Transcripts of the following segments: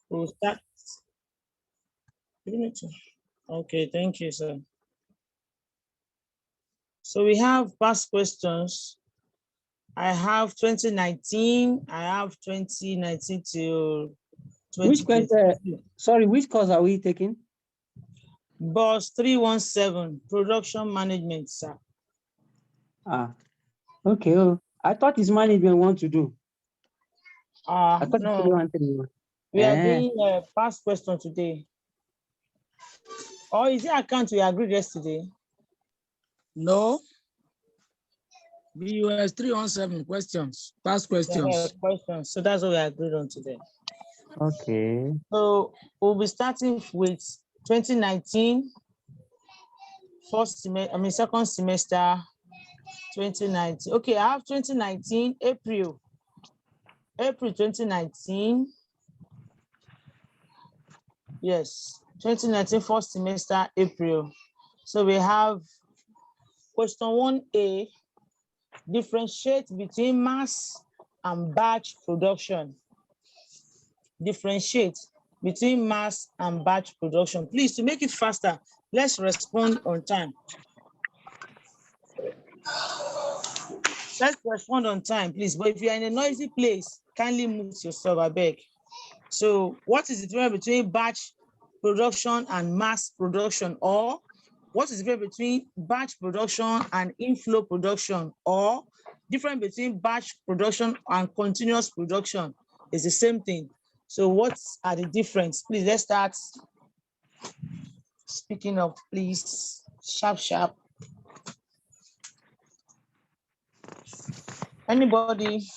We'll start. Okay, thank you, sir. So we have past questions. I have 2019. I have 2019 till 2020. Which course are we taking? BUS317, production management, sir. Okay. Oh, I thought it's management want to do. I thought No. We are doing a past question today. Or is it account we agreed yesterday? No. BUS317 questions, past questions. Questions. So that's what we agreed on today. Okay. So we'll be starting with 2019, second semester, 2019. Okay, I have 2019, April 2019. Yes, 2019, first semester, April. So we have question 1A, differentiate between mass and batch production. Differentiate between mass and batch production. Please, to make it faster, let's respond on time. Let's respond on time, please. But if you're in a noisy place, kindly mute yourself, I beg. So what is the difference between batch production and mass production? Or what is the difference between batch production and inflow production? Or difference between batch production and continuous production? Is the same thing. So what are the difference? Please, let's start speaking of, please, sharp. Anybody?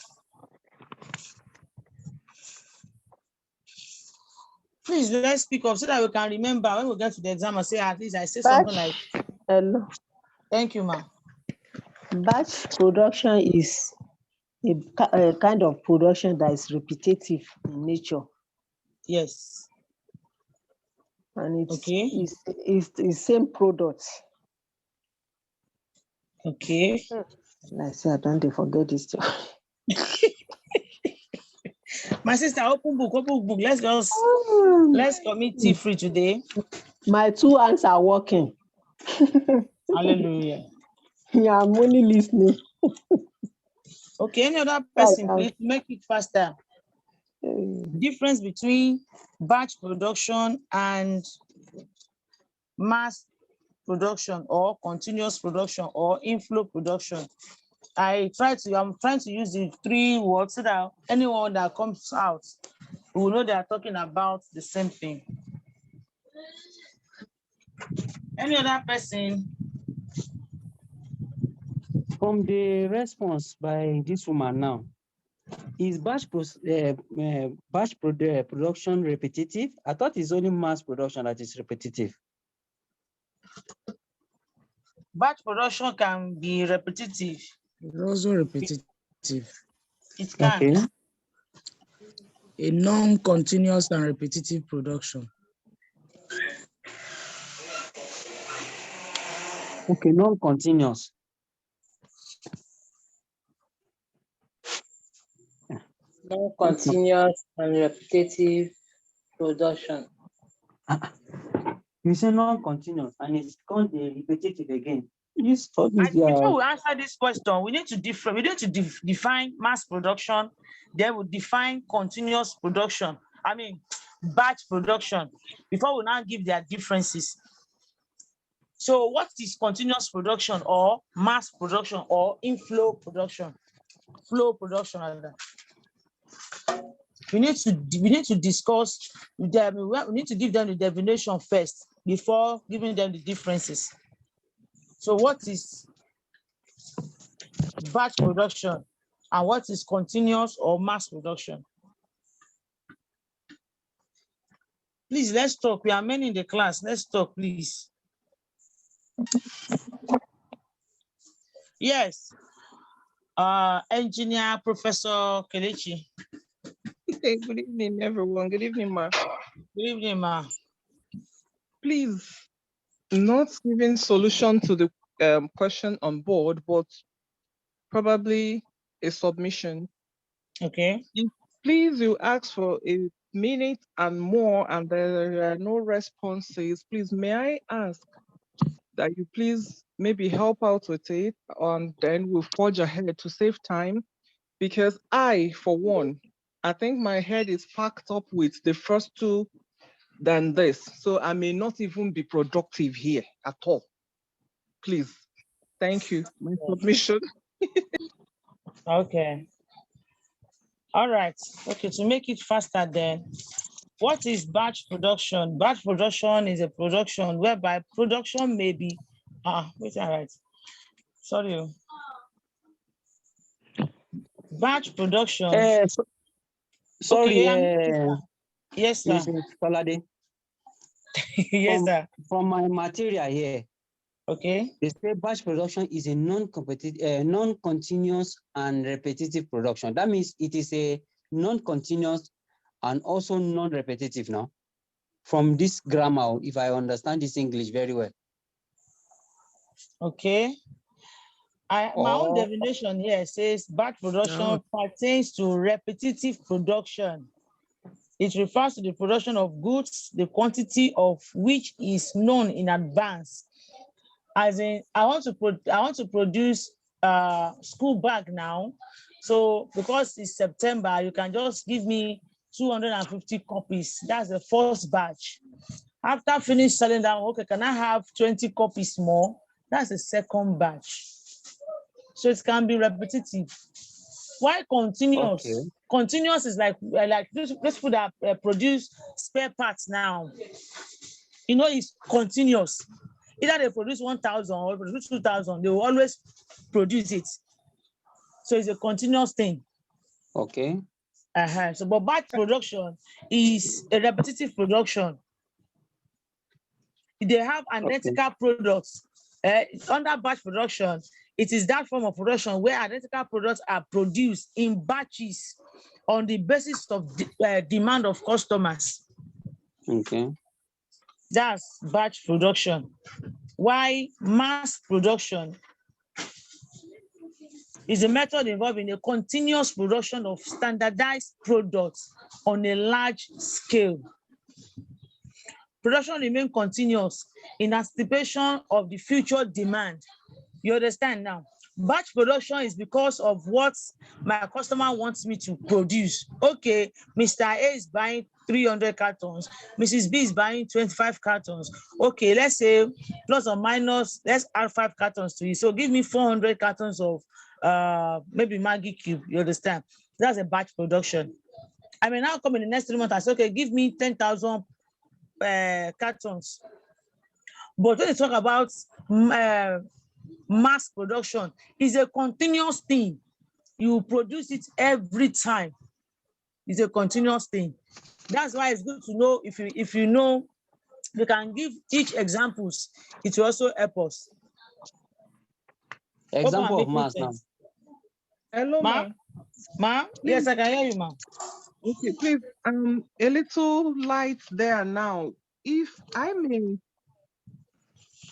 Please, let's speak up so that we can remember when we get to the exam and say, at least I say something like. Hello. Thank you, ma. Batch production is a kind of production that is repetitive in nature. Yes. And it's okay. It's the same product. Okay. I say I don't forget this job. My sister, open book. Let's commit tea free today. My two hands are working. Hallelujah. Yeah, I'm only listening. Okay, any other person, please make it faster. Difference between batch production and mass production or continuous production or inflow production. I'm trying to use the 3 words so that anyone that comes out will know they are talking about the same thing. Any other person? From the response by this woman now, is batch production repetitive? I thought it's only mass production that is repetitive. Batch production can be repetitive. It's also repetitive. It can. Okay. A non-continuous and repetitive production. Okay, non-continuous. Non-continuous and repetitive production. You say non-continuous and it's called repetitive again. Before we answer this question, we need to define mass production, then we define continuous production. I mean, batch production, before we now give their differences. So what is continuous production or mass production or inflow production? Flow production like that. We need to discuss with them. We need to give them the definition first before giving them the differences. So what is batch production and what is continuous or mass production? Please, let's talk. We are many in the class. Let's talk, please. Yes. Engineer Professor Kelechi. Good evening, everyone. Good evening, ma. Good evening, ma. Please, not giving solution to the question on board, but probably a submission. Okay. Please, you ask for a minute and more, and there are no responses, please, may I ask that you please maybe help out with it, and then we'll forge ahead to save time, because I, for one, I think my head is packed up with the first two than this, so I may not even be productive here at all. Please, thank you. My submission. Okay. All right. Okay, to make it faster then, what is batch production? Batch production is a production whereby production may be, wait, all right. Sorry. Batch production. Sorry, Yes, sir. Mrs. Falade. Yes, sir. From my material here, Okay. they say batch production is a non-continuous and repetitive production. That means it is a non-continuous and also non-repetitive now. From this grammar, if I understand this English very well. Okay. My own definition here says batch production pertains to repetitive production. It refers to the production of goods, the quantity of which is known in advance. As in, I want to produce school bag now. So because it's September, you can just give me 250 copies. That's the first batch. After finish selling that, okay, can I have 20 copies more? That's the second batch. So it can be repetitive. Why continuous? Okay. Continuous is like those people that produce spare parts now. You know, it's continuous. Either they produce 1,000 or produce 2,000, they will always produce it. So it's a continuous thing. Okay. So, but batch production is a repetitive production. They have identical products. Under batch production, it is that form of production where identical products are produced in batches on the basis of demand of customers. Okay. That's batch production. Why mass production is a method involving a continuous production of standardized products on a large scale. Production remains continuous in anticipation of the future demand. You understand now? Batch production is because of what my customer wants me to produce. Okay, Mr. A is buying 300 cartons, Mrs. B is buying 25 cartons. Okay, let's say plus or minus, let's add 5 cartons to it. So give me 400 cartons of maybe Maggie Cube. You understand? That's a batch production. I may now come in the next 3 months and say, okay, give me 10,000 cartons. But when you talk about mass production, is a continuous thing. You produce it every time. It's a continuous thing. That's why it's good to know. If you know, you can give each examples. It will also help us. Example of mass now. Hello, Ma? Ma? Yes, I can hear you, ma. Okay, please, a little light there now. If I may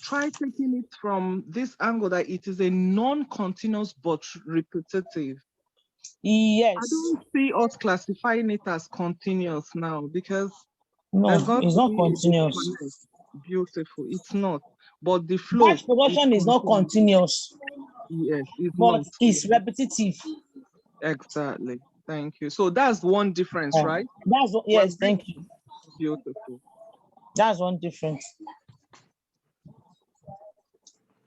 try taking it from this angle that it is a non-continuous but repetitive. Yes. I don't see us classifying it as continuous now, because No, there's going it's to not be continuous. a disconnect. Beautiful, it's not. But the flow. Batch production is not continuous. Yes, it's but not. it's repetitive. Exactly. Thank you. So that's one difference, right? That's what, yes, thank you. Beautiful. That's one difference.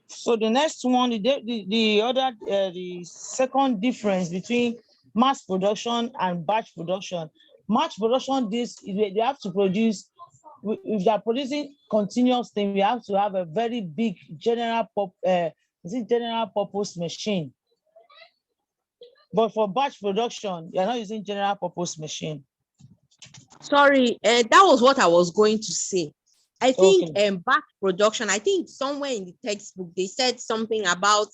So the next one, the second difference between mass production and batch production. Mass production, they have to produce. If they are producing continuous thing, we have to have a very big general purpose machine. But for batch production, you're not using general purpose machine. Sorry, that was what I was going to say. I think Okay. Batch production, I think somewhere in the textbook, they said something about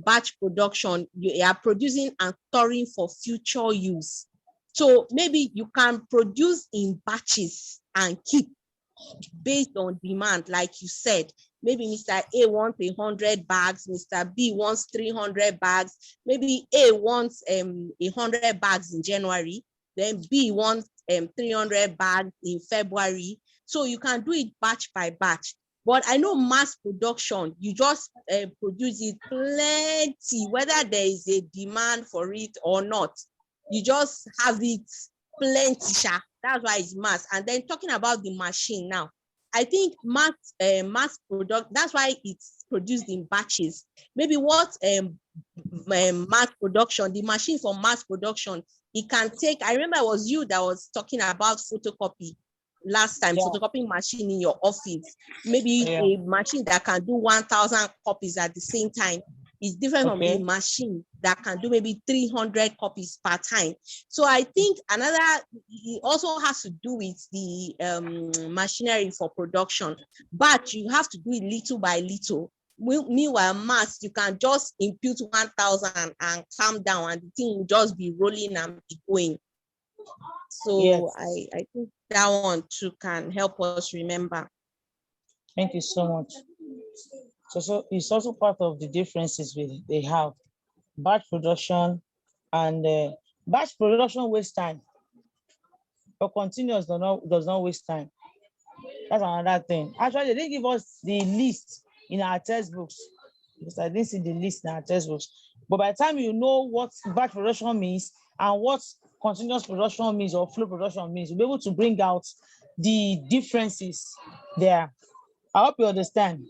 batch production. You are producing and storing for future use. So maybe you can produce in batches and keep based on demand, like you said. Maybe Mr. A wants 100 bags, Mr. B wants 300 bags. Maybe A wants 100 bags in January, then B wants 300 bags in February. So you can do it batch by batch. But I know mass production, you just produce it plenty, whether there is a demand for it or not. You just have it plenty, sha. That's why it's mass. And then talking about the machine now, I think mass product, that's why it's produced in batches. Maybe what mass production, the machine for mass production, it can take, I remember it was you that was talking about photocopy last time, photocopying machine in your office. Maybe a machine that can do 1,000 copies at the same time is different from a machine that can do maybe 300 copies per time. So I think another, it also has to do with the machinery for production, but you have to do it little by little. Meanwhile, mass, you can just impute 1,000 and calm down, and the thing will just be rolling and be going. So I think that one too can help us remember. Thank you so much. So it's also part of the differences they have. Batch production and batch production wastes time, but continuous does not waste time. That's another thing. Actually, they didn't give us the list in our textbooks, because I didn't see the list in our textbooks. But by the time you know what batch production means and what continuous production means or flow production means, you'll be able to bring out the differences there. I hope you understand.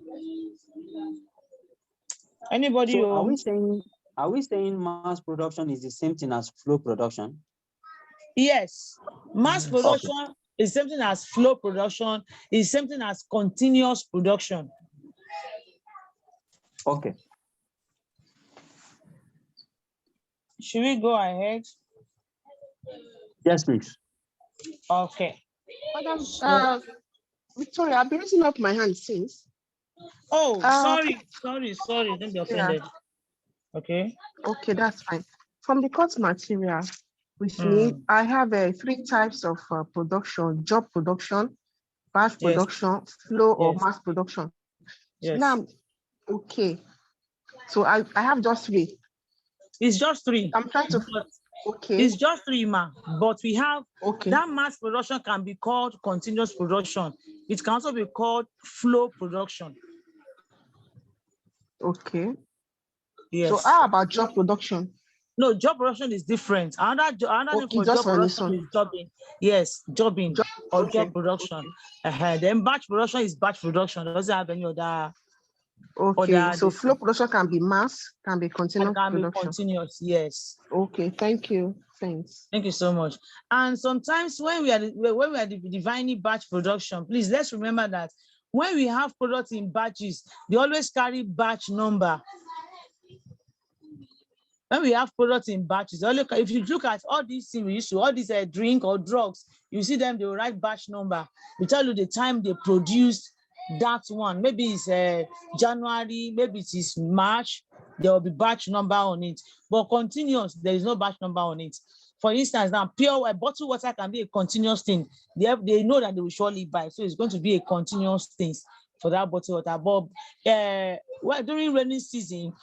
Anybody? So are we saying mass production is the same thing as flow production? Yes, mass production is something as flow production, is something as continuous production. Okay. Should we go ahead? Yes, please. Okay. Madam, Victoria, I've been raising up my hand since. Oh, sorry. Don't be offended. Okay. Okay, that's fine. From the course material, with me, I have 3 types of production: job production, batch production, flow or mass production. Yes. Now, okay. So I have just 3. It's just 3. I'm trying to. Okay. It's just 3, ma. But we have that mass production can be called continuous production. It can also be called flow production. Okay. Yes. So how about job production? No, job production is different. Another name for job production is jobbing. Yes, jobbing or job production. Then batch production is batch production. It doesn't have any other. Okay, so flow production can be mass, can be continuous production. Be continuous, yes. Okay, thank you. Thanks. Thank you so much. And sometimes when we are defining batch production, please let's remember that when we have products in batches, they always carry batch number. When we have products in batches, if you look at all these things we used to, all these drink or drugs, you see them, they will write batch number. We tell you the time they produced that one. Maybe it's January, maybe it is March, there will be batch number on it. But continuous, there is no batch number on it. For instance, now pure bottled water can be a continuous thing. They know that they will surely buy, so it's going to be a continuous thing for that bottled water. But during rainy season,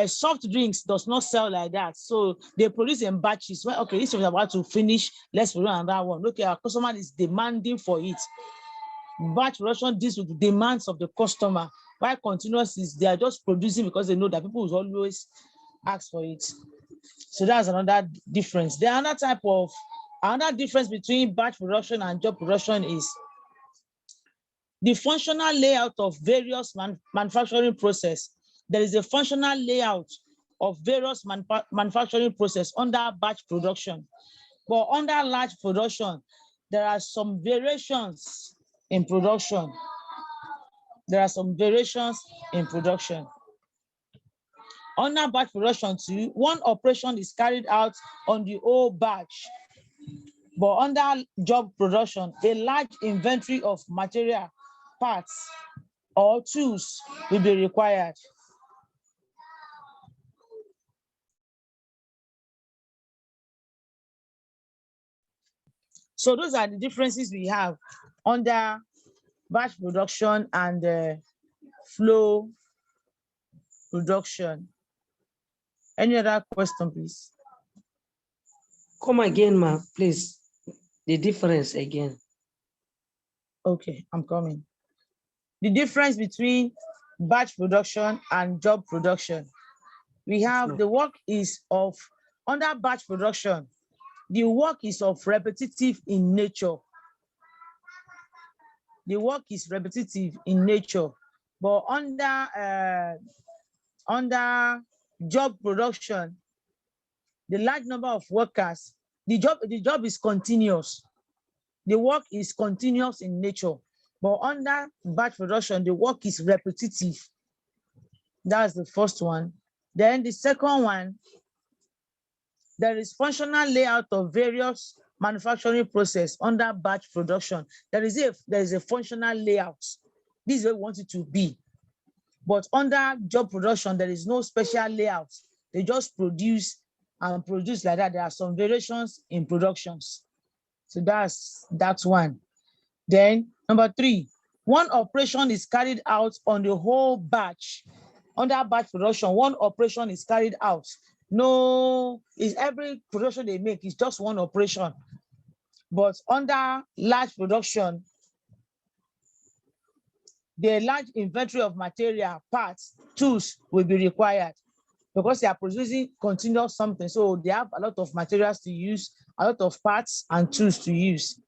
soft drinks does not sell like that, so they produce in batches. Well, okay, this is about to finish, let's produce another one. Okay, our customer is demanding for it. Batch production deals with the demands of the customer, while continuous is they are just producing because they know that people will always ask for it. So that's another difference. The another difference between batch production and job production is the functional layout of various manufacturing process. There is a functional layout of various manufacturing process under batch production. But under large production, there are some variations in production. Under batch production too, one operation is carried out on the whole batch. But under job production, a large inventory of material, parts, or tools will be required. So those are the differences we have under batch production and flow production. Any other question, please? Come again, ma, please. The difference again. Okay, I'm coming. The difference between batch production and job production. We have the work is of, under batch production, the work is of repetitive in nature. The work is repetitive in nature, but under job production, the large number of workers, the job is continuous. The work is continuous in nature, but under batch production, the work is repetitive. That's the first one. Then the second one, there is functional layout of various manufacturing process under batch production. There is a functional layout. This is what we want it to be. But under job production, there is no special layout. They just produce and produce like that. There are some variations in productions. So that's one. Then number 3, one operation is carried out on the whole batch. Under batch production, one operation is carried out. No, is every production they make is just one operation. But under large production, the large inventory of material, parts, tools will be required because they are producing continuous something. So they have a lot of materials to use, a lot of parts and tools to use.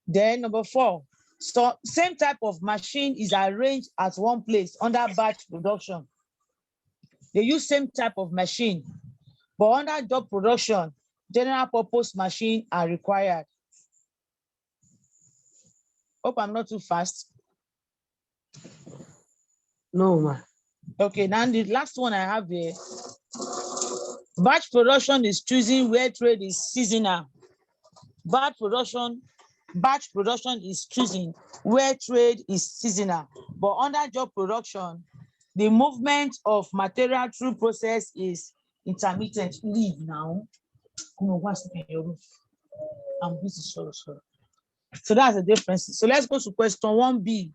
Then number 4, so same type of machine is arranged at one place under batch production. They use same type of machine, but under job production, general purpose machine are required. Hope I'm not too fast. No, ma. Okay, now the last one I have here. Batch production is choosing where trade is seasonal. Batch production is choosing where trade is seasonal. But under job production, the movement of material through process is intermittent. Leave now. I'm busy, sorry. So that's the difference. So let's go to question 1B.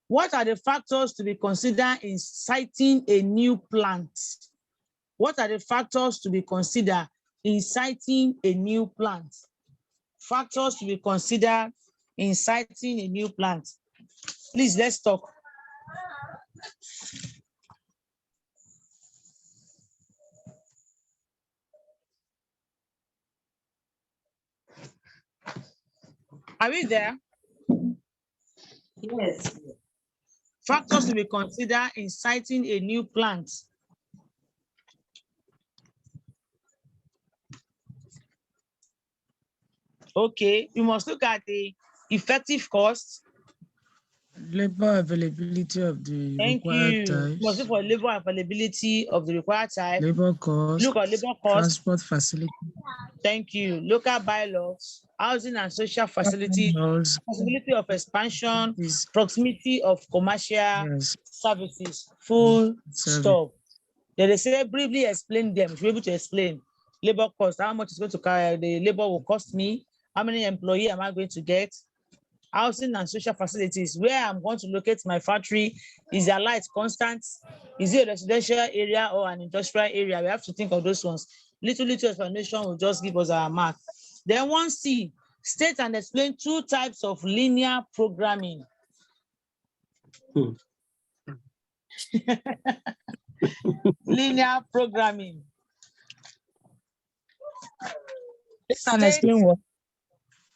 What are the factors to be considered in siting a new plant? What are the factors to be considered in siting a new plant? Factors to be considered in siting a new plant. Please, let's talk. Are we there? Yes. Factors to be considered in siting a new plant. Okay, we must look at the effective cost. Labor availability of the required types. Must look for labor availability of the required type. Labor cost. Look at labor cost. Transport facility. Thank you. Local bylaws, housing and social facilities, possibility of expansion, proximity of commercial services, full stop. Then they say briefly explain them. If you're able to explain labor cost, how much is going to carry the labor will cost me, how many employees am I going to get? Housing and social facilities, where I'm going to locate my factory, is their light constant? Is it a residential area or an industrial area? We have to think of those ones. Little explanation will just give us our mark. Then 1C, state and explain 2 types of linear programming. Linear programming. And explain what?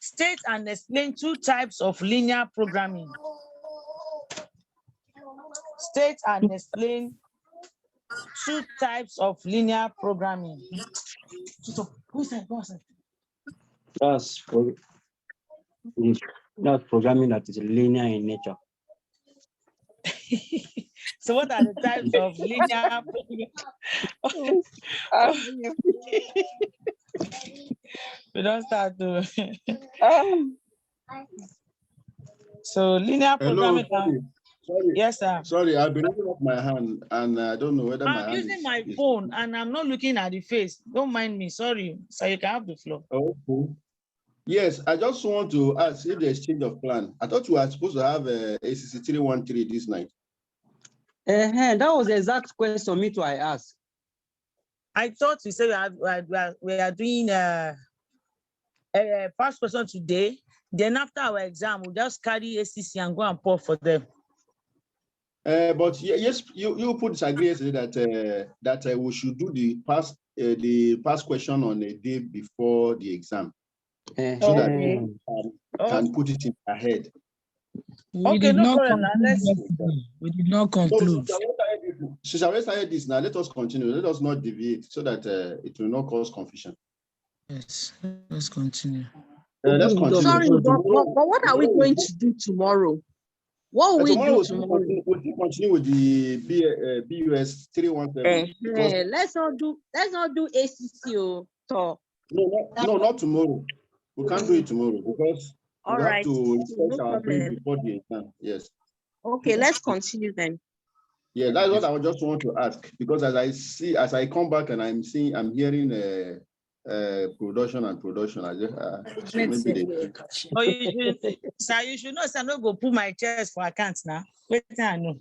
State and explain 2 types of linear programming. State and explain 2 types of linear programming. That's programming that is linear in nature. So what are the types of linear programming? We don't start to. So linear programming. Sorry. Yes, sir. Sorry, I've been holding up my hand and I don't know whether my hand I'm using my phone and I'm not looking at the face. Don't mind me. Sorry. So you can have the floor. Okay. Yes, I just want to ask if there's change of plan. I thought we were supposed to have a ACC 313 this night. That was the exact question me too I asked. I thought you said we are doing past question today. Then after our exam, we'll just carry ACC and go and pour for them. But yes, you put disagree yesterday that we should do the past question on a day before the exam, so that we can put it in ahead. We Okay, did no not problem. We did not conclude. Since I started this now, let us continue. Let us not deviate so that it will not cause confusion. Yes, let's continue. Let's continue. Sorry, So but what are we going to do tomorrow? What will we do tomorrow? We'll continue with the BUS317. Let's not do ACC. So no, not tomorrow. We can't do it tomorrow because we have to refresh our brain before the exam. Yes. Okay, let's continue then. Yeah, that's what I just want to ask, because as I come back and I'm hearing production. I just maybe they. Oh, you should know, sir, not go put my chest for accounts now. Wait till I know.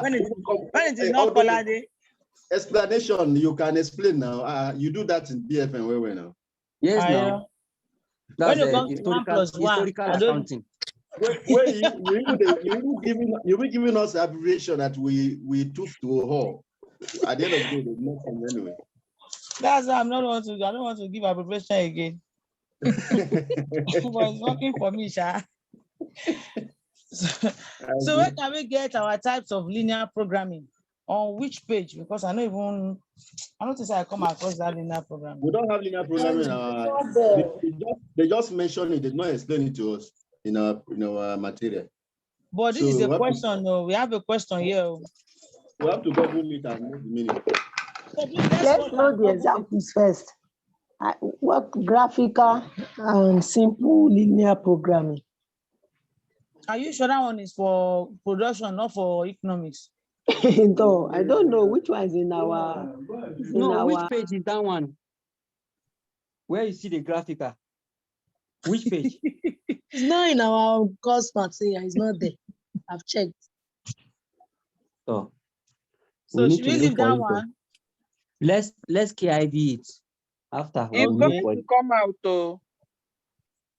When it is not holiday. Explanation, you can explain now. You do that in BFM where now. Yes, now. When you come to 1 + 1, accounting. Where you be giving us abbreviation that we took to hall. At the end of the day, they not come anyway. That's why I don't want to give abbreviation again. But it's working for me, Sha. So where can we get our types of linear programming? On which page? Because I don't think I come across that linear programming. We don't have linear programming. They just mentioned it. They did not explain it to us in our material. But this is a question. We have a question here. We have to Google it and know the meaning. Let's know the examples first. What graphical and simple linear programming? Are you sure that one is for production, not for economics? No, I don't know which one is in our. Which page is that one? Where you see the graphical? Which page? It's not in our course material. It's not there. I've checked. So should we leave that one? Let's KIV it after. It's going to come out though.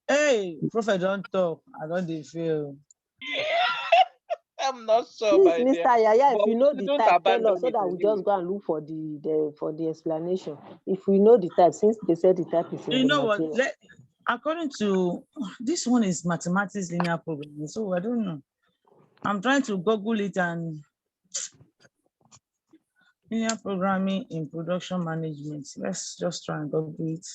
Hey, Prophet, don't talk. I don't feel. I'm not sure. Please, Mr. Yaya, if you know the type, tell us so that we just go and look for the explanation. If we know the type, since they said the type is in you know material. what? According to this one is mathematics linear programming, so I don't know. I'm trying to Google it and linear programming in production management. Let's just try and Google it.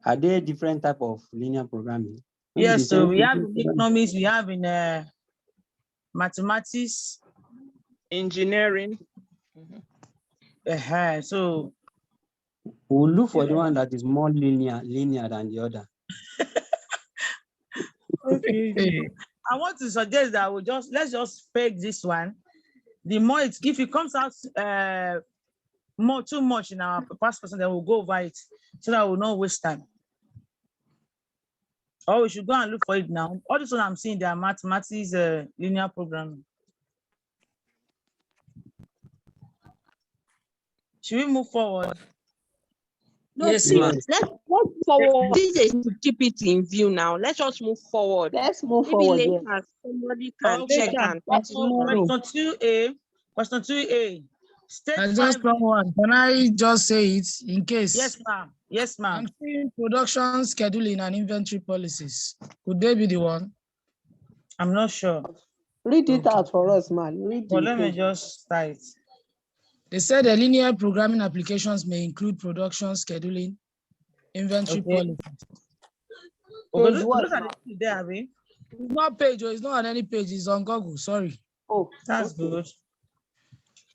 Are there different type of linear programming? Yes, so we have in economics, we have in mathematics, engineering. So we'll look for the one that is more linear than the other. Okay. I want to suggest that let's just peg this one. The more if it comes out too much in our past person, then we'll go over it so that we'll not waste time. Or we should go and look for it now. All this one I'm seeing, they are mathematics linear programming. Should we move forward? No, yes, ma'am. Let's forward. This is to keep it in view now. Let's just move forward. Let's move Maybe forward. later, Yes. somebody can check and tomorrow. Question 2A. I just got one. Can I just say it in case? Yes, ma'am. Yes, ma'am. I'm seeing production scheduling and inventory policies. Could they be the one? I'm not sure. Read it out for us, man. Well, let me just start. They said the linear programming applications may include production scheduling, inventory policies. Okay, look at it there, Abby. It's not page, or it's not on any page, it's on Google. Sorry. Oh, that's good.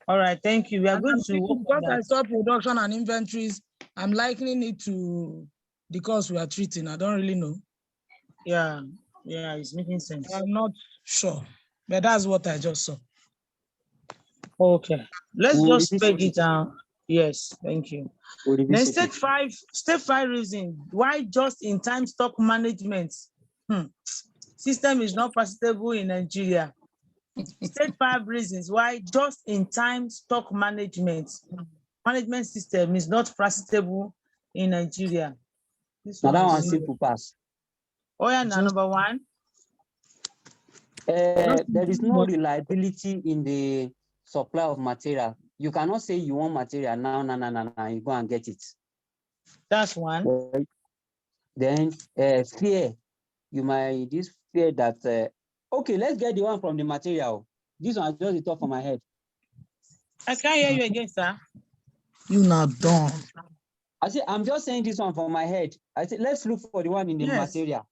All right, thank you. We are going to work on that. Because I saw production and inventories, I'm likening it to the course we are treating. I don't really know. Yeah, it's making sense. I'm not sure, but that's what I just saw. Okay, let's just peg it down. Yes, thank you. Then step five reason why just-in-time stock management system is not profitable in Nigeria. Step 5 reasons why just-in-time stock management system is not profitable in Nigeria. This Now that one one is simple pass. oh yeah, now number one. There is no reliability in the supply of material. You cannot say you want material now, you go and get it. That's one. Then fear. You might this fear that okay, let's get the one from the material. This one is just the top of my head. I can't hear you again, sir. You not done. I say I'm just saying this one from my head. I said let's look for the one in the material.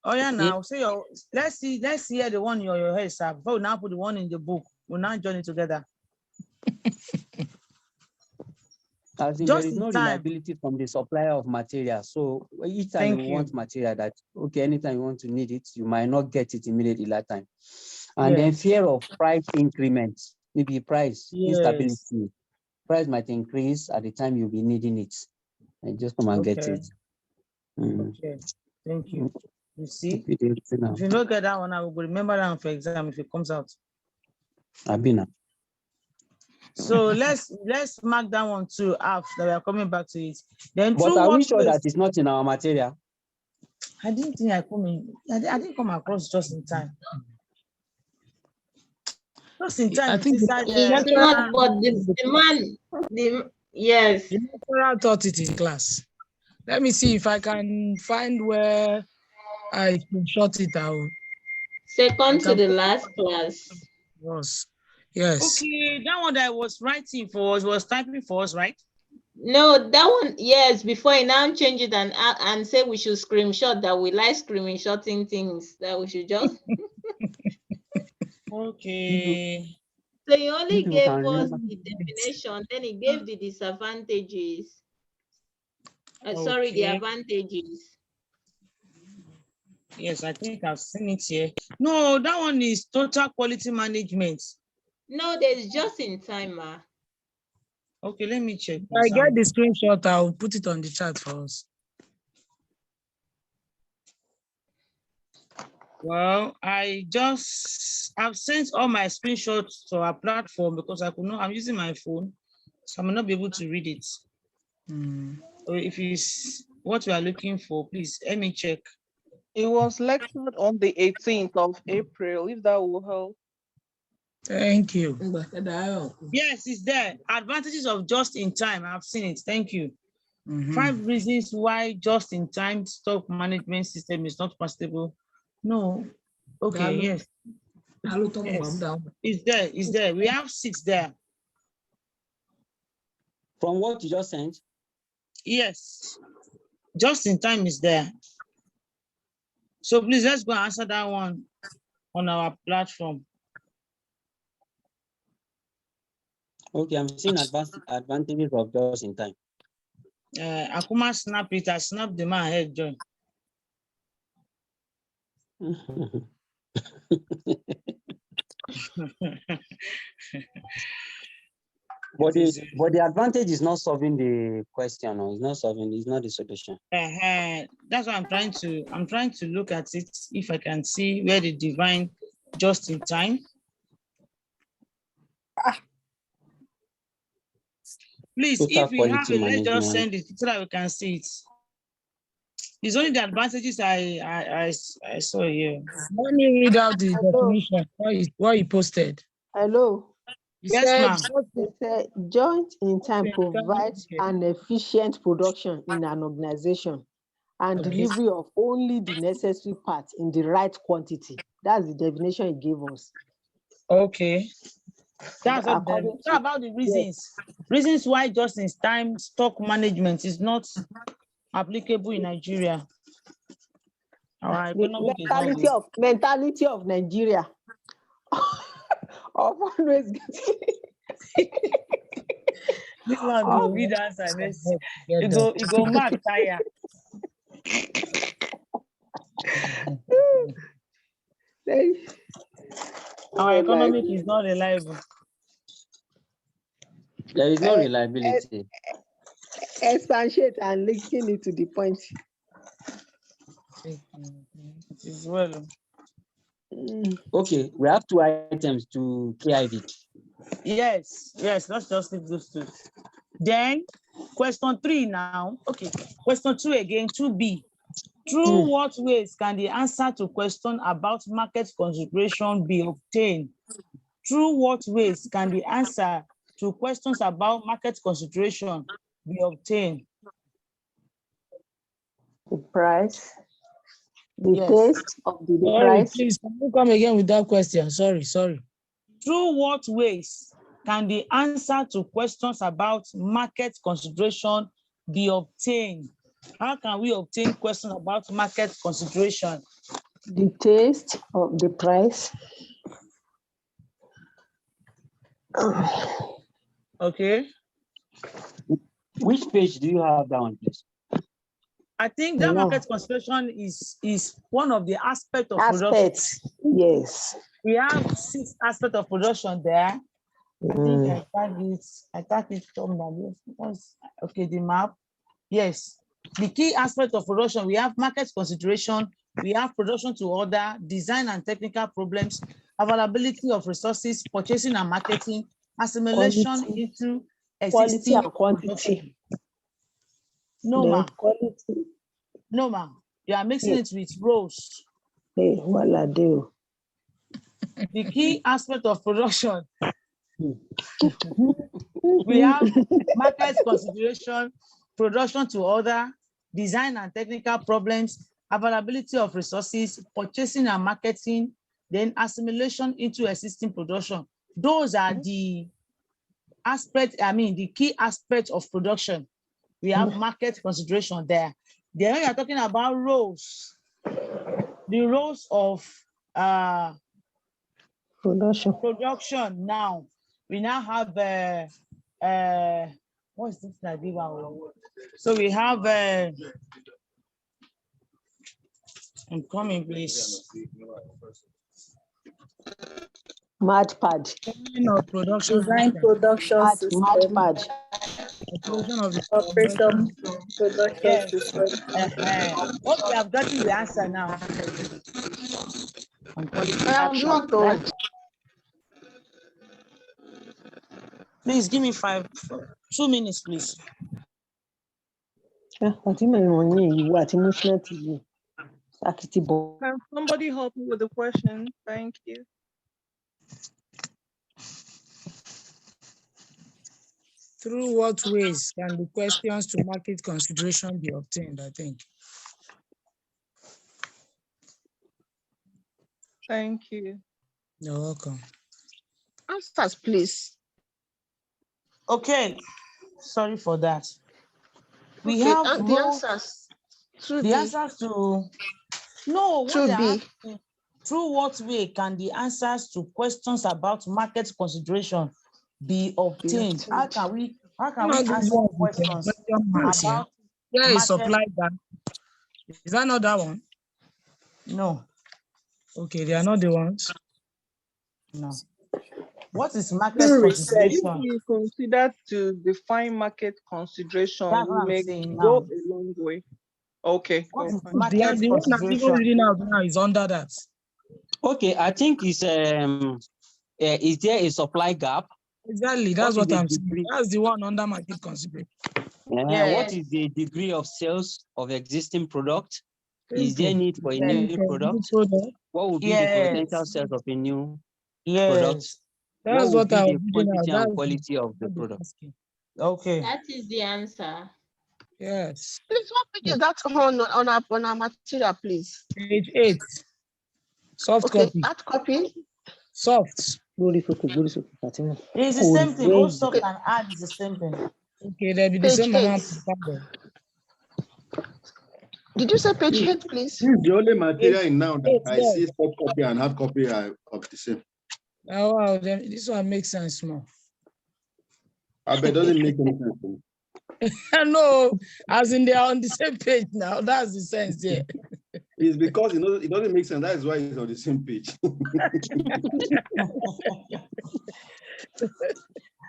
Oh yeah, now so let's see the one in your head, sir. Before we now put the one in the book, we'll now join it together. I think there is no reliability from the supplier of material. So each time you want material that okay, anytime you want to need it, you might not get it immediately that time. And then fear of price increments, maybe price instability. Price might increase at the time you'll be needing it. And just come and get it. Okay, thank you. You see, if you look at that one, I will remember that one for exam if it comes out. Abina. So let's mark that one too after we are coming back to it. Then but are we sure that it's not in our material? I didn't think I didn't come across just in time. Just in time. I think it's not, but yes. The lecturer taught it in class. Let me see if I can find where I can short it out. Second to the last class. Yes. Okay, that one that I was writing for us was typing for us, right? No, that one, yes, before I now change it and say we should screenshot that we like screenshotting things, that we should just okay. So he only gave us the definition, then he gave the disadvantages. Sorry, the advantages. Yes, I think I've seen it here. No, that one is total quality management. No, there's just in time, ma. Okay, let me check. If I get the screenshot, I'll put it on the chat for us. Well, I've sent all my screenshots to our platform because I could not, I'm using my phone, so I may not be able to read it. So if it's what we are looking for, please let me check. It was lectured on the 18th of April, if that will help. Thank you. Yes, it's there. Advantages of just in time. I've seen it. Thank you. 5 reasons why just in time stock management system is not possible. No. Okay, yes. It's there. It's there. We have 6 there. From what you just sent? Yes. Just in time is there. So please let's go and answer that one on our platform. Okay, I'm seeing advantages of just in time. Akuma snap it. I snap the man head, John. But the advantage is not solving the question, or it's not the solution. That's why I'm trying to look at it if I can see where the divine just in time. Please, if we have it, let's just send it so that we can see it. It's only the advantages I saw here. Let me read out the definition. What you posted. Hello. Yes, ma'am. It said joint in time provides an efficient production in an organization and delivery of only the necessary parts in the right quantity. That's the definition he gave us. Okay. That's what about the reasons. Reasons why just in time stock management is not applicable in Nigeria. The mentality of Nigeria. Of always getting this one go read answer next. It go mad tire. Our economic is not reliable. There is no reliability. Expatiate and linking it to the point. It is well. Okay, we have 2 items to KIV. Yes, let's just leave those 2. Then Question 3 now. Okay. Question 2 again, 2B. Through what ways can the answer to question about market consideration be obtained? Through what ways can the answer to questions about market consideration be obtained? The price, the taste of the price. Please, can you come again with that question? Sorry. Through what ways can the answer to questions about market consideration be obtained? How can we obtain questions about market consideration? The taste of the price. Okay. Which page do you have that one, please? I think that market consideration is one of the aspects of production. Yes. We have 6 aspects of production there. I think I tag it somewhere. Okay, the map. Yes. The key aspect of production, we have market consideration, we have production to order, design and technical problems, availability of resources, purchasing and marketing, assimilation into quality existing and quantity. production. No, ma'am. No, ma'am. You are mixing it with rows. Hey, what I do? The key aspect of production. We have market consideration, production to order, design and technical problems, availability of resources, purchasing and marketing, then assimilation into existing production. Those are the aspects, the key aspects of production. We have market consideration there. Then we are talking about roles, the roles of production now. We now have what is this? So we have I'm coming, please. Matchpad. Production. Design production system. Matchpad. Operation production system. Hope you have gotten the answer now. Please give me 2 minutes, please. Can somebody help me with the question? Thank you. Through what ways can the questions to market consideration be obtained, I think? Thank you. You're welcome. Answers, please. Okay, sorry for that. We have the answers. The answers to through what way can the answers to questions about market consideration be obtained? How can we answer questions about supply that? Is that not that one? No. Okay, they are not the ones. No. What is market consideration? If you consider to define market consideration, you may go a long way. Okay. The one I'm even reading out now is under that. Okay, I think it's is there a supply gap? Exactly, that's what I'm saying. That's the one under market consideration. What is the degree of sales of existing product? Is there need for a new product? What would be the potential sales of a new product? That's what I was quantity and quality of the product. Okay. That is the answer. Yes. Please, what page is that on our material, please? Page 8. Soft copy. Hard copy. Soft. It's the same thing. Both soft and hard is the same thing. Okay, there'll be the same amount. Did you say page 8, please? This is the only material in now that I see soft copy and hard copy are of the same. Oh, wow, then this one makes sense more. I bet it doesn't make any sense to me. No, as in they are on the same page now. That's the sense there. It's because it doesn't make sense. That is why it's on the same page.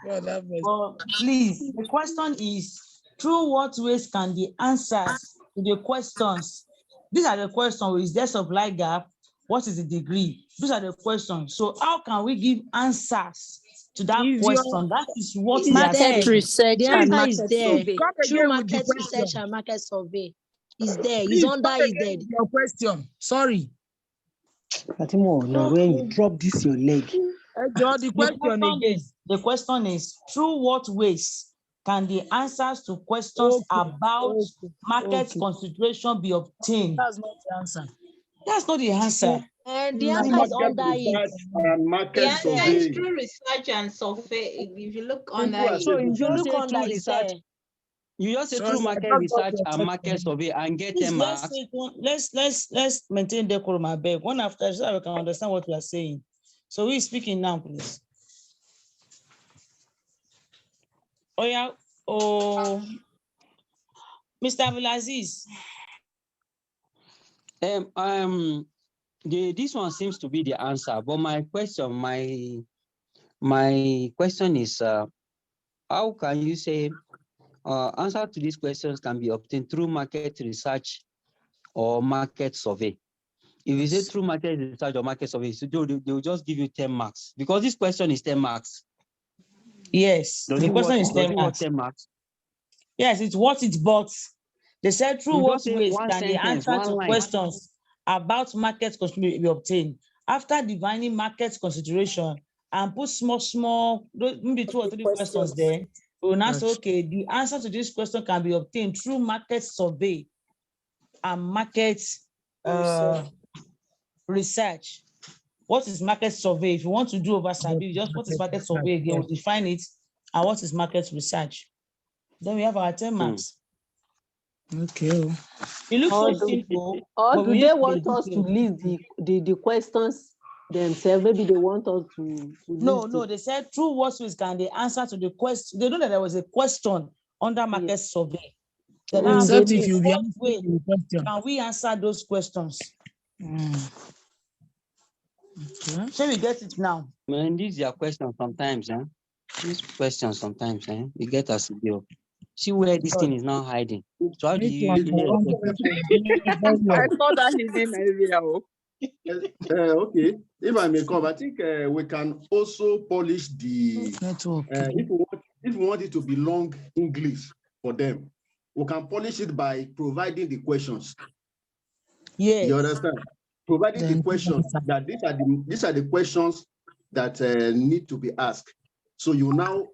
Well, please, the question is, through what ways can the answers to the questions? These are the questions: is there supply gap? what is the degree? Those are the questions. So how can we give answers to that question? That is what we are Market there. research Please, and market please survey. come Through again with the market research question. and market survey. Is there, Please is come under, is again there. with your question. Sorry. Fatima, now when you drop this your leg. The question is through what ways can the answers to questions about market consideration be obtained? That's not the answer. That's not the answer. And the answer is under it. And market The answer survey. is through research and survey. If you look under it. So you you just look say under through research. You just say through market research and market survey and get them marks. Let's maintain decorum, I beg. One after, so that we can understand what we are saying. So who is speaking now, please? Oh yeah. Oh, Mr. Abdulaziz. This one seems to be the answer, but my question is, how can you say answer to these questions can be obtained through market research or market survey? If you say through market research or market survey, so they will just give you 10 marks because this question is 10 marks. Yes, the question is 10 marks. Yes, it's what it bought. They said through what ways can the answer to questions about market consideration be obtained? After defining market consideration and put small, maybe 2 or 3 questions there, we will now say, okay, the answer to this question can be obtained through market survey and market research. What is market survey? If you want to do oversight, just what is market survey again? We'll define it. And what is market research? Then we have our 10 marks. Okay. It looks so simple. Or do they want us to list the questions themselves? Maybe they want us to No, they said through what ways can they answer to the question? They know that there was a question under market survey. Then except if you be can we answer those questions? Okay. So we get it now. Man, these are questions sometimes, huh? These questions sometimes, you get us a deal. See where this thing is now hiding. So how do you? I thought that hidden area. Okay, if I may come, I think we can also polish the network. If we want it to be long English for them, we can polish it by providing the questions. Yes. You understand? Providing the questions that these are the questions that need to be asked. So you now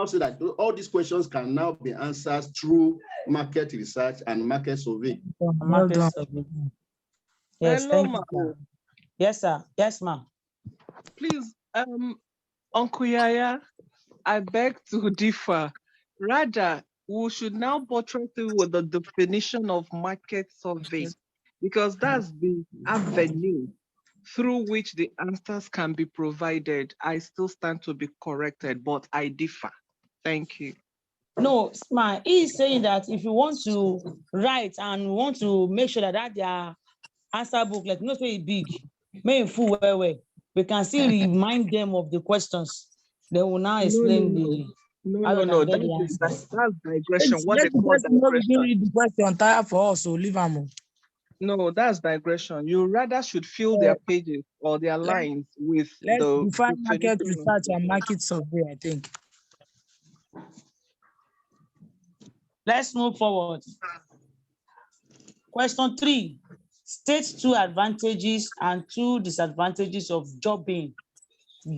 say that all these questions can now be answered through market research and market survey. Yes, thank you. Yes, sir. Yes, ma'am. Please, Uncle Yaya, I beg to differ. Rather, we should now buttress it with the definition of market survey, because that's the avenue through which the answers can be provided. I still stand to be corrected, but I differ. Thank you. No, Smart, he is saying that if you want to write and want to make sure that their answer book, like not very big, maybe full well, we can still remind them of the questions. They will now explain No, that's digression. What they call digression. The question tire for us, so leave them. No, that's digression. You rather should fill their pages or their lines with the define market research and market survey, I think. Let's move forward. Question 3. State 2 advantages and 2 disadvantages of jobbing.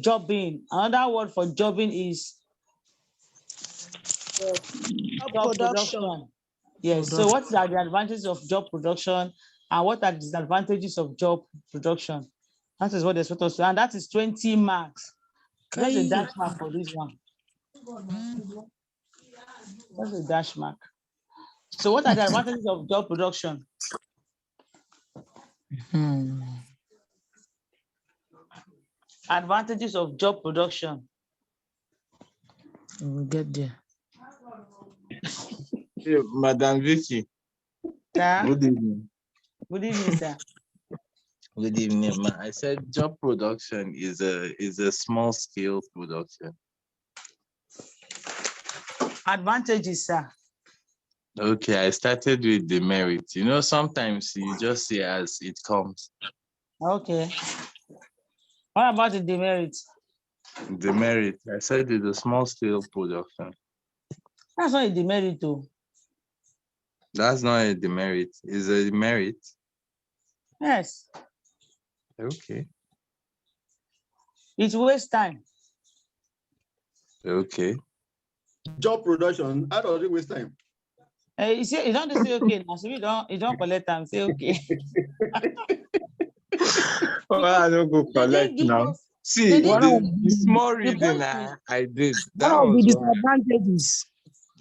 Jobbing. Another word for jobbing is job production. Yes. So what are the advantages of job production and what are the disadvantages of job production? That is what they're supposed to, and that is 20 marks. There's a dash mark for this one. That's a dash mark. So what are the advantages of job production? Advantages of job production. We'll get there. Hey, Madam Vicky. Sir? Good evening. Good evening, sir. Good evening, ma. I said job production is a small scale production. Advantages, sir. Okay, I started with the merit. You know, sometimes you just see as it comes. Okay. What about the demerits? Demerit. I said it's a small scale production. That's not a demerit too. That's not a demerit. It's a merit. Yes. Okay. It wastes time. Okay. Job production, how does it waste time? You see, you don't say okay now. So you don't collect time. Say okay. Well, I don't go collect now. See, the small reading I did. That One of the was why. disadvantages.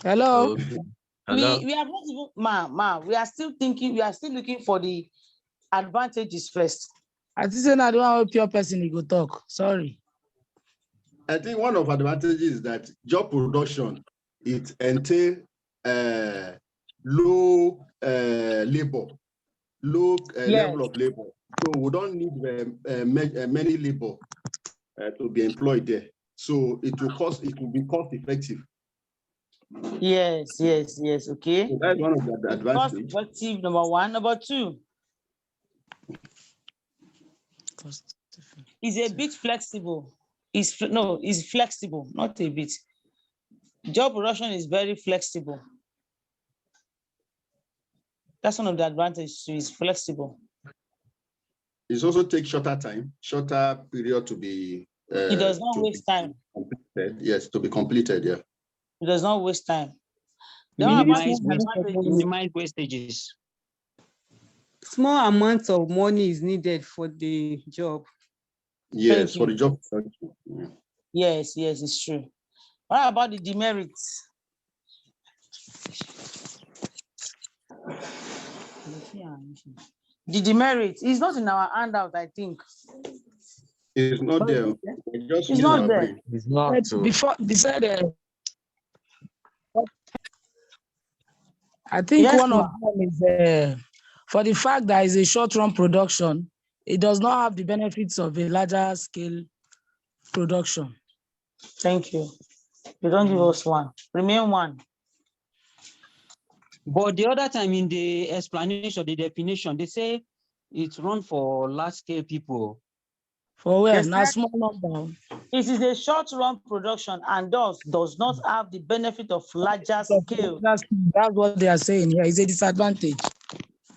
Hello. Okay. Hello. We are not even, we are still thinking, we are still looking for the advantages first. I think I don't have a pure person you go talk. Sorry. I think one of the advantages is that job production, it entails low labor, low level of labor. So we don't need many labor to be employed there. So it will be cost effective. Yes. Okay. So that's one of the advantages. Cost effective, number one. Number two, is a bit flexible. It's flexible, not a bit. Job production is very flexible. That's one of the advantages. It's flexible. It also takes shorter period to be. It does not waste time. Completed. Yes, to be completed. Yeah. It does not waste time. Minimize wastages. Small amounts of money is needed for the job. Yes, for the job. Yes, it's true. What about the demerits? The demerit is not in our handout, I think. It's not there. It's not there. It's not. Before decided. I think one of them is for the fact that it's a short-run production, it does not have the benefits of a larger scale production. Thank you. You don't give us one. Remain one. But the other time in the explanation, the definition, they say it's run for large scale people. For where? Not small number. It is a short-run production and thus does not have the benefit of larger scale. That's what they are saying here. It's a disadvantage.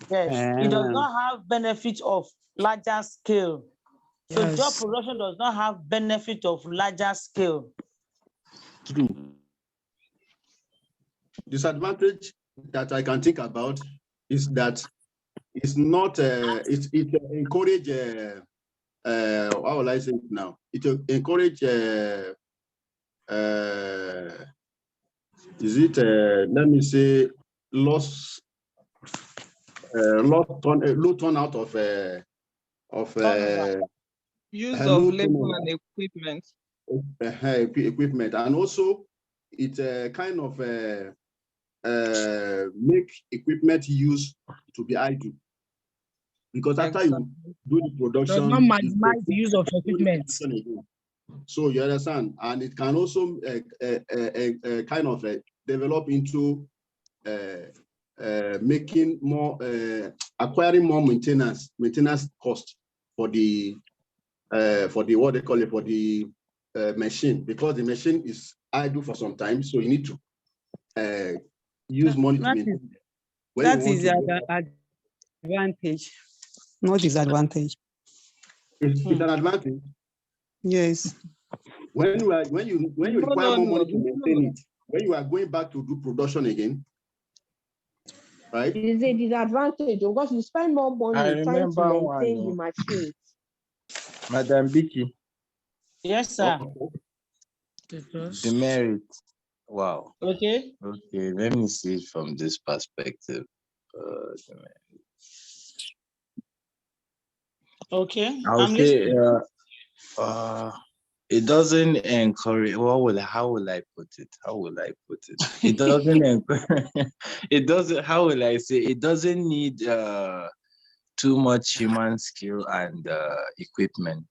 Yes, it does not have benefit of larger scale. So Yes. job production does not have benefit of larger scale. True. Disadvantage that I can think about is that it's not it encourage how will I say it now? It encourage let me say low turnout of use of labor and equipment, and also it kind of make equipment use to be idle, because after you do the production, does not maximize the use of equipment. So you understand, and it can also kind of develop into making more acquiring more maintenance cost for the what they call it, for the machine, because the machine is idle for some time, so you need to use money to maintain it. That is an advantage, not disadvantage. It's an advantage. Yes. When you require more money to maintain it, when you are going back to do production again, right? It is a disadvantage because you spend more money trying to maintain the machine. Madam Vicky. Yes, sir. Demerit. Wow. Okay. Okay, let me see it from this perspective. Okay. I'll say it doesn't encourage. How will I put it? It doesn't encourage. It doesn't. How will I say? It doesn't need too much human skill and equipment.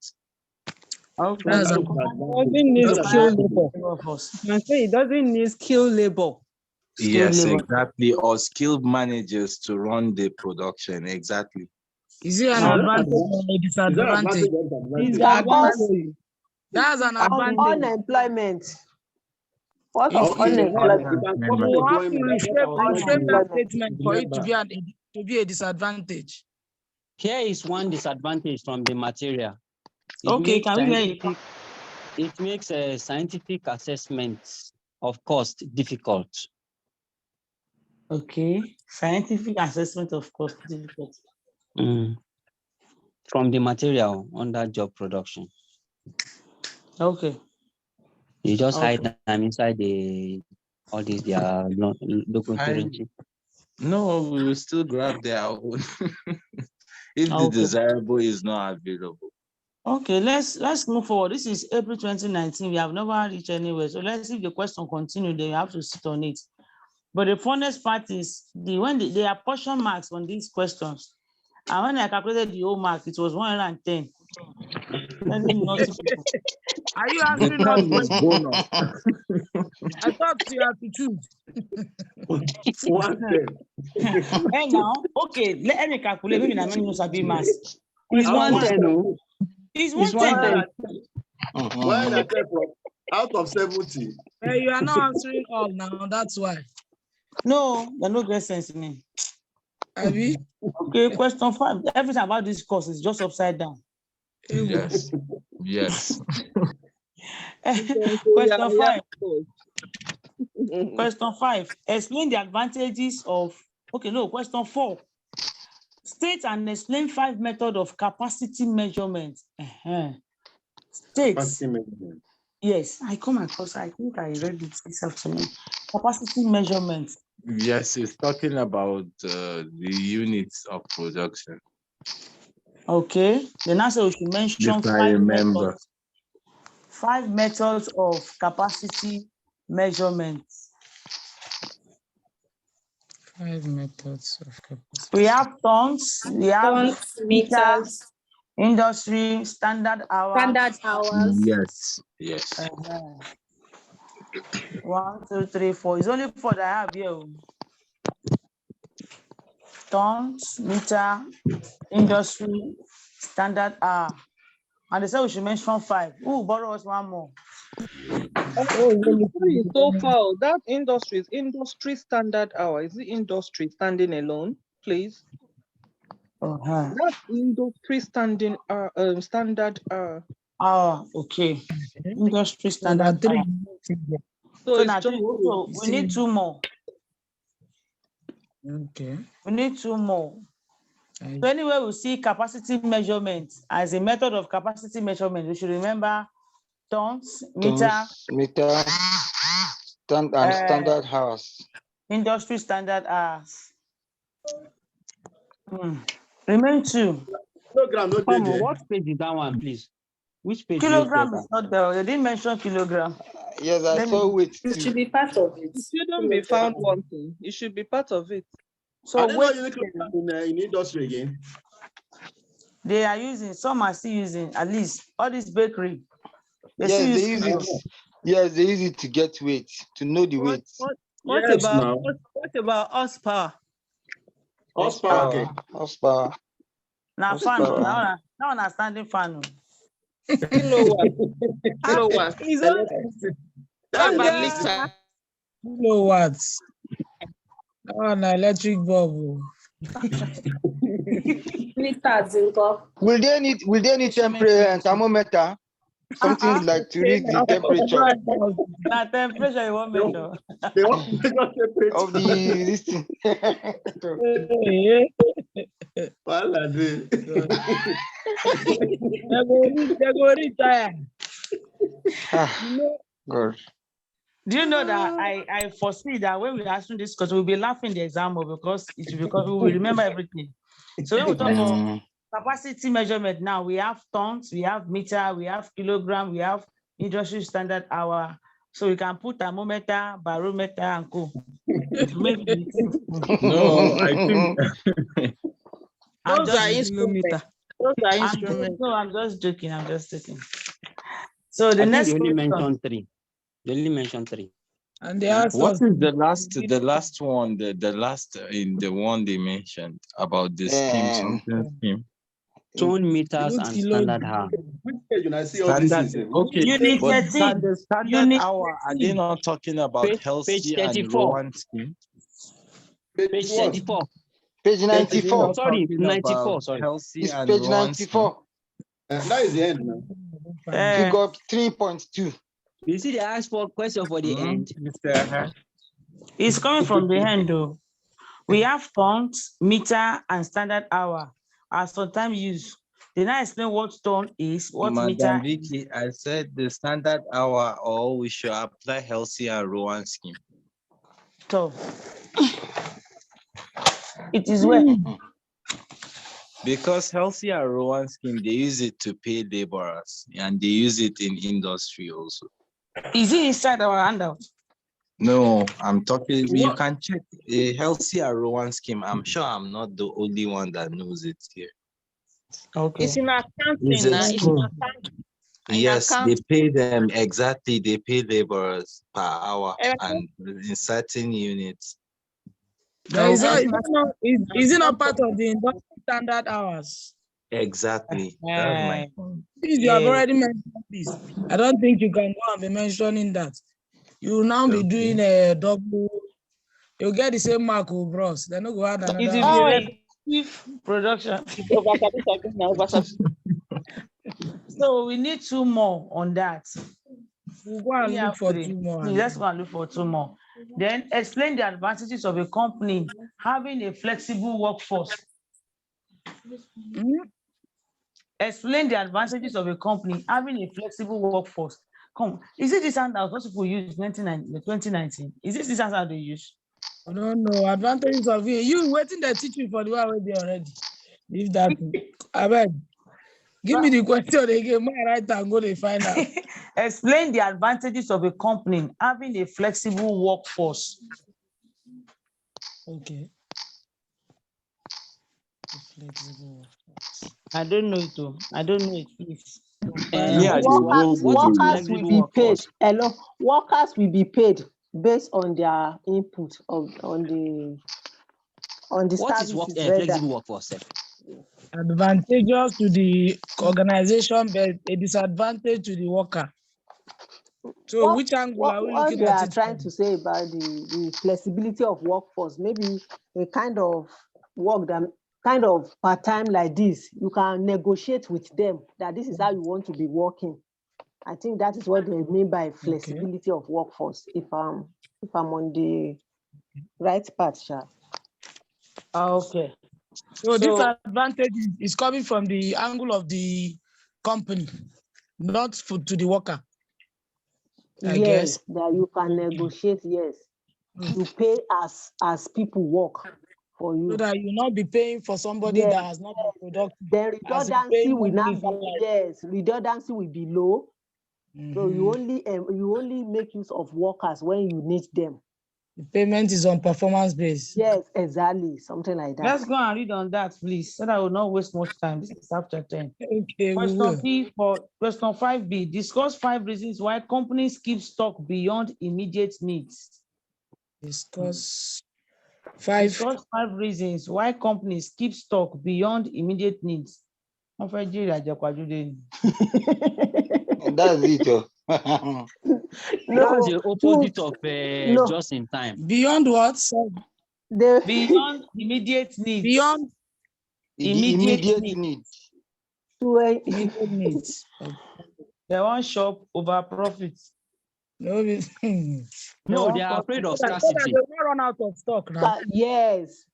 Okay. It doesn't need skilled labor. You can say it doesn't need skilled labor. Yes, exactly. Or skilled managers to run the production. Exactly. Is it an advantage or a disadvantage? Disadvantage. That's an Of advantage. unemployment. What If of unemployment? you have to reshape that statement for it to be a disadvantage. Here is one disadvantage from the material. It makes a scientific assessment of cost difficult. Okay, scientific assessment of cost difficult. From the material under job production. Okay. You just hide them inside all these their local currency. No, we will still grab their own if the desirable is not available. Okay, let's move forward. This is April 2019. We have never reached anywhere. So let's see if the question continues, then you have to sit on it. But the funnest part is when there are portion marks on these questions. And when I calculated the whole mark, it was 110. Are you answering all questions? I thought you had to choose. 110. Hey now, okay, let me calculate. Maybe I'm not sabi mass. It's 110. It's 110. Out of 70. Hey, you are not answering all now. That's why. No, there no great sense in me. Abi? Okay, question 5. Everything about this course is just upside down. Yes. Yes. Question 5. Question 5. Explain the advantages of. Question 4. State and explain 5 methods of capacity measurement. States. Yes, I come across. I think I read it this afternoon. Capacity measurement. Yes, it's talking about the units of production. Okay. Then I say we should mention 5 methods. 5 methods of capacity measurement. 5 methods of capacity. We have tons, we have meters, industry, standard hours. Yes, yes. 1, 2, 3, 4. It's only 4 that I have here. Tons, meter, industry, standard hour. And they said we should mention 5. Who borrow us one more? So far, that industry standard hour. Is the industry standing alone, please? That industry standing standard hour. Okay. Industry standard hour. So now we need 2 more. Okay. We need 2 more. So anyway, we see capacity measurement as a method of capacity measurement. We should remember tons, meter, standard hours. Industry standard hours. Remain 2. Kilogram, what page is that one, please? Which page? Kilogram is not there. They didn't mention kilogram. Yes, I saw weight. It should be part of it. It shouldn't be found wanting. It should be part of it. So weight in industry again. They are using, some are still using, at least all this bakery. They use it. Yes, they use it to get weight, to know the weight. What about horsepower? Horsepower. Now fan. Now I'm standing fan. Kilowatts. Kilowatts. Oh, an electric bulb. Will they need thermometer? Something like to read the temperature. That temperature you want measure. Of the this thing. Good. Do you know that I foresee that when we answer this question, we'll be laughing the exam because we will remember everything. So when we talk about capacity measurement now, we have tons, we have meter, we have kilogram, we have industry standard hour. So we can put thermometer, barometer, and co. No, I think those are instruments. No, I'm just joking. So the next question. They only mentioned 3. And they asked what is the last one? The last in the one they mentioned about the scheme. Ton meters and standard hour. Which page when I see all this? Okay, Unit but 13. the standard Unit hour, are 13. they not talking about Page healthy and 34. Rowan scheme? Page 34. Page Are they 94. not Sorry, talking 94. about Sorry. healthy It's and page Rowan scheme? 94. That is the end now. Figure 3.2. You see, they asked for a question for the end. It's coming from the end though. We have tons, meter, and standard hour are sometimes used. Did I explain what ton is, what Madam meter is? Vicky, I said the standard hour, or we should apply healthy and Rowan scheme. So it is where? Because healthy and Rowan scheme, they use it to pay laborers, and they use it in industry also. Is it inside our handout? No, I'm talking, you can check a healthy and Rowan scheme. I'm sure I'm not the only one that knows it here. Okay. It's in accounting. It's a It's in scheme. accounting. Yes, they pay them exactly. They pay laborers per hour and in certain units. Is it not part of the industry standard hours? Exactly. That's my point. Since you have already mentioned this, I don't think you can go and be mentioning that. You will now be doing a double. You'll get the same mark, bros. Then you go add another. It will be repetitive production. So we need 2 more on that. We'll go and look for 2 more. Let's go and look for 2 more. Then explain the advantages of a company having a flexible workforce. Explain the advantages of a company having a flexible workforce. Come, is it this handout most people use 2019? Is this handout they use? I don't know. Advantages of it. You waiting to teach you for the one they already. If that, I bet. Give me the question again. My right and go to find out. Explain the advantages of a company having a flexible workforce. Okay. I don't know it though. I don't know it, please. Workers will be paid. Hello, workers will be paid based on their input on the what is flexible workforce? Advantageous to the organization, but a disadvantage to the worker. So which angle are we looking at? What they are trying to say about the flexibility of workforce, maybe a kind of work that kind of part-time like this, you can negotiate with them that this is how you want to be working. I think that is what they mean by flexibility of workforce, if I'm on the right path, Sha. Okay. So this advantage is coming from the angle of the company, not to the worker. I guess that you can negotiate. Yes, you pay as people work for you, so that you not be paying for somebody that has not been productive. The redundancy will not be redundancy will be low. So you only make use of workers when you need them. The payment is on performance base. Yes, exactly, something like that. Let's go and read on that, please, so that I will not waste much time. This is chapter 10. Okay. Question B for question 5B. Discuss 5 reasons why companies keep stock beyond immediate needs. Discuss 5 reasons why companies keep stock beyond immediate needs. And that's it. That's the opposite of just in time. Beyond what? Beyond immediate needs. Beyond immediate needs. Immediate needs. They want shop over profits. No, they are afraid of scarcity. They will not run out of stock now. Yes.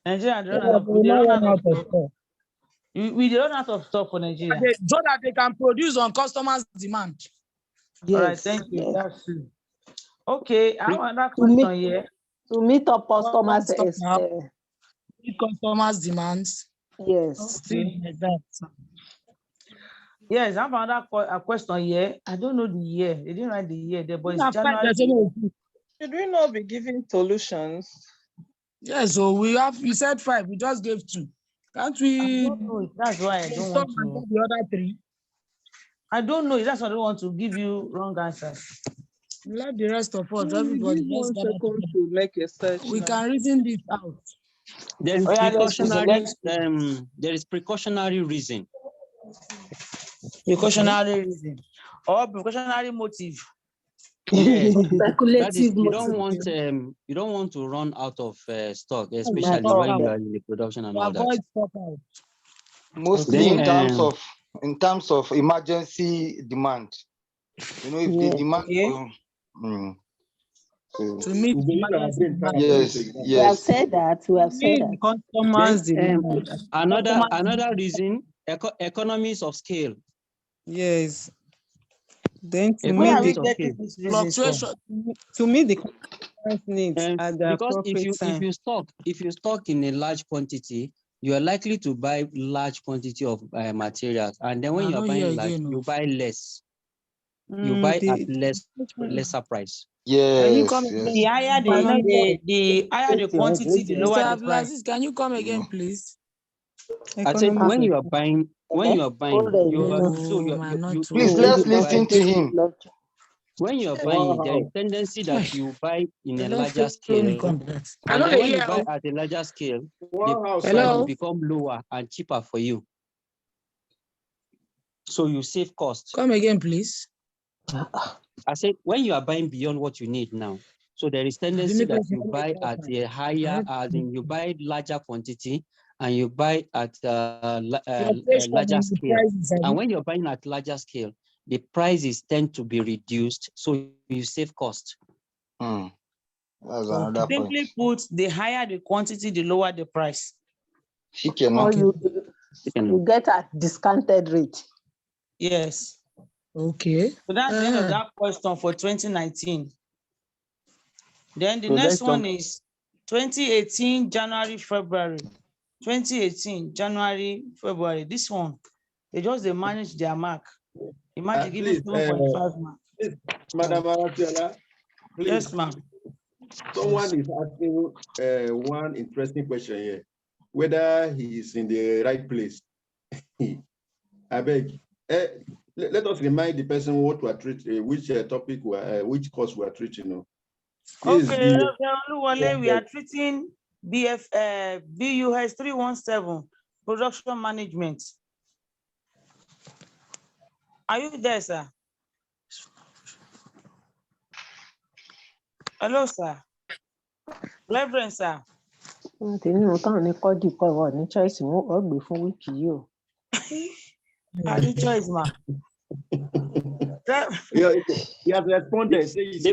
Nigeria run out of stock. We run out of stock for Nigeria. So that they can produce on customers' demand. Yes. All right, thank you. That's true. Okay, I have another question here. To meet up customers' meet customers' demands. Yes. Okay. Like that. Yes, I have another question here. I don't know the year. They didn't write the year there, but it's January. Should we not be giving solutions? Yes, so we said 5. We just gave 2. Can't we? I don't know. That's why I don't want to. The other 3. I don't know. That's why I don't want to give you wrong answers. Let the rest of us, everybody, give 1 second to make a search. We can reason this out. There is precautionary reason. Precautionary reason or precautionary motive. Yes, Speculative you motive. don't want to run out of stock, especially when you are in the production and all that. Mostly in terms of emergency demand. You know, if the demand to meet emergency demand. Yes. We have said that. We have said that. Customers Another reason, economies of scale. Yes. Then to Where are we meet getting this reasons fluctuation, from? to meet the customer's needs at the Because appropriate time. if you stock in a large quantity, you are likely to buy large quantity of materials, and then when you are buying large, you buy less. You buy at lesser price. Yes. Can you come yes. The higher the quantity, the lower the price. Abdulaziz, can you come again, please? I said when you are buying, Please, let's listen to him. When you are buying, there is tendency that you buy in a larger scale. And then when you buy at a larger scale, the price will become lower and cheaper for you. So you save cost. Come again, please. I said when you are buying beyond what you need now, so there is tendency that you buy at a higher, as in you buy larger quantity and you buy at a larger scale. And when you're buying at larger scale, the prices tend to be reduced, so you save cost. That's another point. Simply put, the higher the quantity, the lower the price. Or you get a discounted rate. Yes. Okay. So that's the end of that question for 2019. Then the next one is 2018, January, February. 2018, January, February. This one, they manage their mark. Imagine giving 7.5 mark. Madam Aratiala, please. Yes, ma'am. Someone is asking one interesting question here, whether he is in the right place. I beg. Let us remind the person what we are treating, which topic, which course we are treating. Okay, we are treating BUS317, production management. Are you there, sir? Hello, sir. Reverend, sir. Choice, ma. He has responded. Say it's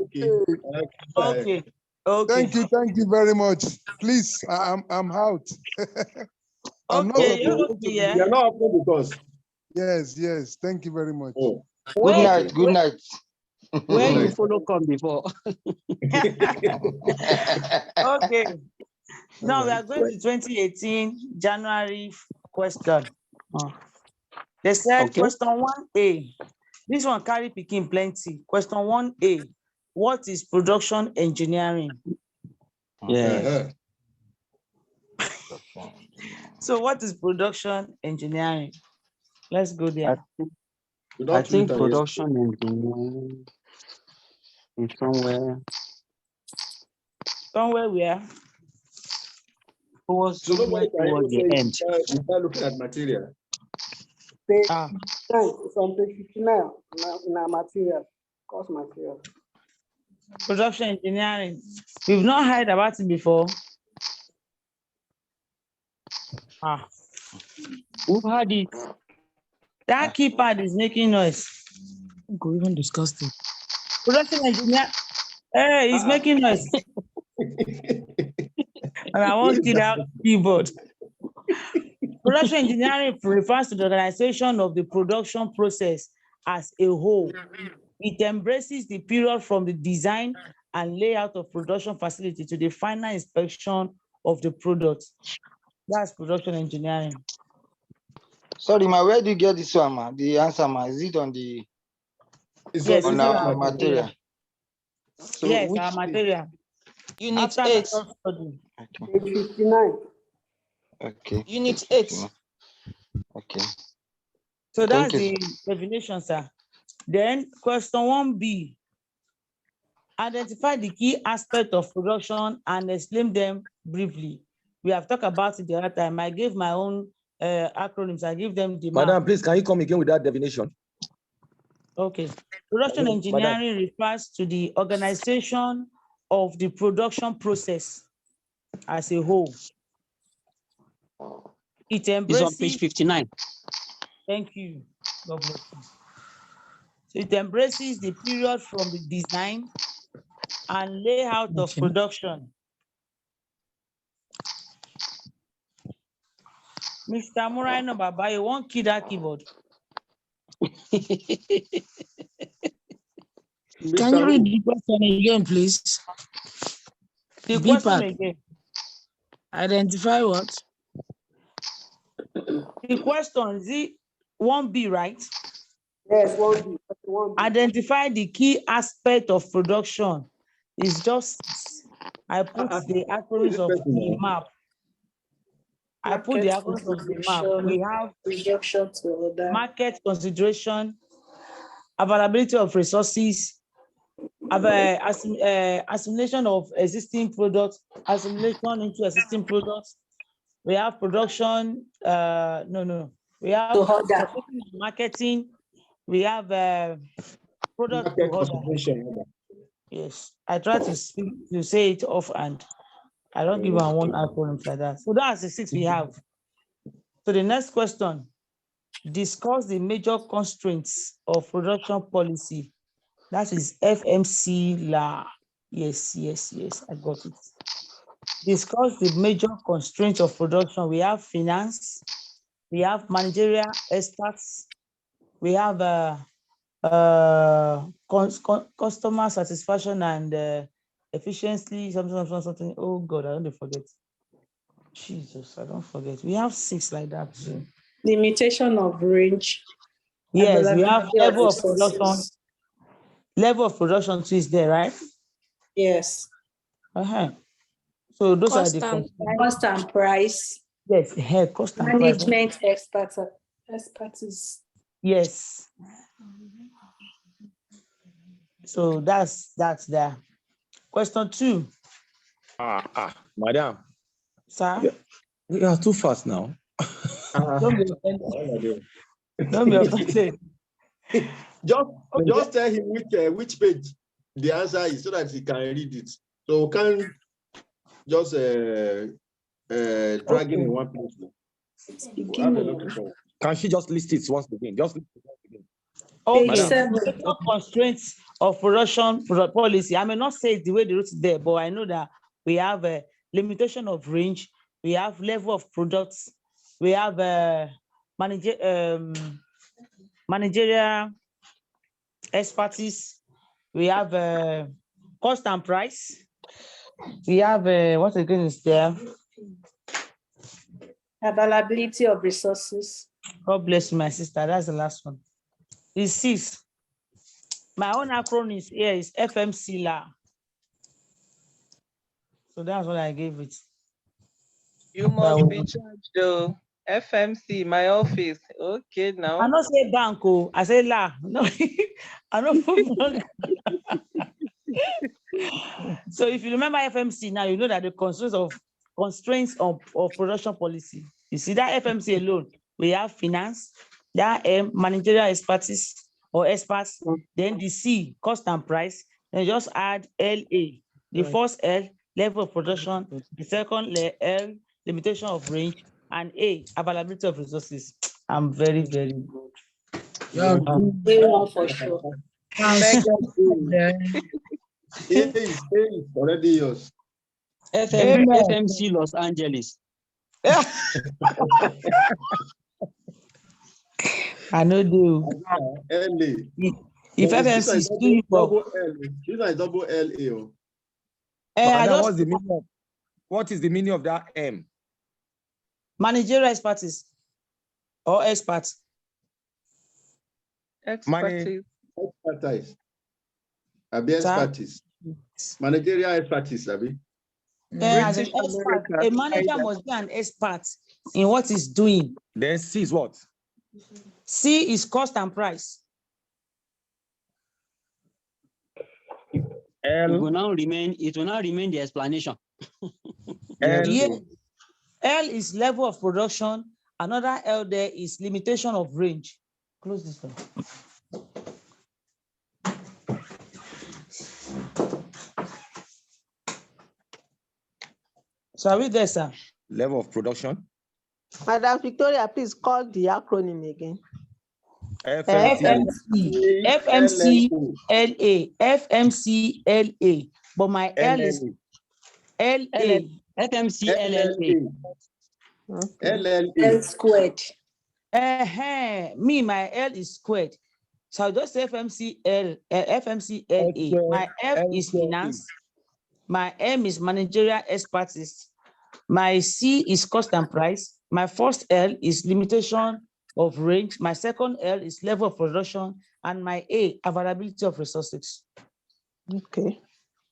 okay. Okay. Thank you very much. Please, I'm out. Okay, you're not open with us. Yes. Thank you very much. Oh. Good night. Good night. Where you follow come before? Okay. Now we are going to 2018 January question. They said question 1A. This one carry picking plenty. Question 1A. What is production engineering? Yes. So what is production engineering? Let's go there. I think production engineering is somewhere. Somewhere where? Towards the end. You start looking at material. It's on page 59 in our material, course material. Production engineering. We've not heard about it before. We've heard it. That keypad is making noise. Go even discuss it. Production engineer. Hey, he's making noise. And I won't kill that keyboard. Production engineering refers to the organization of the production process as a whole. It embraces the period from the design and layout of production facility to the final inspection of the product. That's production engineering. Sorry, ma, where do you get this one, ma? The answer, ma? Is it on the on our material? So yes, our material. Unit 8. Page 59. Okay. Unit 8. Okay. So that's the definition, sir. Then question 1B. Identify the key aspect of production and explain them briefly. We have talked about it the other time. I gave my own acronyms. I give them the Madam, map. please, can you come again with that definition? Okay. Production engineering refers to the organization of the production process as a whole. It embraces. It's on page 59. Thank you. God bless you. So it embraces the period from the design and layout of production. Mr. Muraino Baba, you won't key that keyboard. Can you read the question again, please? The question again. Identify what? The question is it 1B, right? Yes, 1B. 1B. Identify the key aspect of production. It's just, I put the acronyms of the map. I put the acronyms of the map. We have reduction to order. Market consideration, availability of resources, assimilation of existing products, assimilation into existing products. We have production, we have marketing, we have product to order. Yes, I try to say it offhand. I don't give one acronym like that. So that's the 6 we have. So the next question, discuss the major constraints of production policy. That is FMC law. Yes, I got it. Discuss the major constraints of production. We have finance, we have managerial experts, we have customer satisfaction and efficiency, something. Oh God, I don't forget. Jesus, I don't forget. We have 6 like that too. Limitation of range. Yes, we have level of production. Level of production too is there, right? Yes. So those cost are the cost and price. Yes, cost and management price. expertise. Yes. So that's there. Question 2. Madam. Sir? We are too fast now. Don't be offended. Don't be offended. Just tell him which page the answer is so that he can read it. So we can't just drag it in one place. Can she just list it once again? Just list it once again. Okay, no constraints of production policy. I may not say it the way they wrote it there, but I know that we have a limitation of range, we have level of products, we have managerial expertise, we have cost and price, we have what again is there? Availability of resources. God bless you, my sister. That's the last one. It's 6. My own acronym here is FMC law. So that's what I gave it. You must be charged though. FMC, my office. Okay, now. I don't say banco. I say la. No, I don't. So if you remember FMC now, you know that the constraints of production policy. You see that FMC alone, we have finance, that managerial expertise or experts, then the C, cost and price, then just add LA. The first L, level of production, the second L, limitation of range, and A, availability of resources. I'm very, very good. Yeah, for sure. Is already yours. FMC Los Angeles. I know do. If FMC is double L, this is double LA. What is the meaning of that M? Managerial expertise or experts. Expertise. Expertise. Managerial expertise, Abi. As an expert, a manager must be an expert in what he's doing. Then C is what? C is cost and price. It will now remain the explanation. Yes. L is level of production. Another L there is limitation of range. Close this door. So are we there, sir? Level of production. Madam Victoria, please call the acronym again. FMCLA. But my L is LA. FMCLLA. L squared. Me, my L is squared. So I'll just say FMCLA. My F is finance. My M is managerial expertise. My C is cost and price. My first L is limitation of range. My second L is level of production. And my A, availability of resources. Okay.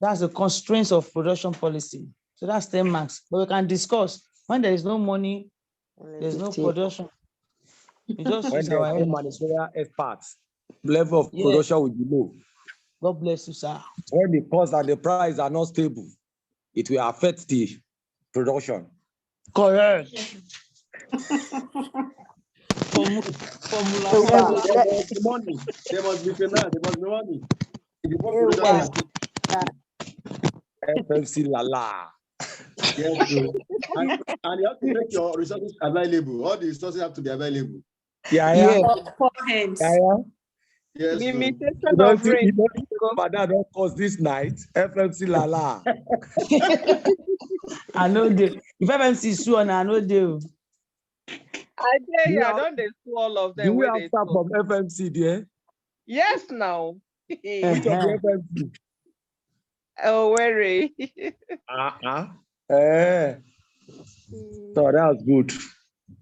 That's the constraints of production policy. So that's 10 marks. But we can discuss when there is no money, there's no production. You just when use there's our no head. managerial experts, level of production will be low. God bless you, sir. When the cost and the price are not stable, it will affect the production. Correct. There must be money. There must be finance. There must be money. FMC Lala. Yes, bro. And you have to make your resources available. All the resources have to be available. Yeah. Four hands. Yes, limitation of range. Father don't cause this night. FMC Lala. I know the if FMC is sure, I know the. I dare you, I don't do all of them. Do we have staff from FMC there? Yes, now. Which of the FMC? Oh, where? So that's good.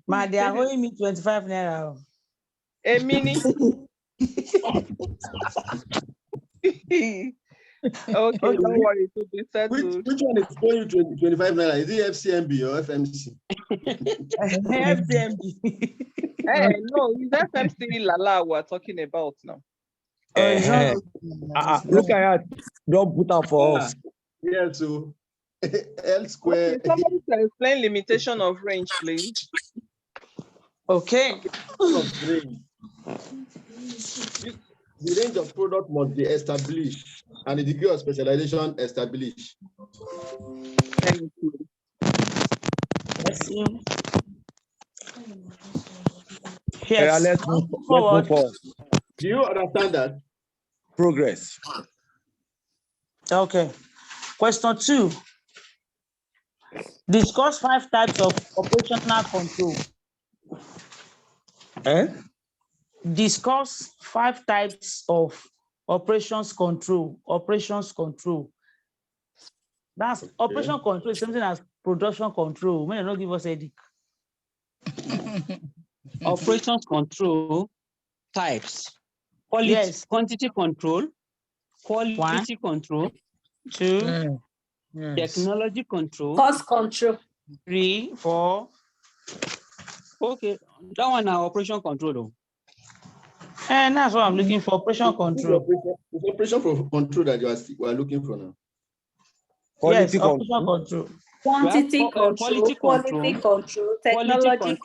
Man, they are owing me 25 naira. A mini. Okay, don't worry, it will be settled. Which one is going to 25 naira? Is it FCMB or FMC? FCMB. Hey, no, it's FMC Lala we're talking about now. Look at that. Don't put up for us. Yeah, so L square. Okay, somebody can explain limitation of range, please. Okay. The range of product must be established and the degree of specialization established. Thank you. Yes. Let's move forward. Do you understand that? Progress. Okay. Question 2. Discuss 5 types of operational control. Discuss 5 types of operations control. Operations control. That's operation control is something as production control. May not give us a headache. Operations control types. Quantity control, quality control, 2, technology control, cost control, 3, 4. Okay, that one now operation control though. And that's what I'm looking for. Operation control. It's operation control that you are looking for now. Yes, operation control. Quantity control, quality control, technology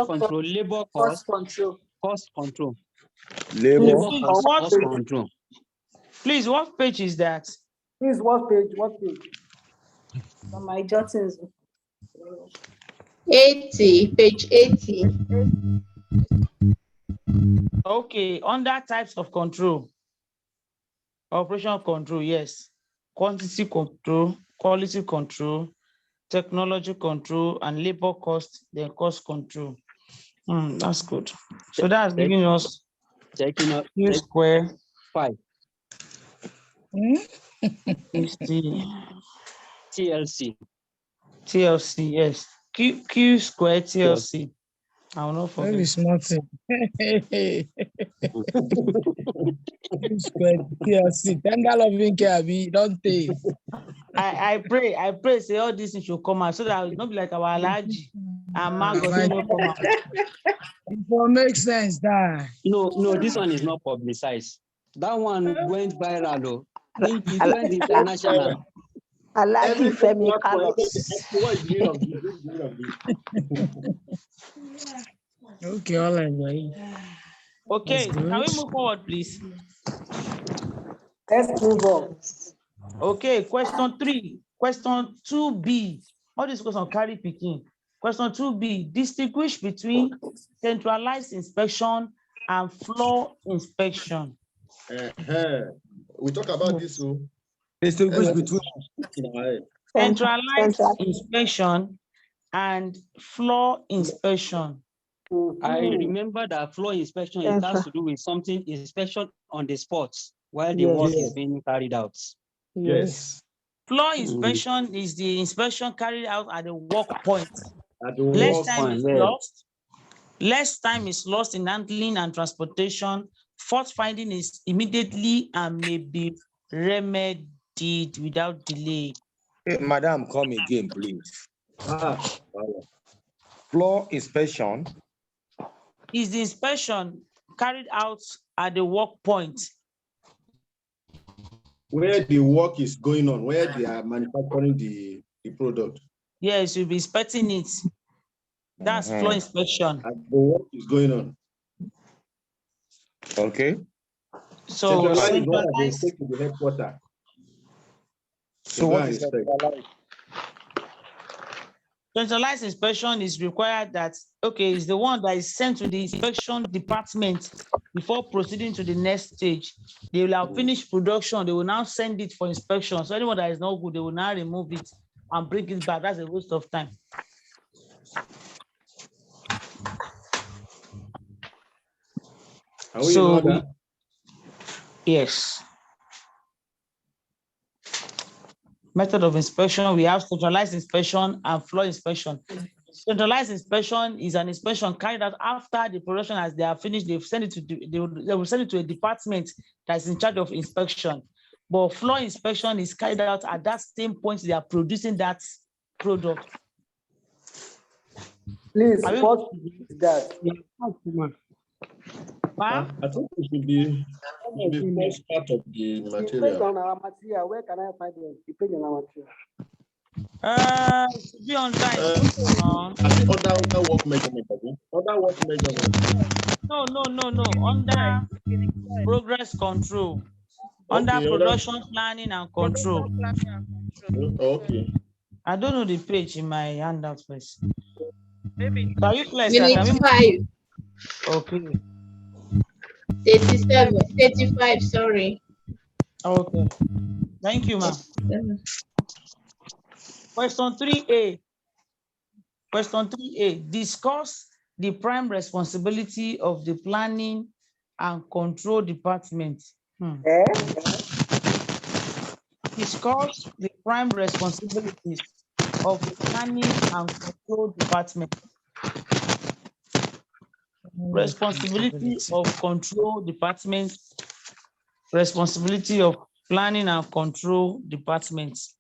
control, labor cost control. Cost control. Labor cost control. Please, what page is that? Please, what page? What page? On my jottings. 80, page 80. Okay, under types of control. Operation control, yes. Quantity control, quality control, technology control, and labor cost, then cost control. That's good. So that's giving us U square 5. TLC. TLC, yes. Q square TLC. I will not forget. Very smart thing. Q square TLC. Tangle of Inke, don't take. I pray, say all these things should come out so that it will not be like our allergy. And Margot will come out. It will make sense, that. No, this one is not publicized. That one went viral though. It went international. I like Every it, Femi platform, Carlos. what is the meaning of this? What is the meaning of this? Okay, all right. Okay, can we move forward, please? Let's move on. Okay, question 3. Question 2B. All this question carry picking. Question 2B. Distinguish between centralized inspection and floor inspection. We talk about this. So distinguish between centralized inspection and floor inspection. I remember that floor inspection, it has to do with something inspection on the spot while the work is being carried out. Yes. Floor inspection is the inspection carried out at the work point. At the work point, less time is lost in handling and transportation. Fault finding is immediately and may be remedied without delay. Hey, madam, come again, please. Floor inspection is the inspection carried out at the work point, where the work is going on, where they are manufacturing the product. Yes, you'll be inspecting it. That's floor inspection. And the work is going on. Okay. So centralized to the headquarters. So what is centralized? Centralized inspection is required that, okay, is the one that is sent to the inspection department before proceeding to the next stage. They will have finished production. They will now send it for inspection. So anyone that is not good, they will now remove it and bring it back. That's a waste of time. Are we in order? Yes. Method of inspection, we have centralized inspection and floor inspection. Centralized inspection is an inspection carried out after the production, as they are finished. They've sent it to they will send it to a department that's in charge of inspection. But floor inspection is carried out at that same point they are producing that product. Please, what is that? I think it should be the first part of the material. Depends on our material. Where can I find it? Depends on our material. It should be on time. Other work measurement. Other work measurement. No. Under progress control. Under production planning and control. Okay. I don't know the page in my handout first. Maybe. Can you place Unit 5. Okay. 37, 35, sorry. Okay. Thank you, ma'am. Question 3A. Question 3A. Discuss the prime responsibility of the planning and control department. Discuss the prime responsibilities of the planning and control department. Responsibility of control department. Responsibility of planning and control departments.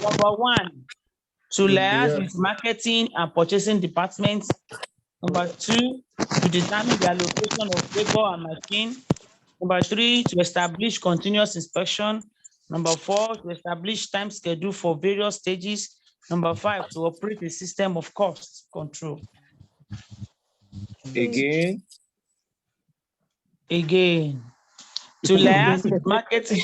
Number 1, to liaise with marketing and purchasing departments. Number 2, to determine the allocation of labor and machine. Number 3, to establish continuous inspection. Number 4, to establish time schedule for various stages. Number 5, to operate a system of cost control. Again. To liaise with marketing.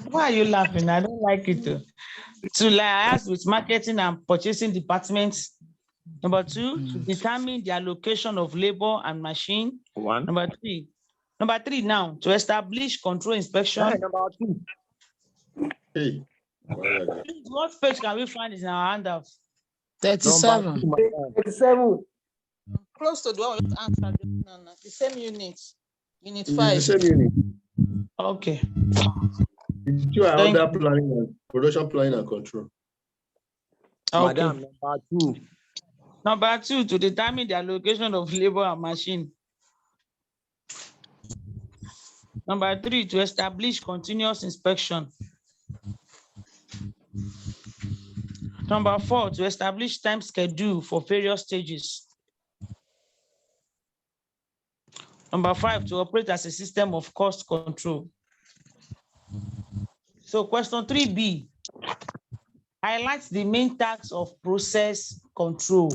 Why are you laughing? I don't like it. To liaise with marketing and purchasing departments. Number 2, to determine the allocation of labor and machine. 1. Number 3 now, to establish control inspection. Number 2. Hey. What page can we find in our handouts? 37. 37. Close to the one with answer. No, the same unit. Unit 5. The same unit. Okay. You are under planning and production planning and control. Okay. Madam, number 2. Number 2, to determine the allocation of labor and machine. Number 3, to establish continuous inspection. Number 4, to establish time schedule for various stages. Number 5, to operate as a system of cost control. So question 3B. Highlight the main tasks of process control.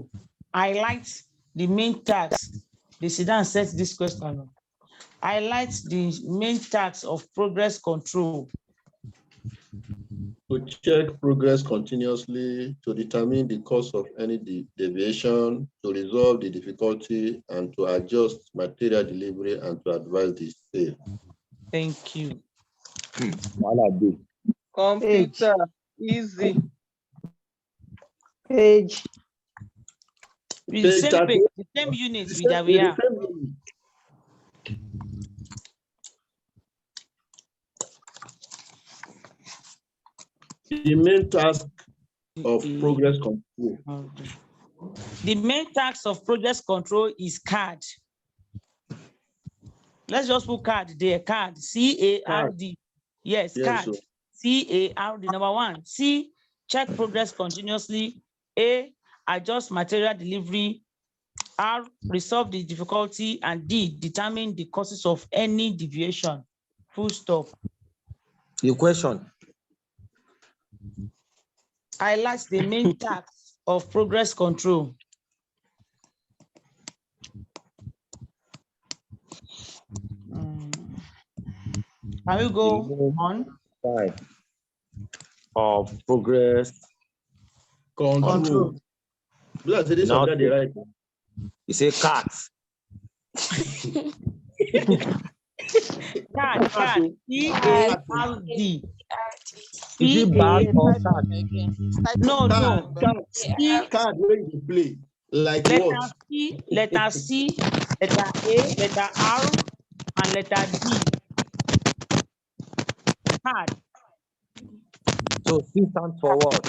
Highlight the main tasks. The Sudan sets this question. Highlight the main tasks of progress control. To check progress continuously, to determine the cause of any deviation, to resolve the difficulty, and to adjust material delivery and to advise the sale. Thank you. Computer, easy. Page. The same page, the same unit that we have. The main task of progress control. The main task of progress control is CARD. Let's just put CARD there. CARD, C-A-R-D. Yes, CARD. So. C-A-R-D. Number 1. C, check progress continuously. A, adjust material delivery. R, resolve the difficulty. And D, determine the causes of any deviation. Full stop. Your question. Highlight the main task of progress control. Can we go on? Of progress control. You say cats. Card, C-A-R-D. Is it bad or card? No. Card where you play. Like letter what? C, letter C, letter A, letter R, and letter D. Card. So C stands for what?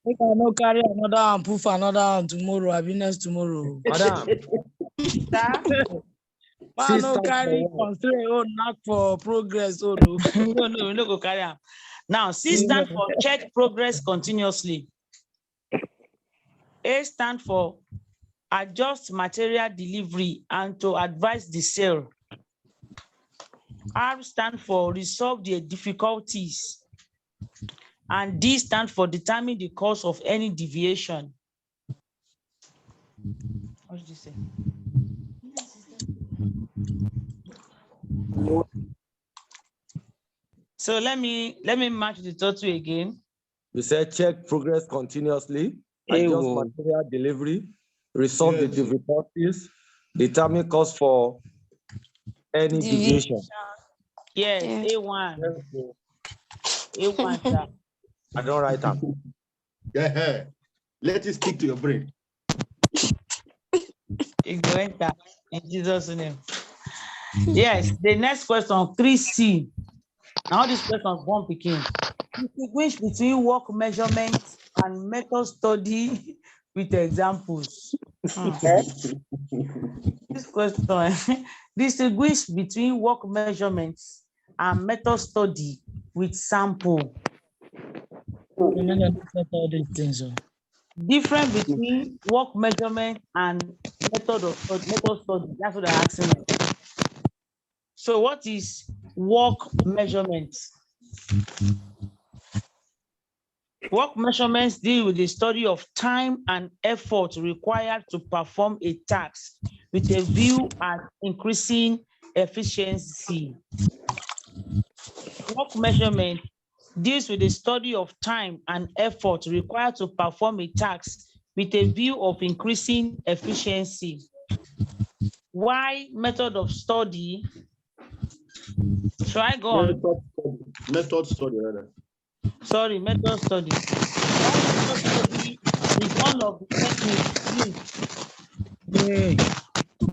I cannot carry another and put for another one tomorrow. I'll be next tomorrow. Madam. Man, no carry constraint. Oh, not for progress. Oh, no. No, we no go carry am. Now, C stand for check progress continuously. A stand for adjust material delivery and to advise the sale. R stand for resolve the difficulties. And D stand for determine the cause of any deviation. What did you say? So let me match the total again. You said check progress continuously, adjust material delivery, resolve the difficulties, determine cause for any deviation. Yes, A1. A1, sir. I don't write that. Yeah. Let it stick to your brain. It go enter in Jesus' name. Yes, the next question, 3C. Now this question one picking. Distinguish between work measurement and method study with examples. This question, distinguish between work measurements and method study with sample. Difference between work measurement and method study. That's what they're asking me. So what is work measurement? Work measurements deal with the study of time and effort required to perform a task with a view at increasing efficiency. Work measurement deals with the study of time and effort required to perform a task with a view of increasing efficiency. Why method of study? Should I go on? Method study, rather. Sorry, method study. Method study is one of the techniques used.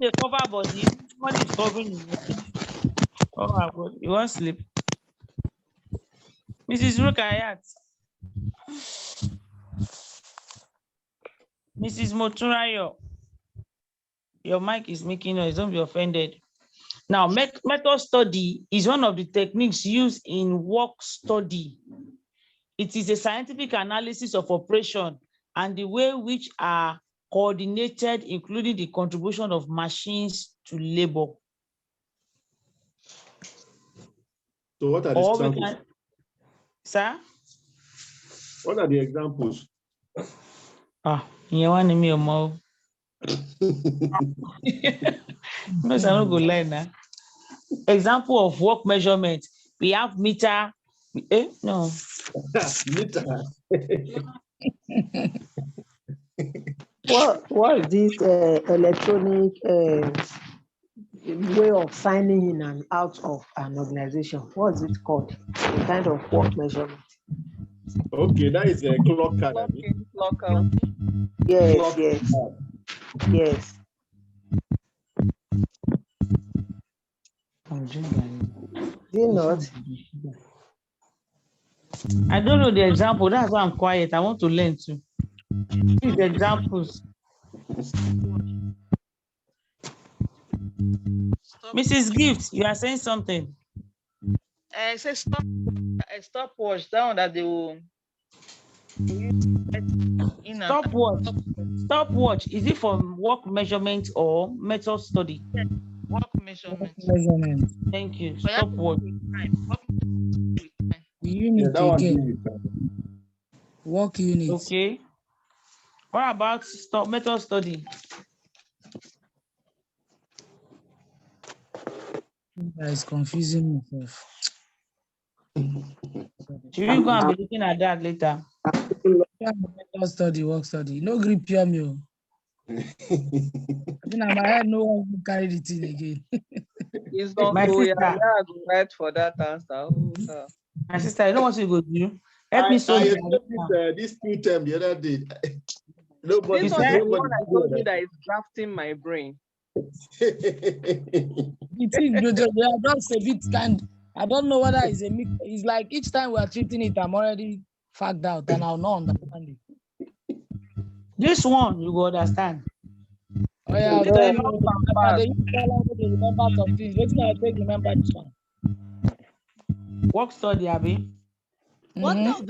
The cover body, what is covering his body? Oh my God, you won't sleep. Mrs. Rukayat. Mrs. Moturayo. Your mic is making noise, don't be offended. Now, method study is one of the techniques used in work study. It is a scientific analysis of operation and the way which are coordinated, including the contribution of machines to labor. So what are the examples? Sir? What are the examples? You want me more? No, I don't go learn now. Example of work measurement. We have meter. No. Meter. What is this electronic way of signing in and out of an organization? What is it called? A kind of work measurement. Okay, that is a clock card. Clock out. Yes, Clock yes, card. yes. Do you not? I don't know the example. That's why I'm quiet. I want to learn too. These examples. Mrs. Gift, you are saying something. I say stopwatch. That one that they will. Stopwatch. Is it for work measurement or method study? Work measurement. Thank you. Stopwatch. Unit again. Work unit. Okay. What about method study? That is confusing myself. Should we go and be looking at that later? Method study, work study. No grip here, me. I think my head no one will carry the thing again. It's not My so sister. yeah, I go right for that answer. My sister, you know what you go do? Help me so. I explained this 2 term the other day. Nobody. This one is the one I told you that is drafting my brain. The thing, they are just a bit kind. I don't know whether it's a mix. It's like each time we are treating it, I'm already fagged out and I'll not understand it. This one you will understand. Oh yeah, I'll tell you. They remember some things. Let's not take remember this one. Work study, Abby. What of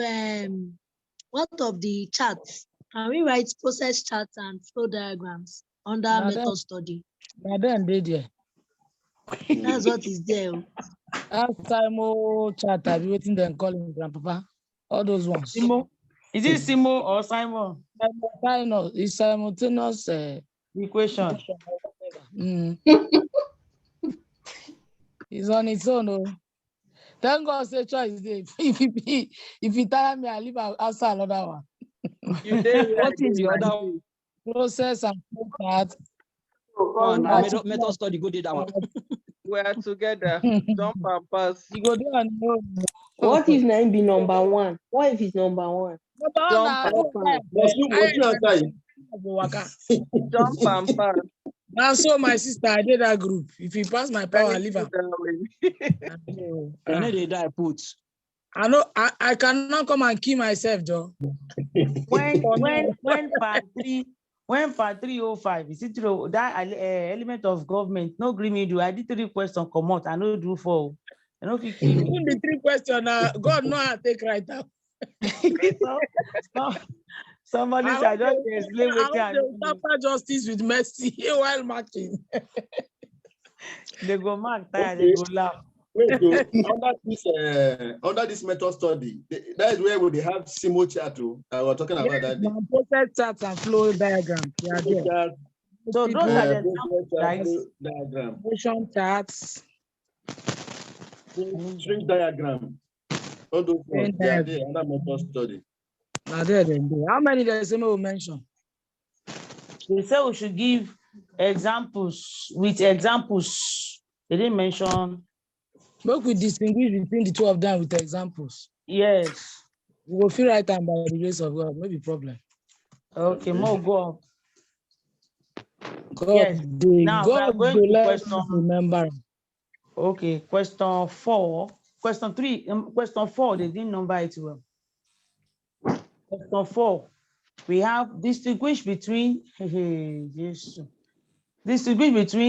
the charts? Can we write process charts and flow diagrams under method study? Then did you? That's what is there. Last time, chat, I'll be waiting then calling grandpapa. All those ones. Simo? Is it Simo or Simon? Simon. It's simultaneous equation. It's on its own. Thank God say choice there. If you tell me, I leave, I'll answer another one. What is the other one? Process and part. Method study, go do that one. We are together. Jump and pass. You go there and what if nine be number one? What if it's number one? Jump and pass. Now, so my sister, I did that group. If you pass my power, I leave her. I know they die put. I know I cannot come and kill myself, Joe. When part 305, is it true that element of government no agree me do? I did 3 questions come out. I know do 4. I know if you even the 3 questions God know how to take right now. Somebody said just explain with justice with mercy while marking. They go mark tired, they go laugh. Wait, under this method study, that is where we have Simo chart. I was talking about that. Process charts and flow diagrams. Yeah, so those are the examples, diagram. Motion charts. String diagram. All those ones, they are there under method study. How many does Simo mention? They say we should give examples with examples. They didn't mention. But we distinguish between the 2 of them with examples. Yes. We will feel right time by the grace of God. No be problem. Okay, more go. God, yes. Now God we are going to question. Remember. Okay, question 4. Question 3. Question 4. They didn't number it well. Question 4. We have distinguish between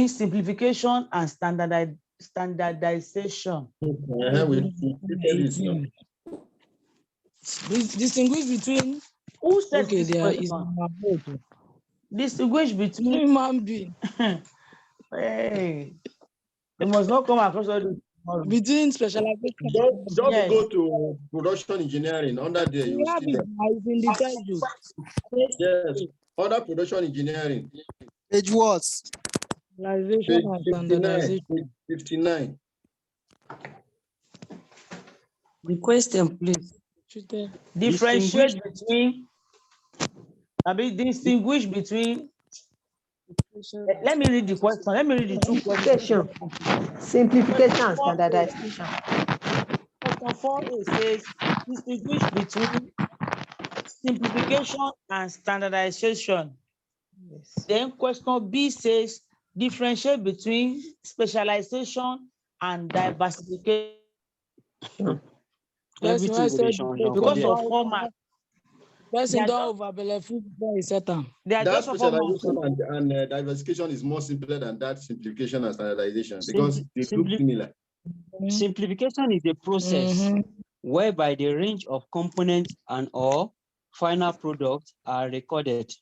simplification and standardization. Distinguish between. Who said this question? Distinguish between human being. Hey, you must not come across all this. Between specialization. Just go to production engineering. Under there, you will see that. In the textbook. Yes, under production engineering. Page what? Page 59. The question, please. Differentiate between. Distinguish between. Let me read the question. Let me read the two questions. Simplification and standardization. Question 4A says distinguish between simplification and standardization. Yes. Then question B says differentiate between specialization and diversification. Everything because of format. Person don't overbelly food before he set them. That specialization and diversification is more simpler than that simplification and standardization because they look similar. Simplification is a process whereby the range of components and or final products are recorded.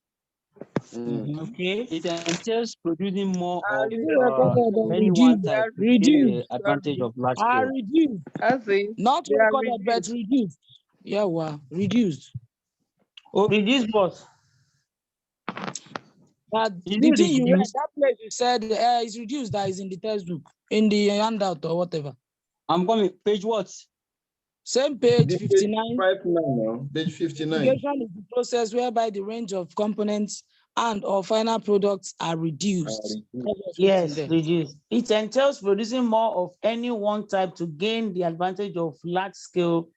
Okay. It entails producing more of any one type to gain reduce. the advantage of large scale. Reduce. Not recorded, but reduced. Yeah, well, reduced. Reduce what? But the thing you read, that place you said is reduced, that is in the textbook, in the handout or whatever. I'm coming. Page what? Same page 59. Page 59. Simplification is the process whereby the range of components and or final products are reduced. Yes, reduced. It entails producing more of any one type to gain the advantage of large scale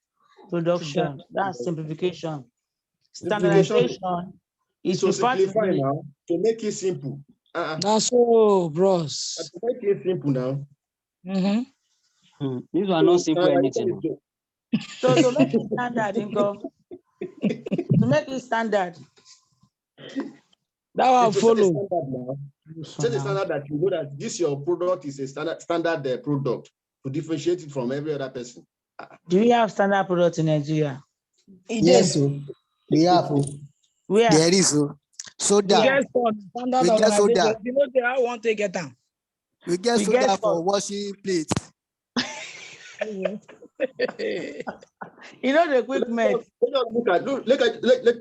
production. That's simplification. Standardization is to simplify now, to make it simple. That's so, bros. To make it simple now. These are not simple anything. So to make it standard, to make it standard. That will follow. Set the standard that you know that this your product is a standard product to differentiate it from every other person. Do we have standard products in Nigeria? Yes, we have. Where? There is soda. We get soda. You know they all want to get them. We get soda for washing plates. You know the equipment.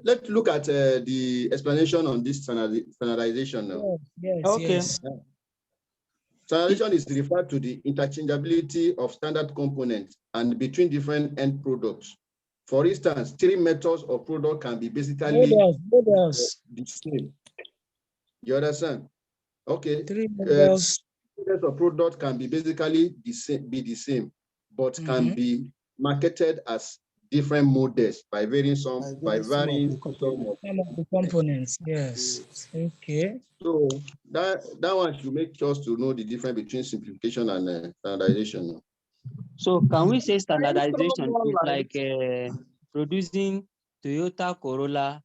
Let's look at the explanation on this standardization now. Yes. Okay. Yes. Standardization is referred to the interchangeability of standard components and between different end products. For instance, 3 methods of product can be basically the same. You understand? Okay. 3 methods of product can be basically the same, but can be marketed as different models by varying some of the components. Yes. Okay. So that one should make us to know the difference between simplification and standardization. So can we say standardization is like producing Toyota Corolla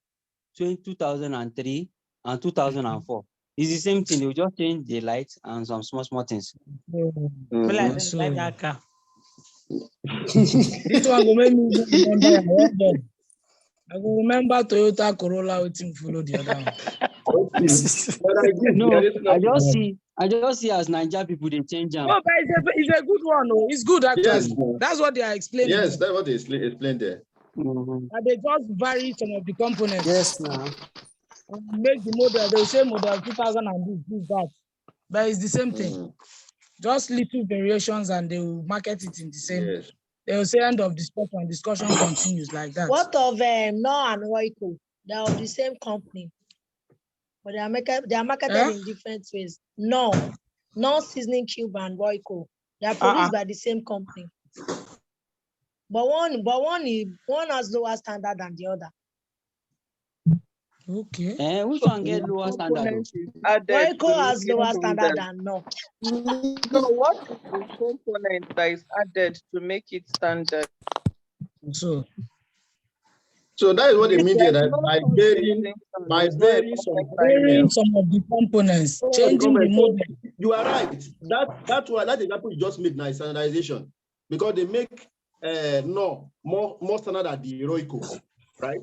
2003 and 2004? It's the same thing. You just change the lights and some small things. Like that car. This one will make me remember. I will remember Toyota Corolla waiting follow the other one. No, I just see as Nigeria people they change them. No, but it's a good one. No, it's good actually. Yes. That's what they are explaining. Yes, that's what they explained there. And they just vary some of the components. Yes, now. Make the model. They will say model 2000 and this that, but it's the same thing. Just little variations, and they will market it in the same. Yes. They will say end of discussion. Discussion continues like that. What of No and Royco? They are of the same company, but they are marketed in different ways. No seasoning cube and Royco. They are produced by the same company, but one has lower standard than the other. Okay. Which one get lower standard? Royco has lower standard than no. So what is the component that is added to make it standard? So that is what they mean there, that by varying some of the components, changing the model. You are right. That example you just made now standardization, because they make more standard than the Royco, right?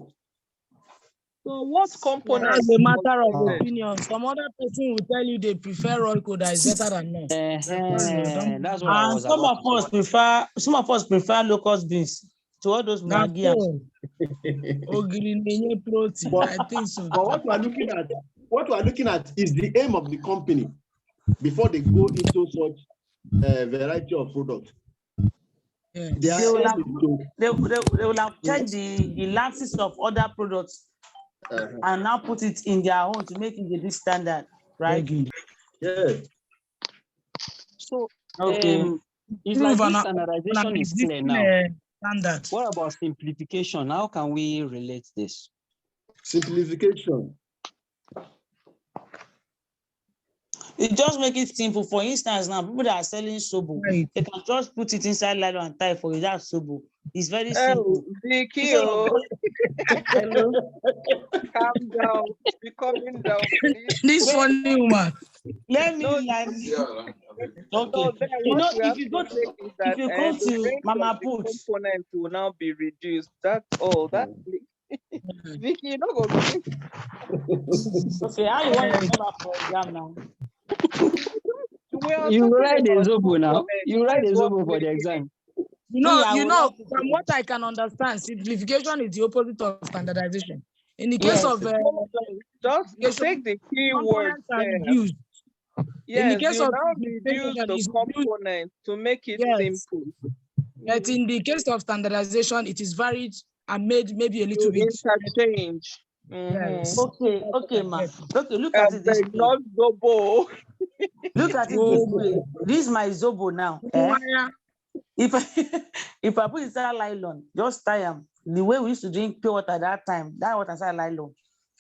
So what components? That's a matter of opinion. Some other person will tell you they prefer Royco that is better than us. That's what I And was about to say. some of us prefer locust beans to all those Maggi. I think so. But what we're looking at is the aim of the company before they go into such variety of products. They will have checked the lances of other products and now put it in their own to make it the standard, right? Yeah. So okay. It's like this standardization is clear now. What about simplification? How can we relate this? Simplification. It just make it simple. For instance, now people that are selling sobo, they can just put it inside nylon and tie for you. That's sobo. It's very simple. Vicky, hello. Calm down. Be coming down, please. This funny woman. Let me like. Okay. You know, if you come to Mama Put, component will now be reduced. That's all. That's Vicky, you don't go. Okay, how you want to remember for exam now? You write the Zobo now. You write the Zobo for the exam. You know, from what I can understand, simplification is the opposite of standardization. In the case of just take the key words there. Yes, in the case of reduce the components to make it simple. But in the case of standardization, it is varied and made maybe a little bit interchange. Yes. Okay, ma. Okay, look at it this way. Not Zobo. Look at it this way. This is my Zobo now. If I put inside nylon, just tie them. The way we used to drink pure water at that time, that water inside nylon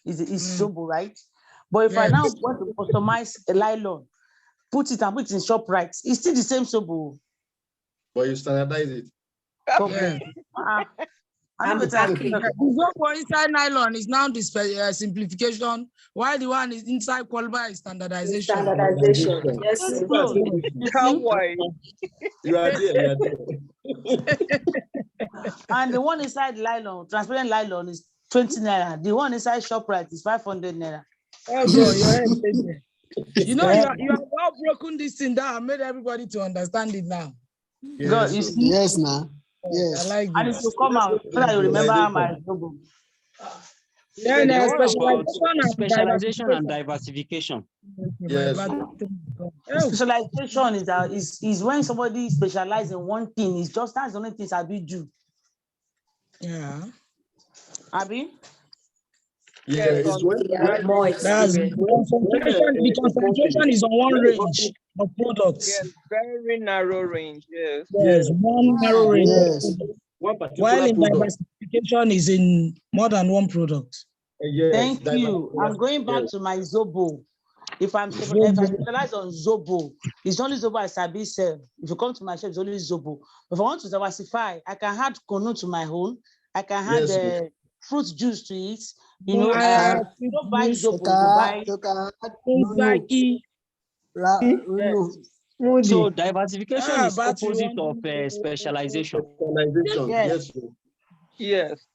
is Zobo, right? But if I now want to customize a nylon, put it in ShopRite, it's still the same Zobo. But you standardize it. Okay. The Zobo inside nylon is now the simplification, while the one is inside Qualba is standardization. Standardization. Yes. You are there. And the one inside nylon, transparent nylon, is 20 naira. The one inside ShopRite is 500 naira. Oh God, your head is there. You know, you have all broken this thing down and made everybody to understand it now. Yes, God, you see? Yes, now. Yes. I like and it will come out so that you remember my Zobo. Specialization and diversification. Yes. Specialization is when somebody specializes in one thing. It's just that's the only thing Abi do. Yeah. Abi? Yeah, it's more the concentration is on one range of products. Yes, very narrow range. Yes. Yes, one narrow range. Yes. While in diversification is in more than one product. Yes, thank you. I'm going back to my Zobo. If I specialize on Zobo, it's only Zobo I sabi sell. If you come to my shop, it's only Zobo. If I want to diversify, I can add Konu to my own. I can add fruit juice to it. You know, you don't buy Zobo, you buy So diversification is opposite of specialization. Yes. Yes.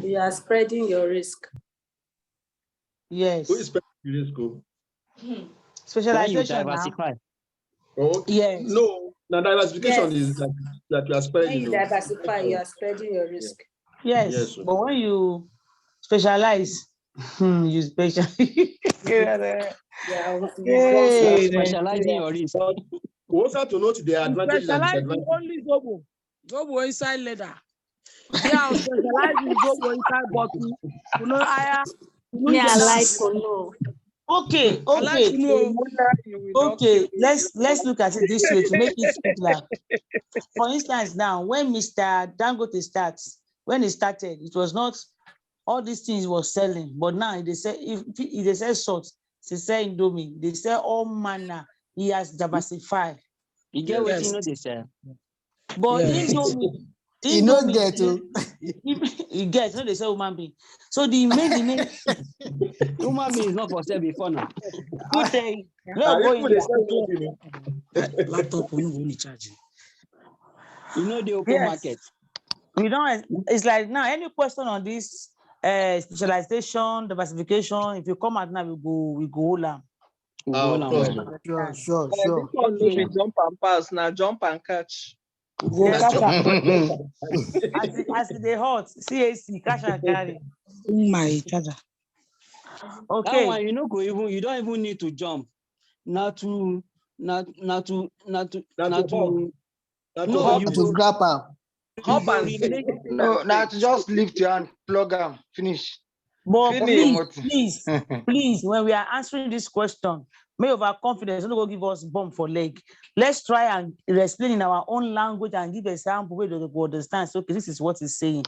You are spreading your risk. Yes. Who is spreading the risk? Specialization. Diversify. Okay. Yes. No, diversification is that you are spreading. When you diversify, you are spreading your risk. Yes. But when you specialize, you specialize. Specializing your risk. We also have to note the advantages and disadvantages. Only Zobo inside leather. Yeah, specialize in Zobo inside bottle. You know, I like Kono. Okay. Let's look at it this way to make it simpler. For instance, now when Mr. Dangote when he started, it was not all these things was selling, but now they say if they sell salt, they sell Indomie, they sell all manner. He has diversified. You get what you know they sell. But Indomie, he not get to. He gets, no, they say human being. So the main human being is not for sale before now. Laptop only charge. You know the open market. We don't. It's like now. Any question on this specialization, diversification. If you come out now, we go Olam. Sure. This one no be jump and pass, now jump and catch. Yes. as they hot, CAC, cash and carry. My charger. Okay. That one, you don't even need to jump. Not to grab up. Hop and no, now to just lift your hand, plug them, finish. But please, when we are answering this question, may overconfidence, don't go give us bomb for leg. Let's try and explain in our own language and give example where they will understand. So, okay, this is what he's saying.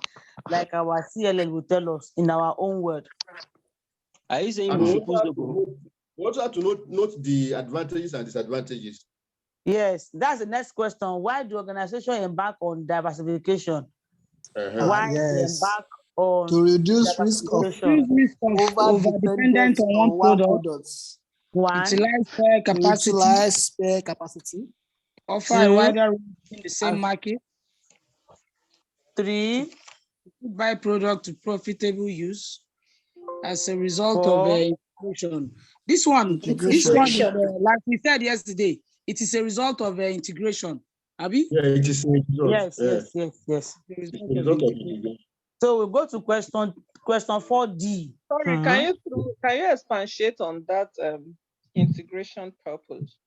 Like our CLL will tell us in our own word. Are you saying we're supposed to go? We also have to note the advantages and disadvantages. Yes, that's the next question. Why do organizations embark on diversification? Why embark on to reduce risk of over-dependence on one product. Utilize spare capacity. Offer a wider range in the same market. 3. Buy product to profitable use as a result of integration. This one, like we said yesterday, it is a result of integration. Abi? Yeah, it is. Yes. So we go to question 4D. Sorry, can you expatiate on that integration purpose?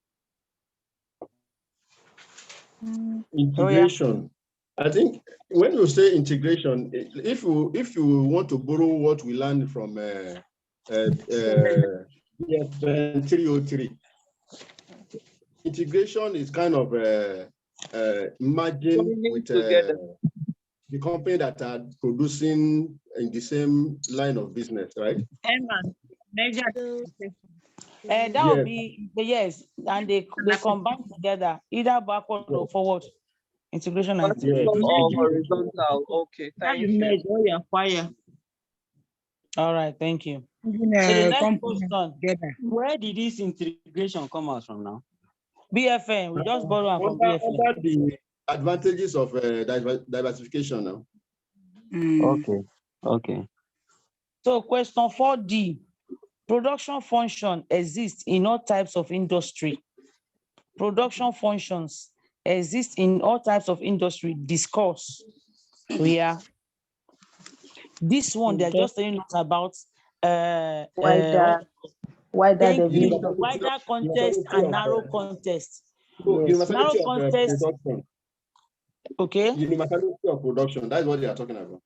Integration. I think when you say integration, if you want to borrow what we learned from BUS 303, integration is kind of merging with the company that are producing in the same line of business, right? That would be and they combine together, either backward or forward. Integration and horizontal. Okay, thank you. All right, thank you. So the next question, where did this integration come out from now? BFN, we just borrow from BFN. Under the advantages of diversification now. Okay. So question 4D, production function exists in all types of industry. Production functions exist in all types of industry. Discuss. This one, they're just telling us about wider context and narrow context. Universality Narrow of context. production. Okay. Universality of production. That's what they are talking about.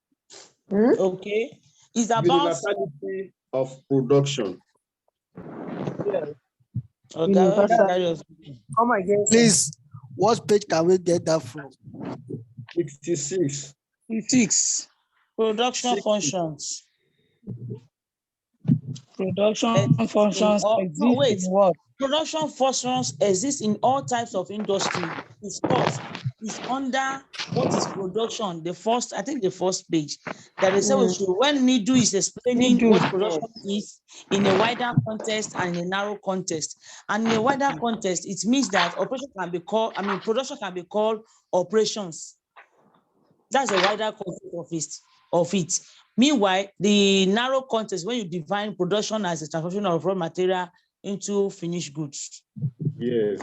Okay. It's about universality of production. Okay. Come again. Please, what page can we get that from? 66. Production functions. Production functions exist in what? Production functions exist in all types of industry. It's under what is production. The first page that they say when Nidu is explaining what production is in a wider context and in a narrow context. And in a wider context, it means that production can be called operations. That's a wider context of it. Meanwhile, the narrow context, when you define production as a transformation of raw material into finished goods. Yes.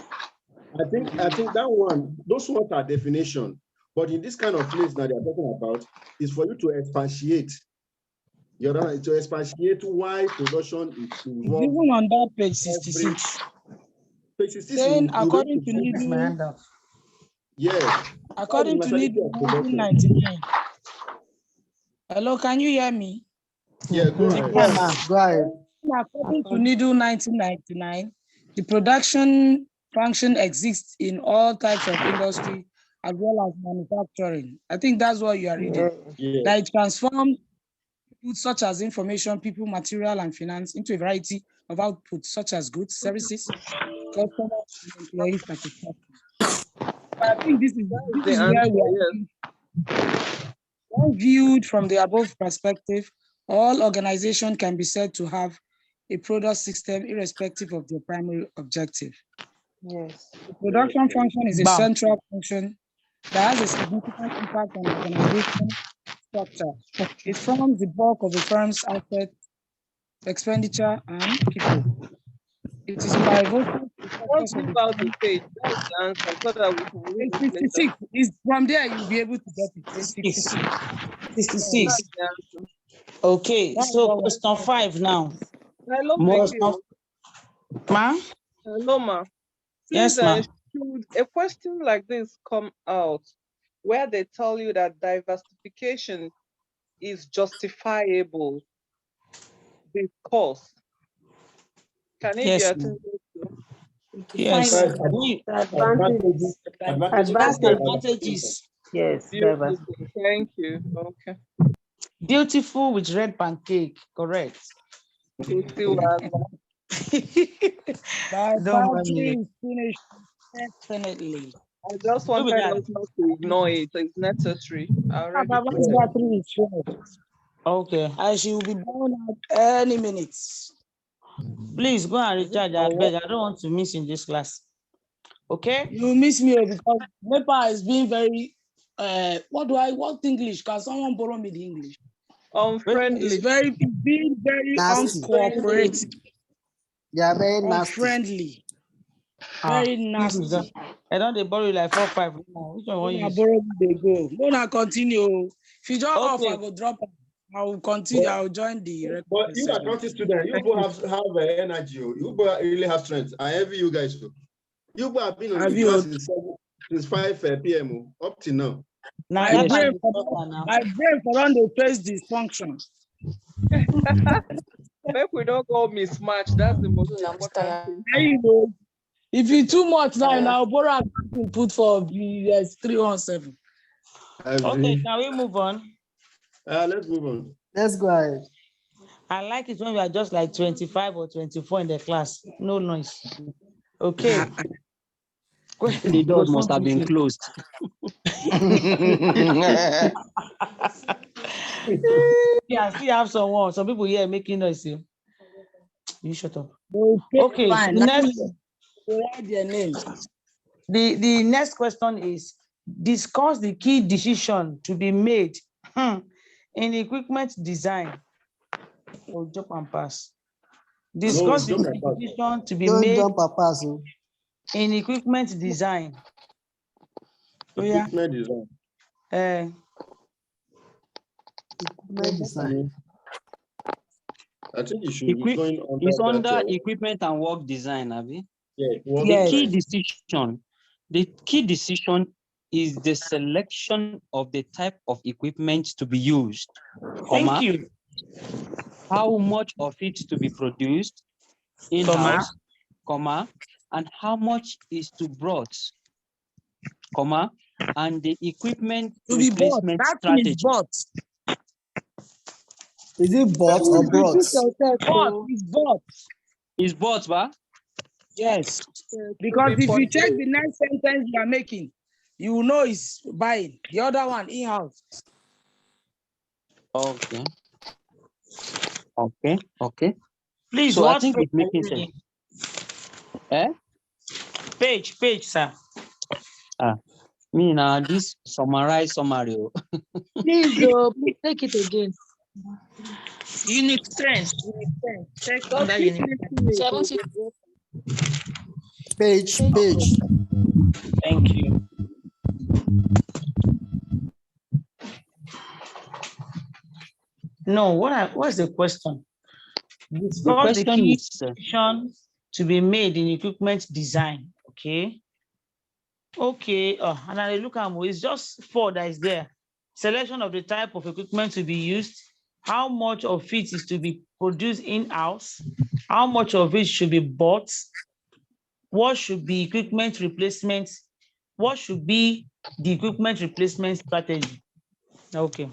I think that one, those ones are definition. But in this kind of place that they are talking about is for you to expatiate. You know, to expatiate why production is involved. Even on that page 66. Page 66 saying according to Nidu. Yes. According to Nidu 1999. Hello, can you hear me? Yeah, go ahead. Yes, go ahead. According to Nidu 1999, the production function exists in all types of industry as well as manufacturing. I think that's what you are reading. Yeah. That it transforms outputs such as information, people, material, and finance into a variety of outputs such as goods, services, customers, and employee satisfaction. I think this is where we are. When viewed from the above perspective, all organizations can be said to have a product system irrespective of their primary objective. Yes. The production function is a central function that has a significant impact on the organization structure. It forms the bulk of a firm's asset, expenditure, and people. It is pivotal. Just give out the page. That's the answer so that we can read it later. 56 is from there you'll be able to get it. 56. 66. Okay, so question 5 now. Hello, Ma? Hello, ma. Yes, Please, ma. should a question like this come out where they tell you that diversification is justifiable because can it be attended to? Yes. Advantages. Advantages. Yes, Beautiful. Thank you. Okay. Beautiful with red pancake. Correct. Battery is finished. Definitely. I just wanted us not to ignore it. It's necessary. Battery is finished. Okay. And she will be blown out any minute. Please go and recharge. I beg. I don't want to miss in this class. Okay? You miss me because NEPA is being very what English? Can someone borrow me the English? Unfriendly. It's being very Nasty. uncooperative. They are very nasty. Unfriendly. Very nasty. I don't they borrow you like 4 5 now. Which one When I use? borrow, they go. When I continue, if you just off, Okay. I go drop. I will continue. I will join the record. But you are accounting student. You both have energy. You both really have strength. I envy you guys. You both have been on the class since 5 p.m. up to now. My brain for run the face dysfunction. Make we don't go mismatch. That's the most important thing. There you go. If you too much now, I'll borrow a put for BUS317. Okay, can we move on? Let's move on. Let's go ahead. I like it when we are just like 25 or 24 in the class. No noise. Okay. The doors must have been closed. Yeah, I still have someone. Some people here making noise. You shut up. Okay, fine. Next, write their names. The next question is discuss the key decision to be made in equipment design. Oh, jump and pass. Discuss the key decision to be made in equipment design. Equipment design. Equipment design. I think you should be going on. It's under equipment and work design, Abby. Yeah. The key decision is the selection of the type of equipment to be used. Thank you. How much of it to be produced in-house, and how much is to brought, and the equipment replacement strategy. Is it bought or brought? It's bought. It's bought, ba? Yes. Because if you check the next sentence you are making, you will know it's buying. The other one, in-house. Okay. Please, so what I think it's making sense. Page, sir. Me now, this summary. Please, please take it again. Unit 10. Check under unit 10. Page. Thank you. No, what's the question? The question is to be made in equipment design. Okay. And I look at it's just 4 that is there. Selection of the type of equipment to be used. How much of it is to be produced in-house? How much of it should be bought? What should be equipment replacement? What should be the equipment replacement strategy? Okay.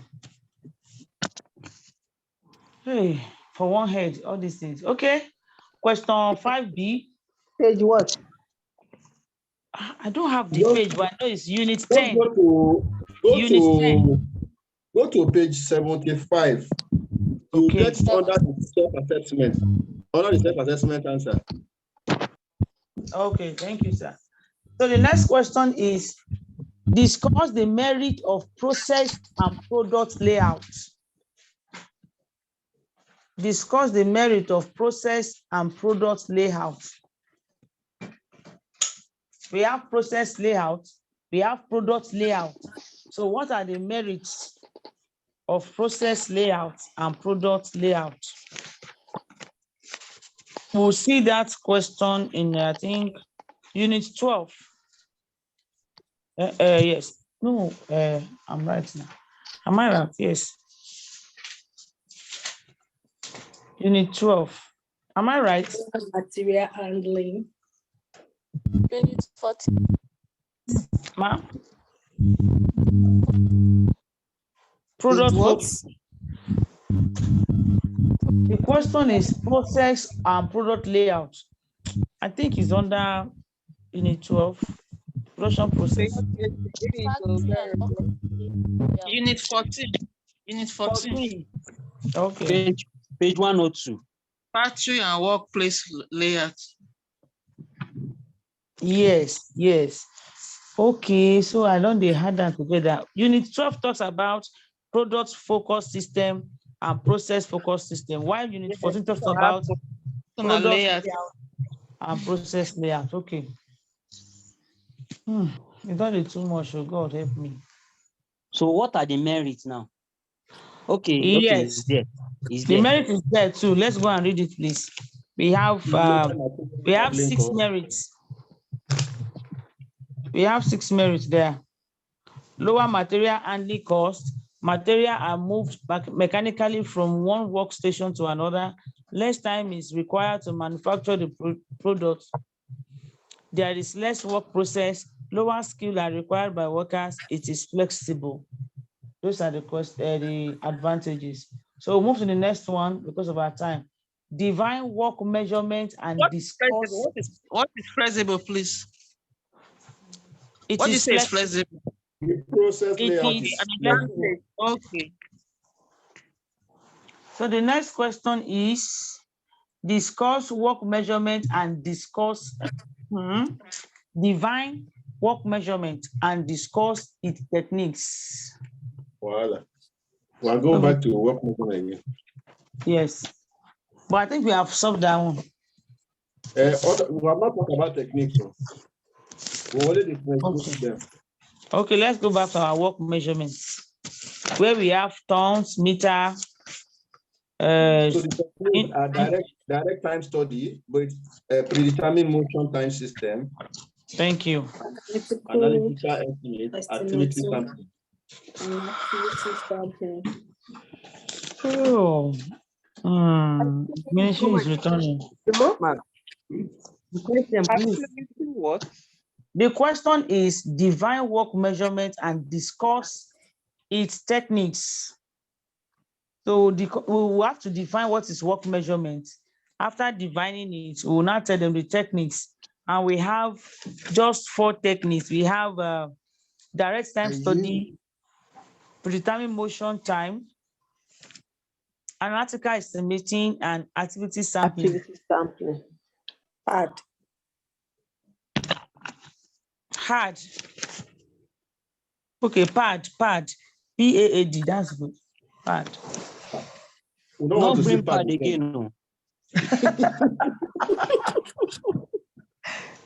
Hey, for one head, all these things. Okay. Question 5B. Page what? I don't have the page, but I know it's unit 10. Go to page 75. You get under the self-assessment. Under the self-assessment answer. Okay, thank you, sir. So the next question is, Discuss the merit of process and product layout. Discuss the merit of process and product layout. We have process layout, we have product layout. So what are the merits of process layout and product layout? We'll see that question in, I think, unit 12. Yes. No, I'm right now. Am I right? Yes. Unit 12. Am I right? Material handling. Unit 14. Ma? Product focus. The question is process and product layout. I think it's under unit 12. Production process. Unit 14. Unit 14. Okay. Page 102. Factory and workplace layout. Yes, yes. Okay, so I don't they had that together. Unit 12 talks about product focus system and process focus system. While unit 14 talks about product layout and process layout. Okay. You don't need too much, oh God help me. So what are the merits now? Okay, Yes. okay, it's there. It's the there. merit is there too. Let's go and read it, please. We have 6 merits. We have 6 merits there. Lower material handling cost. Material are moved back mechanically from one workstation to another. Less time is required to manufacture the product. There is less work process. Lower skill are required by workers. It is flexible. Those are the advantages. So we'll move to the next one because of our time. Divine work measurement and discuss. What is flexible, please? What is flexible? The process layout is flexible. Okay. So the next question is discuss work measurement and discuss divine work measurement and discuss its techniques. Voila. We'll go back to work measurement again. Yes, but I think we have solved that one. We have not talked about techniques. We already differentiate them. Okay, let's go back to our work measurements, where we have tons, meter. So the techniques are direct time study, but it's a predetermined motion time system. Thank you. Analytical estimate, activity sampling. Oh, Ministry is returning. The question, please. What? The question is divine work measurement and discuss its techniques. So we will have to define what is work measurement. After defining it, we will now tell them the techniques. And we have just 4 techniques. We have direct time study, predetermined motion time, analytical estimating, and activity sampling. Hard. Okay, PAD. P-A-A-D, that's good. PAD. No bring PAD again, no.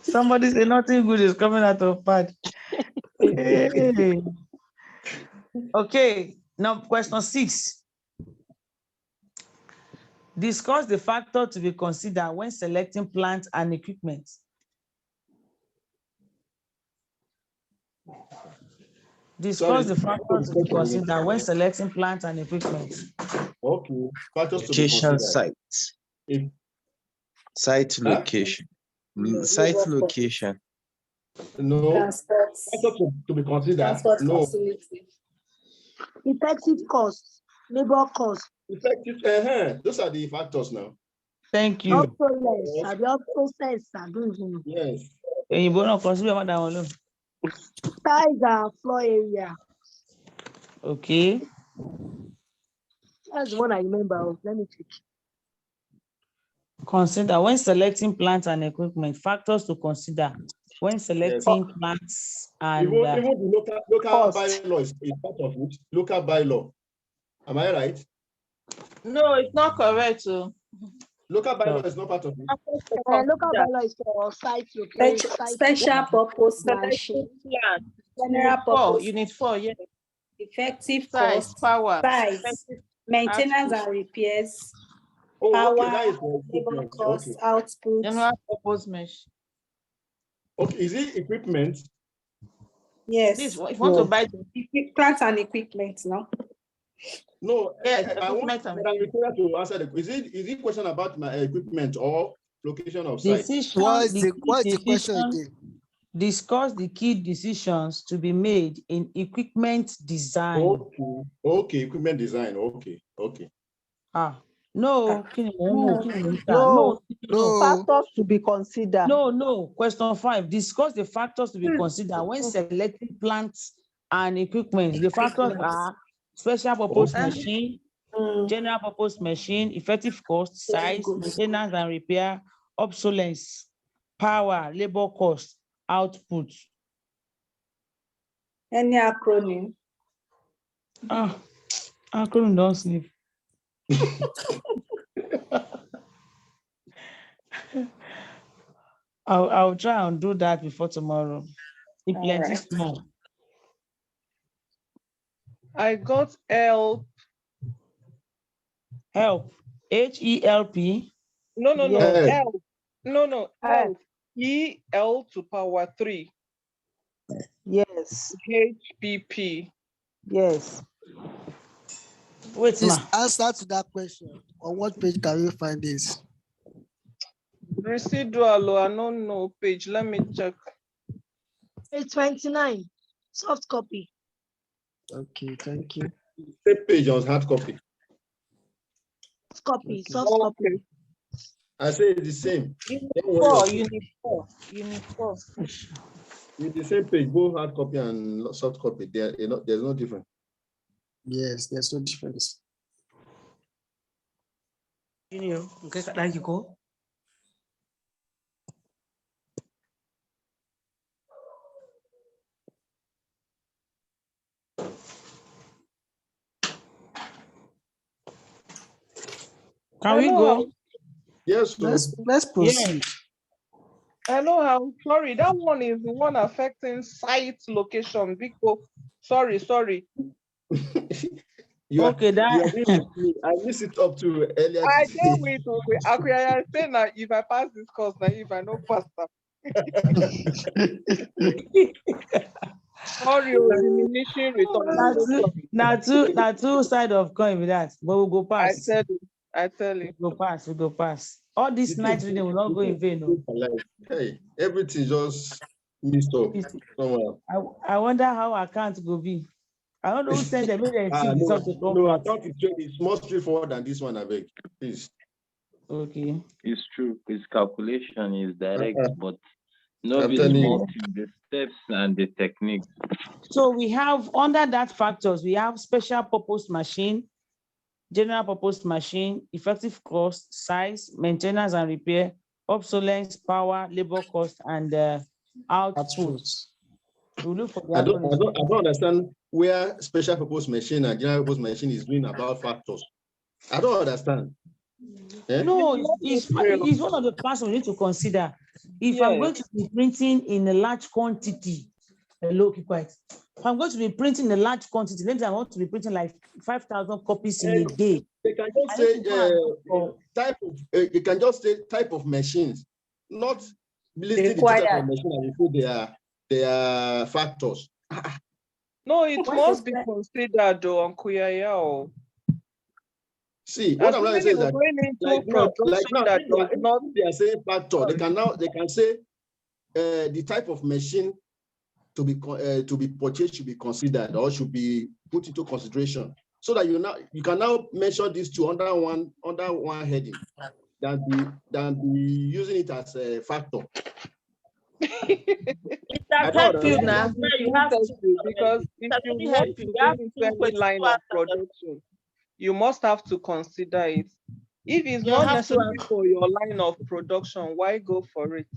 Somebody say nothing good is coming out of PAD. Hey. Okay, now question 6. Discuss the factor to be considered when selecting plant and equipment. Discuss the factors to be considered when selecting plant and equipment. Okay, factors to be Location considered. site. Site location. Site location. No. Transport. Factors to be considered. Transport No. facility. Effective cost, labor cost. Effective, those are the factors now. Thank you. Yes. Size and floor area. Okay. That's the one I remember. Let me check. Consider when selecting plant and equipment, factors to consider. when selecting plants and even the local bylaw is part of it. Local bylaw. Am I right? No, it's not correct. So. Local bylaw is not part of it. Local bylaw is for site location. Special purpose machine. General purpose. Unit 4, yeah. Effective Size, cost, power, size, maintenance and repairs, Oh, okay, power, that is labor equipment. cost, Okay. output. General purpose mesh. Okay, is it equipment? Yes. This, if you want to buy plant and equipment, no? No, yes, I want to answer the. Is it question about my equipment or location of site? What's the question again? Discuss the key decisions to be made in equipment design. Okay, equipment design. Okay. No. Factors to be considered. No. Question 5. Discuss the factors to be considered when selecting plants and equipment. The factors are special purpose machine, general purpose machine, effective cost, size, maintenance and repair, obsolescence, power, labor cost, output. Any acronym? Acronym don't sleep. I'll try and do that before tomorrow. Plenty small. I got help. Help. H-E-L-P. No. Yes. Help. No. Help. E-L to power 3. Yes. HPP. Yes. Wait, please answer to that question. On what page can you find this? Residual, I don't know page. Let me check. Page 29. Soft copy. Okay, thank you. Same page on hard copy. Soft copy. I say it's the same. Unit 4. It's the same page, both hard copy and soft copy. There's no difference. Yes, there's no difference. Okay, thank you. Go. Can we go? Yes. Let's proceed. Hello, I'm sorry. That one is the one affecting site location. Because sorry. Okay, I missed it up to earlier. I deal with I say now if I pass this course, now if I know faster. Sorry, diminishing return. Now two side of coin with that, but we'll go pass. I tell you. We go pass. All this night reading will not go in vain. No. Hey, everything just missed up somewhere. I wonder how account will be. I don't know who sent them. Maybe no, I thought it's more straightforward than this one, I beg. Please. Okay. It's true. His calculation is direct, but no, I'm it's telling more you. the steps and the technique. So we have under that factors, we have special purpose machine, general purpose machine, effective cost, size, maintenance and repair, obsolescence, power, labor cost, and output. We look for I don't understand where special purpose machine and general purpose machine is doing about factors. I don't understand. No, it's one of the parts we need to consider. If I'm going to be printing in a large quantity, hello, keep quiet. If I'm going to be printing in a large quantity, maybe I want to be printing like 5,000 copies in a day. They can just say you can just say type of machines, not listing the type of machine and include their factors. No, it must be considered though on Kuyaya. See, what I'm trying to say is that now they are saying factor. They can say the type of machine to be purchased should be considered or should be put into consideration, so that you can now mention these two under one heading than be using it as a factor. It help you now. You have to, because if you want to go into any line of production, you must have to consider it. If it's not necessary for your line of production, why go for it?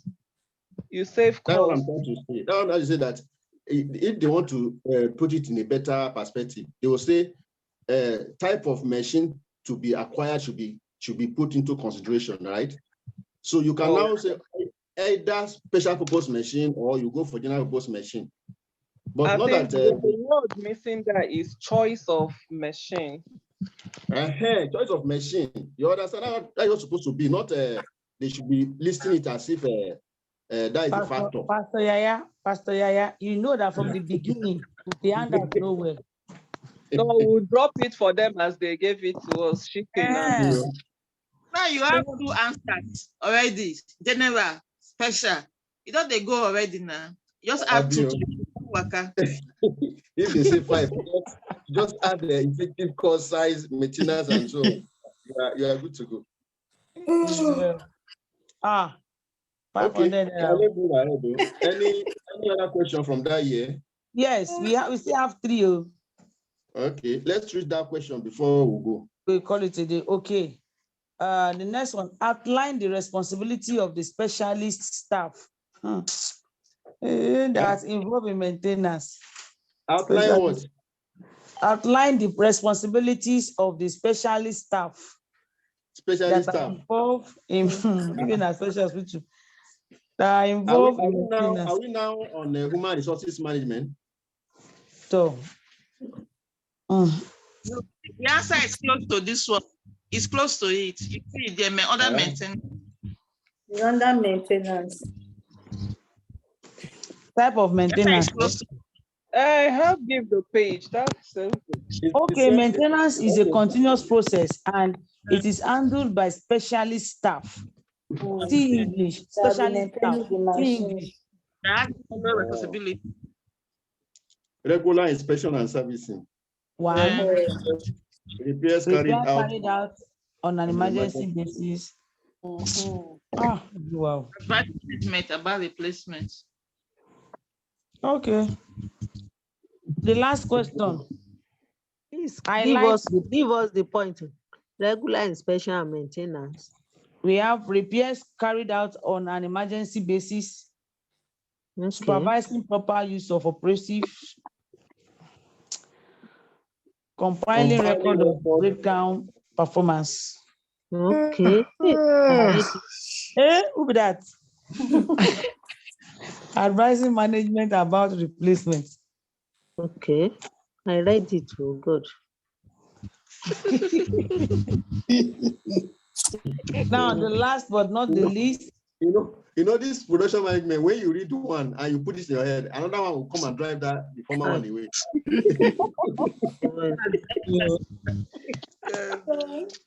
You save That's what I'm cost. trying to say. That's what I'm trying to say, that if they want to put it in a better perspective, they will say type of machine to be acquired should be put into consideration, right? So you can now say either special purpose machine or you go for general purpose machine. But I not think that the word missing there is choice of machine. Choice of machine. You understand how that is supposed to be? Not they should be listing it as if that is the factor. Pastor Yaya, you know that from the beginning, the hand out nowhere. So we'll drop it for them as they gave it to us. Now you have two answers already. General, special. You know they go already now. Just add two to worker. If they say 5, just add the effective cost, size, maintenance, and so on. You are good to go. Okay. Any other question from that year? Yes, we still have 3. Okay, let's read that question before we go. We call it today. Okay. The next one, outline the responsibility of the specialist staff that involved in maintenance. Outline what? Outline the responsibilities of the specialist staff. Specialist staff involved in even a special hospital. That are involved are we now on human resources management? So the answer is close to this one. It's close to it. You see, the other maintenance. Under maintenance. Type of maintenance. I have give the page. That's okay. Maintenance is a continuous process and it is handled by specialist staff. See English, specialist staff. See English. Responsibility. Regular inspection and servicing. One. Repairs carried out on an emergency basis. Wow. About replacement. Okay. The last question. Please give us the point. Regular inspection and maintenance. We have repairs carried out on an emergency basis. Okay. Supervising proper use of operative. Compiling record of breakdown performance. Okay. Who be that? Advising management about replacement. Okay. I read it. Oh, good. Now, the last but not the least. You know this production management, when you read one and you put it in your head, another one will come and drive the former one away.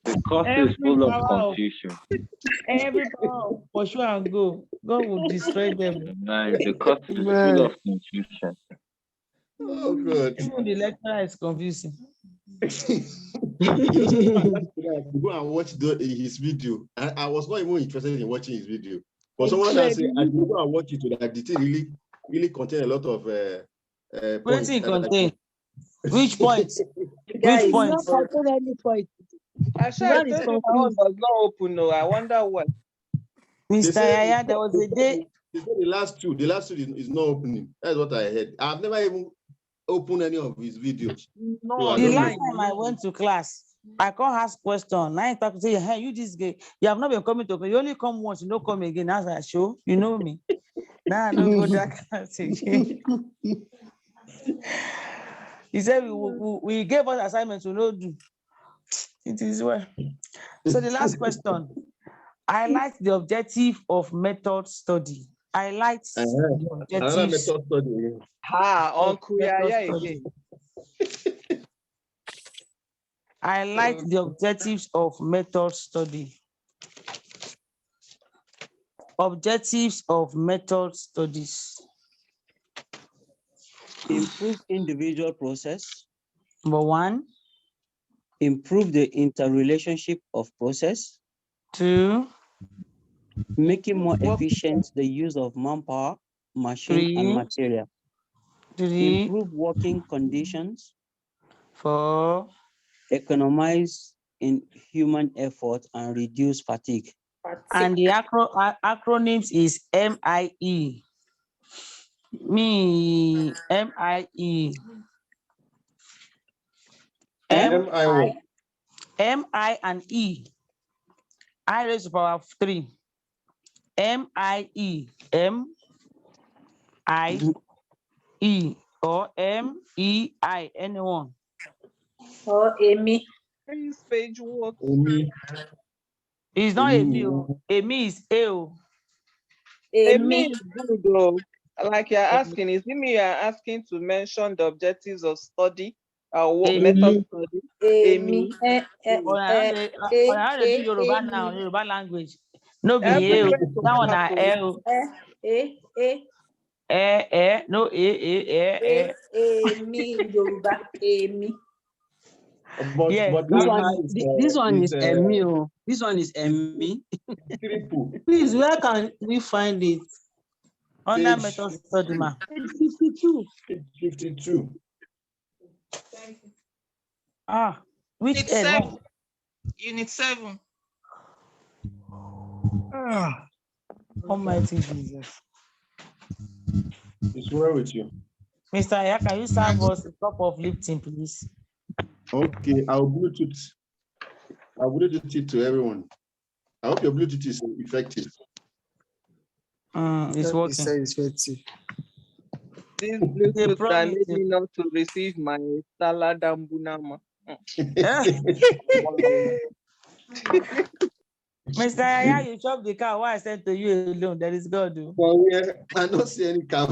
The cost is full of confusion. Every power for sure and go. God will destroy them. Nice. The cost is full of confusion. Oh, good. Even the lecturer is confusing. Go and watch his video. I was not even interested in watching his video. But someone else said, I should go and watch it so that it really contain a lot of points. Which points? Which points? Not contain any point. I said this one does not open. No, I wonder what. Mr. Yaya, there was a day. They said the last two is not opening. That's what I heard. I've never even opened any of his videos. No, the last time I went to class, I can't ask question. I talk to say, hey, you this guy, you have not been coming to. You only come once, you don't come again. As I show, you know me. Now I don't go that class again. He said we gave us assignments to not do. It is well. So the last question. I like the objective of method study. I like the objectives. Method study. Uncle Yaya again. I like the objectives of method study. Objectives of method studies. Improve individual process. Number 1. Improve the interrelationship of process. 2. Making more efficient the use of manpower, machine, and material. 3. Improve working conditions. 4. Economize in human effort and reduce fatigue. And the acronyms is MIE. Me, MIE. M-I and E. I raised to power of 3. M-I-E. M-I-E. Or M-E-I. Anyone. Or Amy. Please, page what? It's not Amy. Amy is A. Amy is good though. Like you're asking, is it me you're asking to mention the objectives of study or what method study? Amy. I do Yoruba now, Yoruba language. No be A. That one na L. No Amy Yoruba. Amy. But this one is Emmy. This one is Emmy. Please, where can we find it? Under method study, ma. Page 52. 52. Which Unit 7. Unit 7. Almighty Jesus. It's well with you. Mr. Aya, can you serve us a cup of Lipton, please? Okay, I'll Bluetooth it to everyone. I hope your Bluetooth is effective. It's working. This Bluetooth that made me not to receive my salad and bunama. Mr. Aya, you chop the cow. Why I said to you alone? There is God. Well, I don't see any cow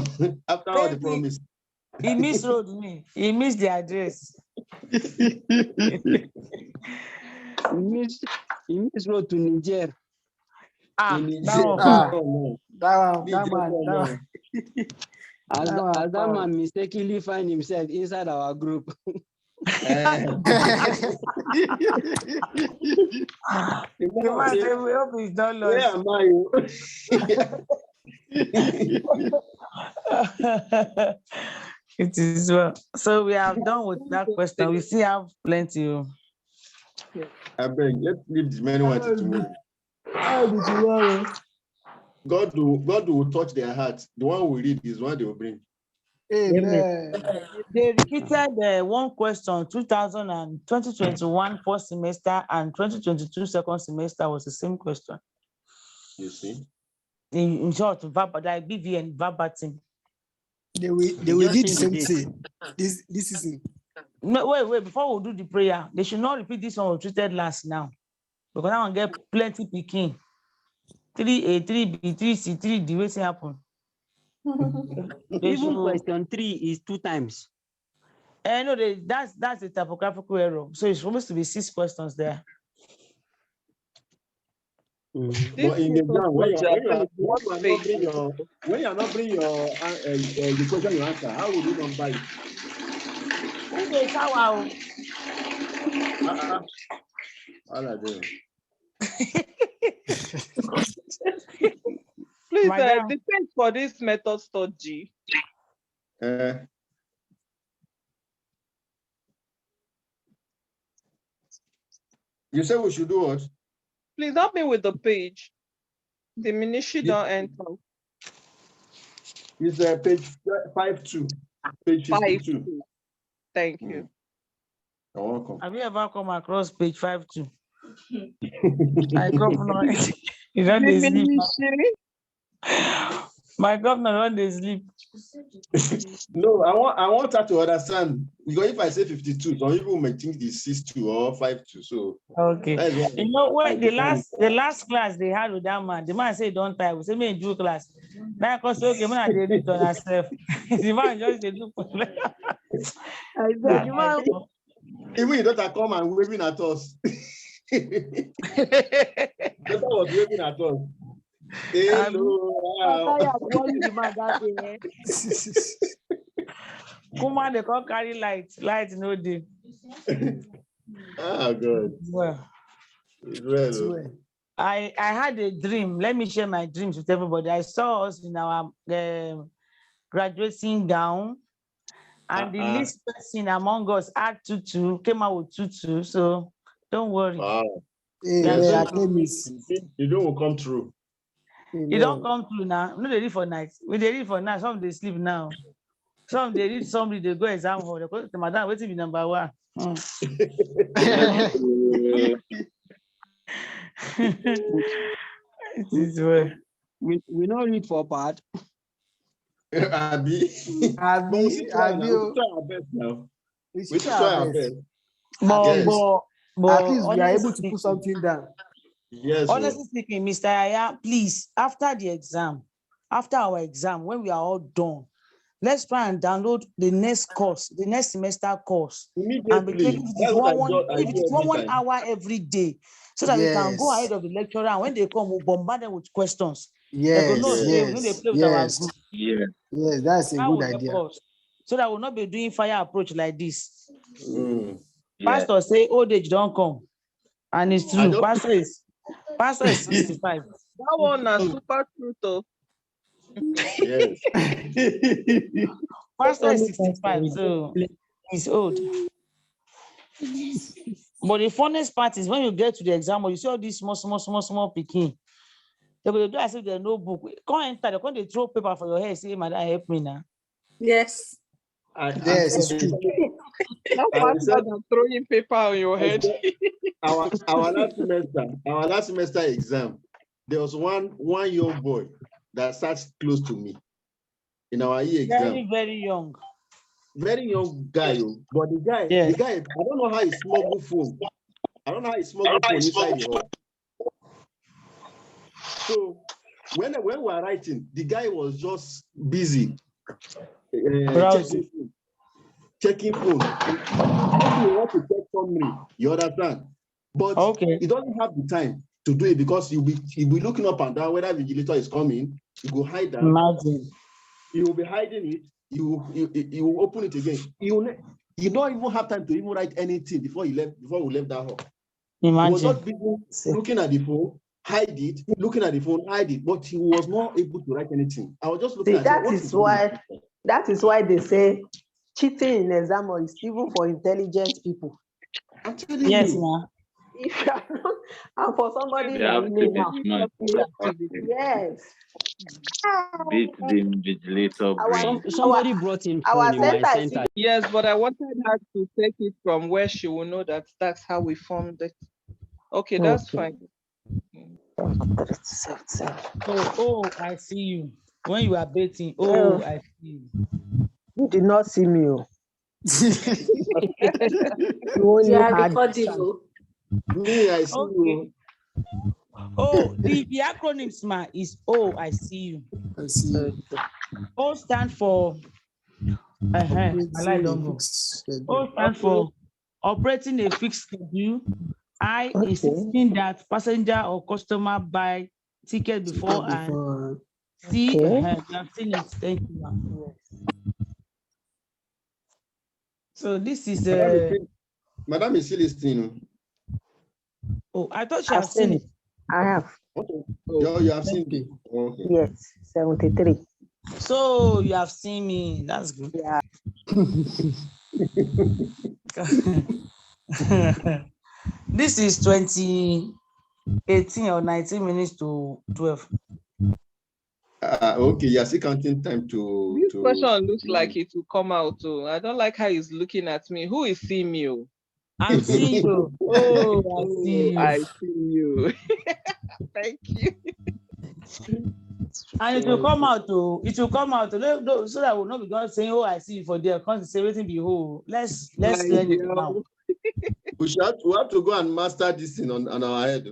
after all the promise. He miswrote me. He missed the address. He miswrote to Niger. That one. As that man mistakenly find himself inside our group. We hope he's not lost. Where am I? It is well. So we have done with that question. We still have plenty. I beg, let's leave this many ones to tomorrow. God will touch their hearts. The one we read is one they will bring. Amen. They repeated one question, 2021 first semester and 2022 second semester was the same question. You see? In short, like BVN, verbatim. They will do the same thing. This is it. No, wait, before we do the prayer, they should not repeat this one we treated last now. Because I want to get plenty picking. 3A, 3B, 3C, 3D, what's happen? Even question 3 is 2 times. No, that's a typographical error. So it's supposed to be 6 questions there. But in the exam, when you are not bring your the question you answer, how would you not buy it? Okay, how? Please, the page for this method study. You said we should do what? Please help me with the page. The ministry don't enter. It's page 52. Page 52. Thank you. You're welcome. Have you ever come across page 52? My governor, you don't sleep. My governor don't sleep. No, I want her to understand, because if I say 52, some people may think it's 62 or 52. So okay, you know what? The last class they had with that man, the man said don't tie. We say me do class. Now because okay, man, they do it on herself. The man just they do. I said, the man. Even your daughter come and waving at us. Daughter was waving at us. Hello. Kuma they can't carry light no day. Oh God. Well. I had a dream. Let me share my dreams with everybody. I saw us in our graduating gown, and the least person among us had tutu, came out with tutu. So don't worry. Wow. You don't come through. You don't come through now. No, they read for night. We they read for night. Some they sleep now. Some they read, somebody they go exam hall. They go, madam, waiting be number one. It is well. We don't read for part. Abi. But we should try our best now. We should try our best. But at least we are able to put something down. Yes. Honestly speaking, Mr. Aya, please, after the exam, after our exam, when we are all done, let's try and download the next course, the next semester course. Immediately. And if it is one hour every day, so that we can go ahead of the lecturer, and when they come, we'll bombard them with questions. Yes, that's a good idea. So that we'll not be doing fire approach like this. Pastor say old age don't come. And it's true. Pastor is 65. That one is super true though. Yes. Pastor is 65, so he's old. But the funniest part is when you get to the exam, you see all these small picking. They will do as if there's no book. Come enter, they come, they throw paper for your hair, say, madam, help me now. Yes. Yes, it's true. Not faster than throwing paper on your head. Our last semester exam, there was one young boy that sat close to me in our year exam. Very young. Very young guy, but the guy, I don't know how he smuggled phone. I don't know how he smuggled phone inside the hall. So when we were writing, the guy was just busy checking phone. You want to check summary, you understand? But he doesn't have the time to do it because he'll be looking up and down whether the vigilator is coming. He will hide that. Imagine. He will be hiding it. He will open it again. You don't even have time to even write anything before we left that hall. Imagine. He was not busy looking at the phone, hide it, looking at the phone, hide it, but he was not able to write anything. I was just looking at it. That is why they say cheating in exam is even for intelligent people. I'm telling you. Ma. If you are not, and for somebody yes. Beat the invigilator brain. Somebody brought in phone in my center. Yes, but I wanted her to take it from where she will know that that's how we formed it. Okay, that's fine. Oh, I see you. When you are baiting, I see you. You did not see me. You are recording. Me, I see you. Oh, the acronyms, ma, is I see you. I see you. O stand for O stand for operating a fixed schedule. I insisting that passenger or customer buy ticket before and see. You have seen it. Thank you, ma'am. So this is Madam is still listening. Oh, I thought you have seen it. I have. Okay. You have seen it. Okay. Yes, 73. So you have seen me. That's good. Yeah. This is 20:18 or 19 minutes to 12. Okay, you're still counting time to. This question looks like it will come out too. I don't like how he's looking at me. Who is seeing me? I'm seeing you. Oh, I see you. I see you. Thank you. And it will come out to so that we'll not be going saying, I see you for there. Can't say everything behold. Let's learn it now. We have to go and master this thing on our head.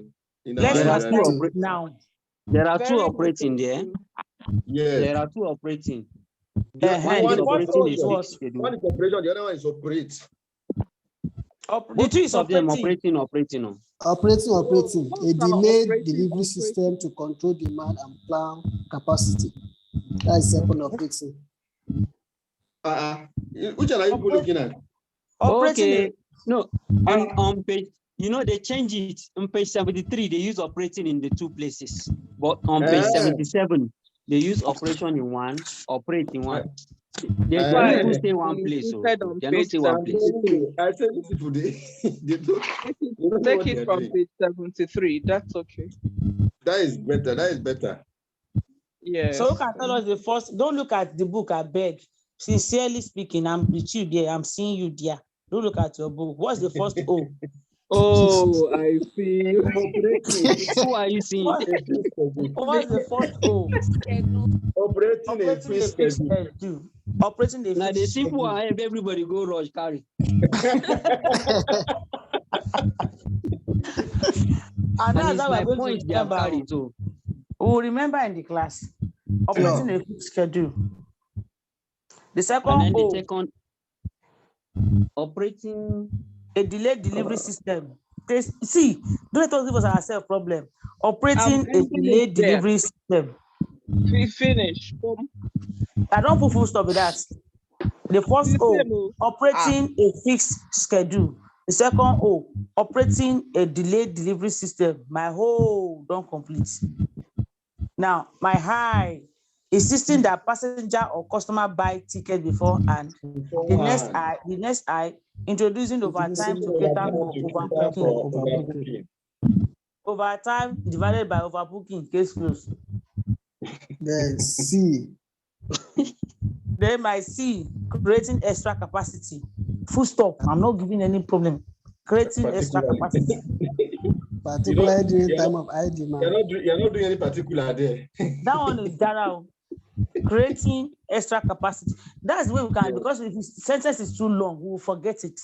Let's master it now. There are two operating there. Yeah. There are two operating. One is operation, the other one is operate. The two is operating. Operating. A delayed delivery system to control demand and plan capacity. That is second operating. Which one are you looking at? Okay. No, on page, they change it. On page 73, they use operating in the two places. But on page 77, they use operation in one, operate in one. They don't even stay one place. So they don't stay one place. I said this people they don't take it from page 73. That's okay. That is better. That is better. Yes. So who can tell us the first? Don't look at the book, I beg. Sincerely speaking, I'm with you there. I'm seeing you there. Don't look at your book. What's the first O? Oh, I see. Who are you seeing? What's the first O? Operating a fixed schedule. Operating a now fixed they simple schedule. ahead, everybody go rush carry. And that's it's how my we're going point to they have remember. carried too. We will remember in the class. Operating a fixed schedule. The second And then the O, second, operating a delayed delivery system. See, don't let us give us ourselves problem. Operating a delayed delivery system. Finish. I don't put full stop with that. The first O, operating a fixed schedule. The second O, operating a delayed delivery system. My whole don't complete. Now, my high, insisting that passenger or customer buy ticket beforehand. The next I, introducing overtime to cater for overbooking. Overtime divided by overbooking, case closed. Then C. Then my C, creating extra capacity. Full stop. I'm not giving any problem. Creating extra capacity. Particularly during time of high demand. You're not doing any particular there. That one is Dara. Creating extra capacity. That's the way we can, because if the sentence is too long, we will forget it.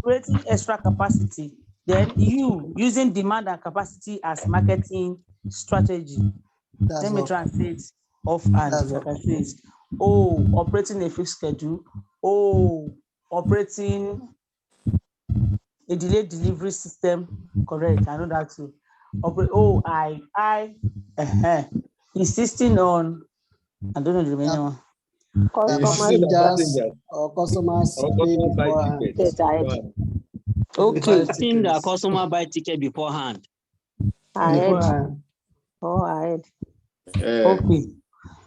Creating extra capacity. Then you using demand and capacity as marketing strategy. Let me translate offhand. Like I say, O, operating a fixed schedule. O, operating a delayed delivery system. Correct. I know that too. Insisting on, I don't know the remaining one. Passengers or customers pay beforehand. Okay, insisting that customer buy ticket beforehand. Ahead. Okay.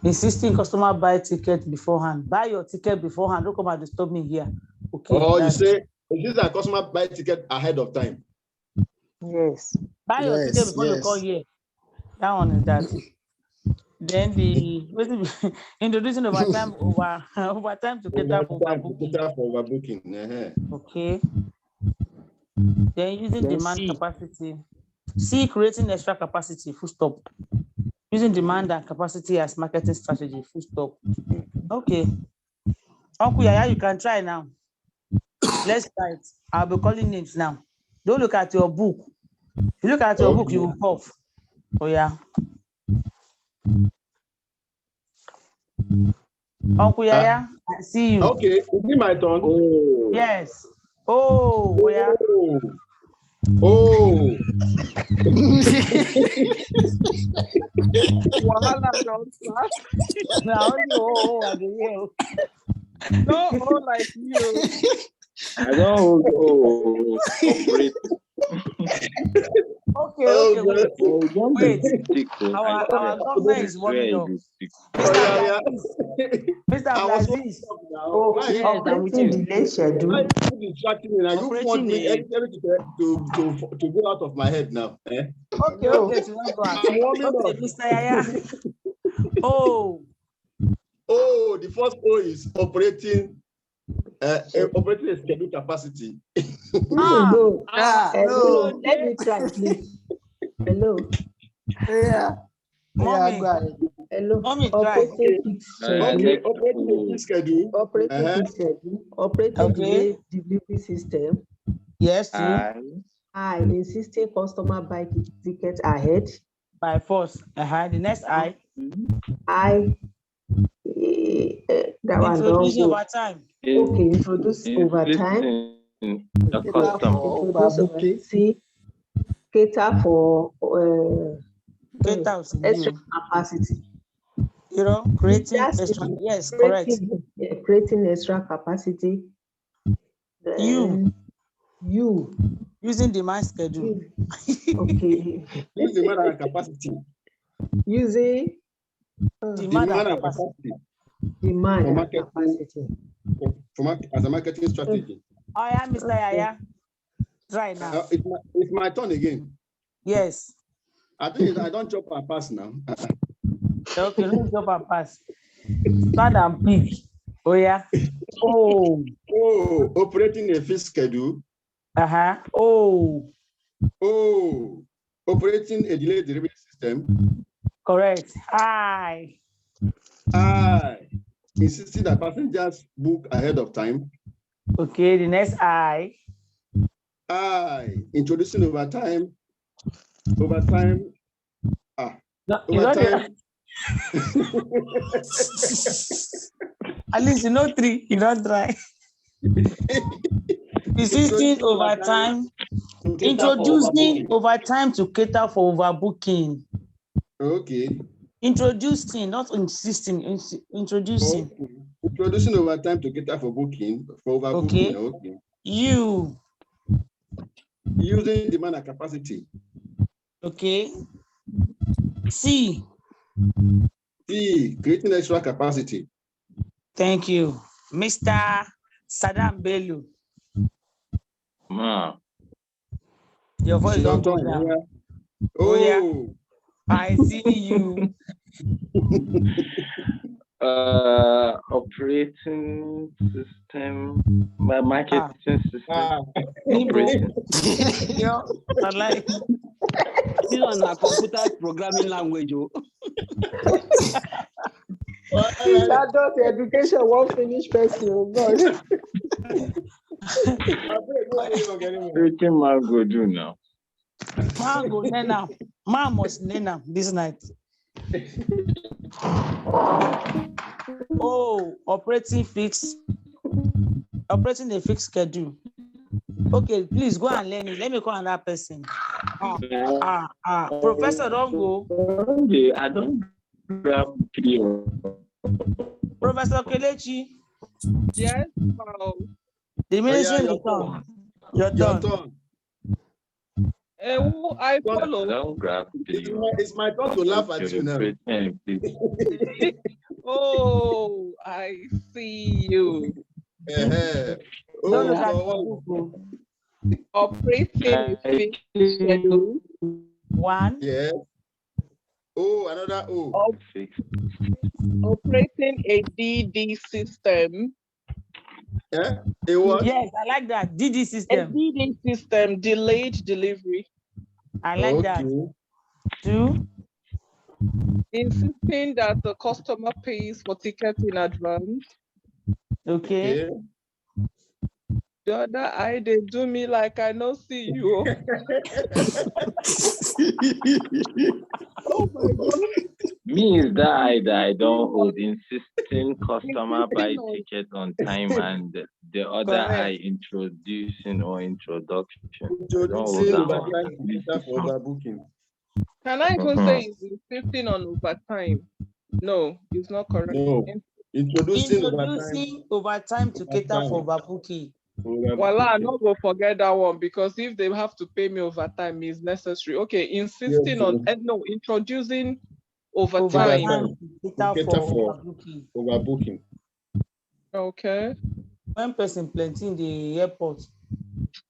Insisting customer buy ticket beforehand. Buy your ticket beforehand. Don't come and disturb me here. Okay. Oh, you say this is a customer buy ticket ahead of time. Yes. Buy your ticket before you call here. That one is that. Then the introducing overtime overtime to cater for overbooking. Okay. Then using demand capacity. C, creating extra capacity. Full stop. Using demand and capacity as marketing strategy. Full stop. Okay. Uncle Yaya, you can try now. Let's try it. I'll be calling names now. Don't look at your book. If you look at your book, you will cough. Oh yeah. Uncle Yaya, I see you. Okay, is it my turn? Oh. Yes. Oh, yeah. Oh. Wahala don't start. Now you I do. No, like you. I don't operate. Okay, wait. Our government is warming up. Mr. Abdulaziz. Operating delay schedule. Why are you distracting me now? You want me to go out of my head now. Eh? Okay, so don't go out. Okay, Mr. Yaya. Oh, the first O is operating operating a schedule capacity. No. Let me try, please. Hello. Yeah. Mommy. Hello. Mommy, operating fixed schedule. Operating fixed schedule. Operating delivery system. Yes. I insisting customer buy ticket ahead. By force. The next I. That one introduce overtime. Okay, introduce overtime. Cater for extra capacity. You know, creating extra. Yes, correct. Creating extra capacity. You using demand schedule. Okay. Using demand and capacity. Using Demand and capacity. Demand for and marketing, capacity. as a marketing strategy. Oh yeah, Mr. Yaya. Try now. It's my turn again. Yes. I think I don't chop and pass now. Okay, let's chop and pass. Start and pick. Oh yeah. Oh. Oh, operating a fixed schedule. Oh. Oh, operating a delayed delivery system. Correct. I. Insisting that passengers book ahead of time. Okay, the next I. Introducing overtime. Overtime. No, overtime. At least you know 3, you don't try. Insisting overtime. Introducing overtime to cater for overbooking. Okay. Introducing, not insisting. Introducing. Okay. Introducing overtime to cater for booking, for overbooking. Okay. You. Using demand and capacity. Okay. C. Creating extra capacity. Thank you. Mr. Saddam Bello. Your voice don't go down. Oh yeah. I see you. Operating system, marketing system. Operating. Yeah, I like. This one a computer programming language. Adult education won't finish person. Oh God. Everything man go do now. Man go now. Man must now this night. Oh, operating a fixed schedule. Okay, please go and learn it. Let me call another person. Professor, don't go. Okay, I don't grab video. Professor Kelechi. Yes, wow. The ministry is on. Your turn. I follow. Don't grab video. It's my turn to laugh at you now. Oh, I see you. Operating a fixed schedule. 1. Yes. Oh, another O. Operating a DD system. Yeah. A what? Yes, I like that. DD system. A DD system, delayed delivery. I like that. 2. Insisting that the customer pays for tickets in advance. Okay. The other eye, they do me like I no see you. Oh my God. Me is that I don't hold, insisting customer buy ticket on time, and the other eye introducing or introduction. Introducing overbooking. Can I even say it's insisting on overtime? No, it's not correct. No. Introducing overtime to cater for overbooking. Well, I'm not going to forget that one, because if they have to pay me overtime, it's necessary. Okay, insisting on, no, introducing overtime. To cater for overbooking. Okay. One person plenty in the airport.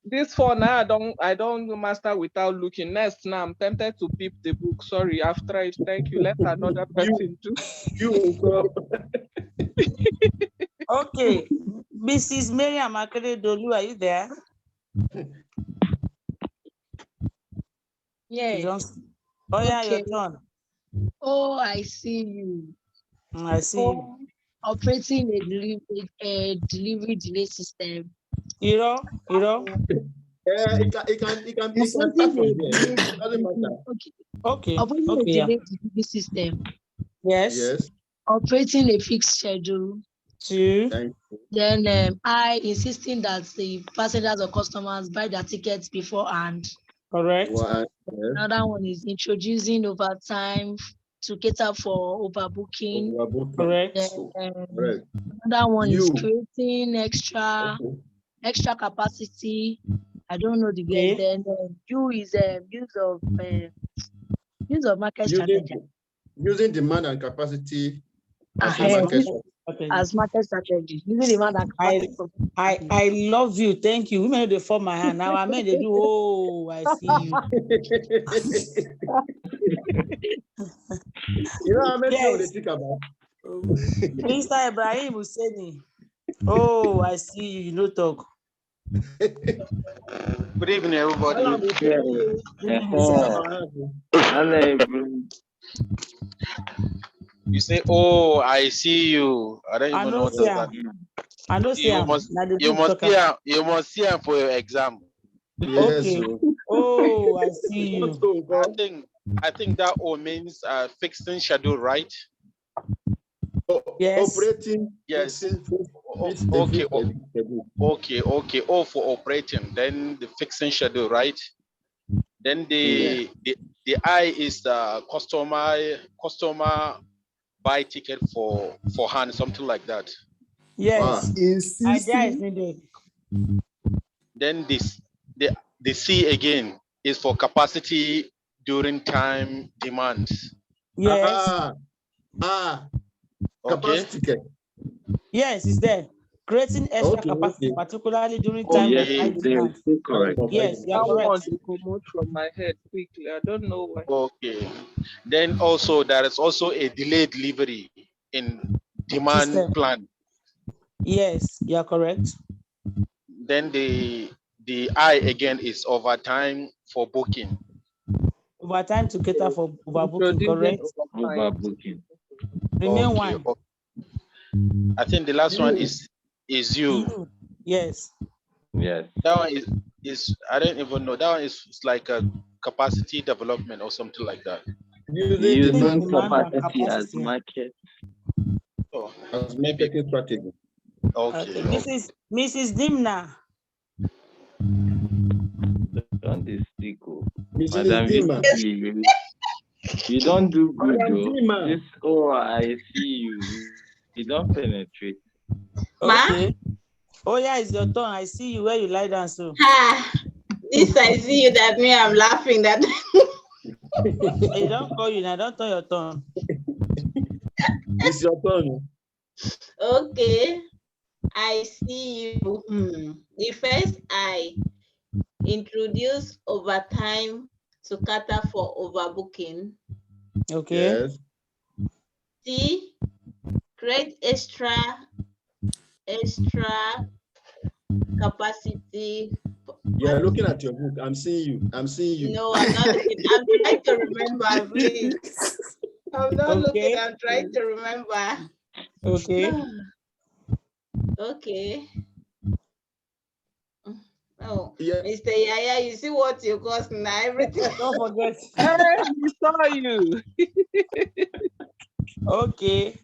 This one I don't master without looking. Next, now I'm tempted to peep the book. Sorry, I've tried. Thank you. Let another person do. Okay, Mrs. Miriam Akere-Dolu, are you there? Yes. Oh yeah, your turn. Oh, I see you. I see you. Operating a delivery delay system. You know. It can be start from there. It doesn't matter. Okay. Operating a delayed delivery system. Yes. Operating a fixed schedule. 2. Then I insisting that the passengers or customers buy their tickets beforehand. Correct. Another one is introducing overtime to cater for overbooking. Correct. Another one is creating extra capacity. I don't know the guess. Then U is use of market strategy. Using demand and capacity as as market strategy. Using demand and capacity. I love you. Thank you. Women they form my hand. Now I mean they do. Oh, I see you. You know how many people they think about? Mr. Ibrahim Husseini. Oh, I see you. You know talk. Good evening, everybody. You say, "Oh, I see you." I don't even know what that means. I know. You must see him for your exam. Yes. Okay. Oh, I see you. I think that all means fixing schedule, right? Yes. Operating. Yes. Okay. Oh, for operating, then the fixing schedule, right? Then the I is the customer buy ticket for hand, something like that. Yes. Idea is needed. Then the C again is for capacity during time demands. Yes. Capacity ticket. Yes, it's there. Creating extra capacity, particularly during time of high demand. Correct. Yes, you're That correct. one they come out from my head quickly. I don't know why. Okay. Then also there is also a delayed delivery in demand plan. Yes, you're correct. Then the I again is overtime for booking. Overtime to cater for overbooking, correct? Overbooking. Remain one. Okay. I think the last one is you. Yes. Yes. That one is I don't even know. That one is like a capacity development or something like that. Using capacity as market. Oh, as marketing strategy. Okay. Mrs. Dimna. Don't this speak. Madam Dimna. You don't do good though. This I see you. You don't penetrate. Okay. Oh yeah, it's your turn. I see you where you lie down. So. This I see you that me I'm laughing that. Hey, don't call you now. Don't turn your turn. It's your turn. Okay. I see you. The first I introduce overtime to cater for overbooking. Okay. Yes. C, create extra capacity. You're looking at your book. I'm seeing you. No, I'm not looking. I'm trying to remember, please. I'm not looking. I'm trying to remember. Okay. Okay. Oh, yeah. Mr. Yaya, you see what you cost now? Everything. Don't forget. We saw you. Okay.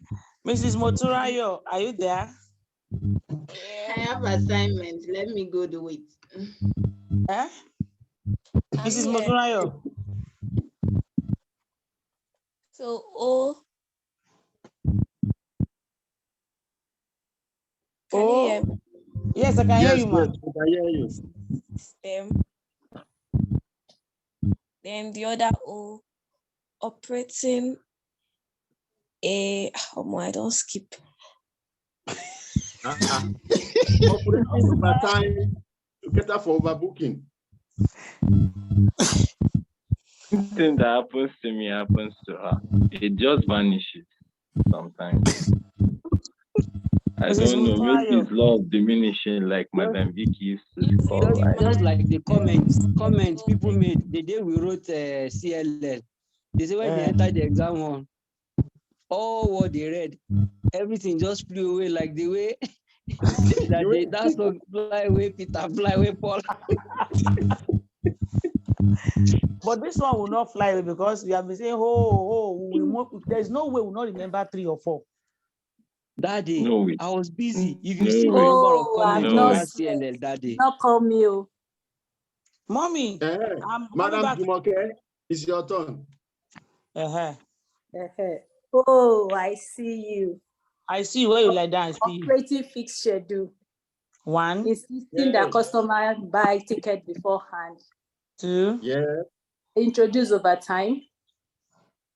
Mrs. Moturayo, are you there? I have assignment. Let me go do it. Mrs. Moturayo. So Can you hear me? Yes, I can hear you, ma'am. Yes, I can hear you. Then the other O, operating a I don't skip. Operating overtime to cater for overbooking. Something that happens to me happens to her. It just vanishes sometimes. I don't know. Maybe it's law of diminishing, like Madam Vicky used to call. Just like the comments people made the day we wrote CLL. They say when they entered the exam hall, all what they read, everything just flew away like the way that song fly away Peter, fly away Paul. But this one will not fly away because we have been saying, there's no way we'll not remember 3 or 4. That day, I was busy. If you No see the way. number of comments No. on that CLL that day. Not call me. Mommy, Madam Jumoke, it's your turn. Oh, I see you. I see you where you lie down. Operating fixed schedule. 1. Insisting that customer buy ticket beforehand. 2. Yeah. Introduce overtime.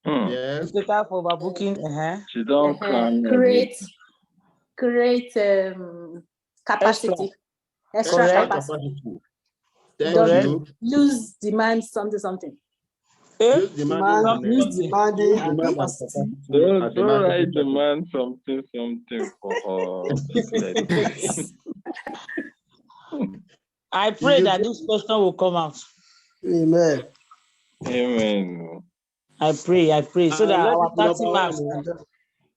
Yes. To cater for overbooking. She don't cry. Create capacity, extra capacity. Thank you. Use demand something. Use demand use demanding and capacity. Don't write demand something for I pray that this question will come out. Amen. Amen. I pray so that our 30 marks.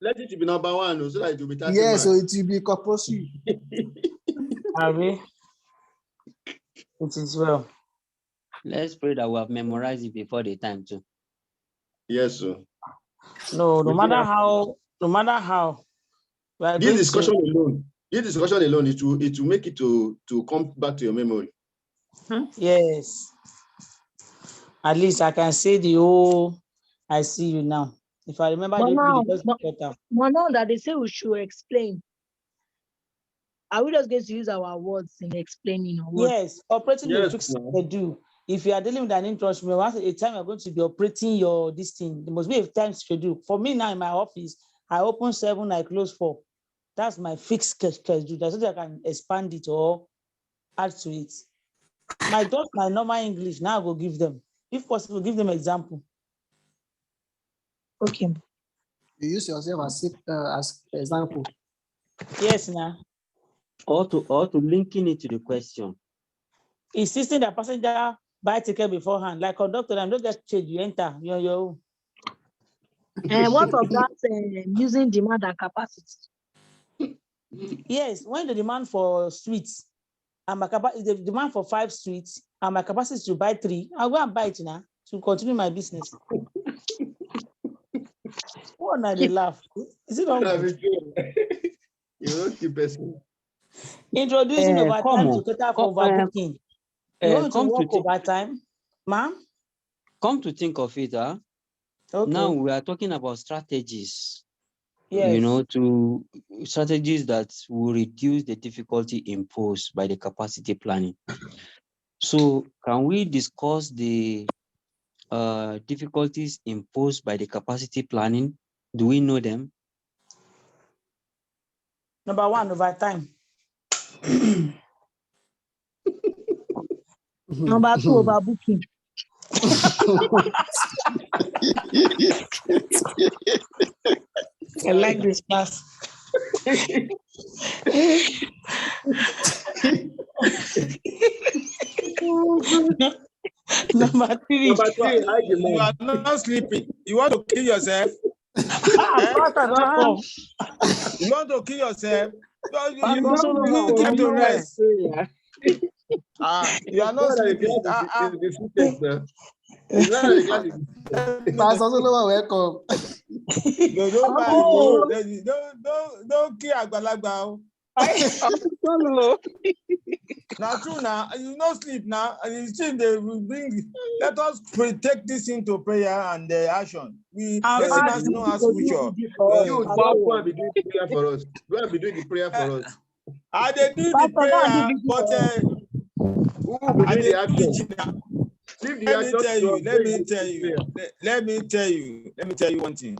Let it be number one, so that it will be 30 Yes, so marks. it will be compulsory. It is well. Let's pray that we have memorized it before the time too. Yes, sir. No matter how. This discussion alone, it will make it to come back to your memory. Yes. At least I can say the whole I see you now. If I remember But now that they say we should explain. Are we just going to use our words in explaining? Yes, operating the fixed schedule. If you are dealing with an interest, once a time you're going to be operating this thing, there must be a time schedule. For me now in my office, I open 7, I close 4. That's my fixed schedule. That's what I can expand it or add to it. My normal English, now I will give them. If possible, give them example. Okay. You use yourself as example. Yes, now. Or to linking it to the question. Insisting that passenger buy ticket beforehand, like conductor, and don't get change, you enter. Yo. And what of that using demand and capacity? Yes, when the demand for sweets and my capacity, the demand for 5 sweets and my capacity to buy 3, I'll go and buy it now to continue my business. What now they laugh? Is it not good? You don't keep person. Introducing overtime to cater for overbooking. You want to work overtime, ma'am? Come to think of it, okay. Now we are talking about strategies. Yes. To strategies that will reduce the difficulty imposed by the capacity planning. So can we discuss the difficulties imposed by the capacity planning? Do we know them? Number 1, overtime. Number 2, overbooking. I like this class. Number 3. You are not sleeping. You want to kill yourself? You want to kill yourself? You don't have to rest. You are not sleeping. Pastor Solomon, welcome. Don't kill Agbalagba. Now true now, you not sleep now, and you see they will bring. Let us take this into prayer and action. We listeners know our future. Go and be doing prayer for us. Go and be doing the prayer for us. I they do the prayer, but who will be doing the action? Let me tell you one thing.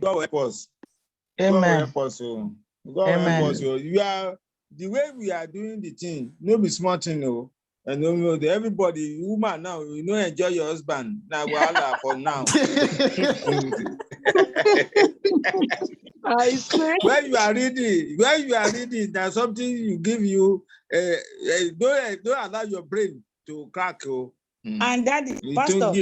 God will help us. Amen. God will help us. God will help us. You are the way we are doing the thing. No be smart, and no, everybody, woman now, enjoy your husband. Now for now. I swear. When you are reading, there's something you give you. Don't allow your brain to crack. And that, Pastor.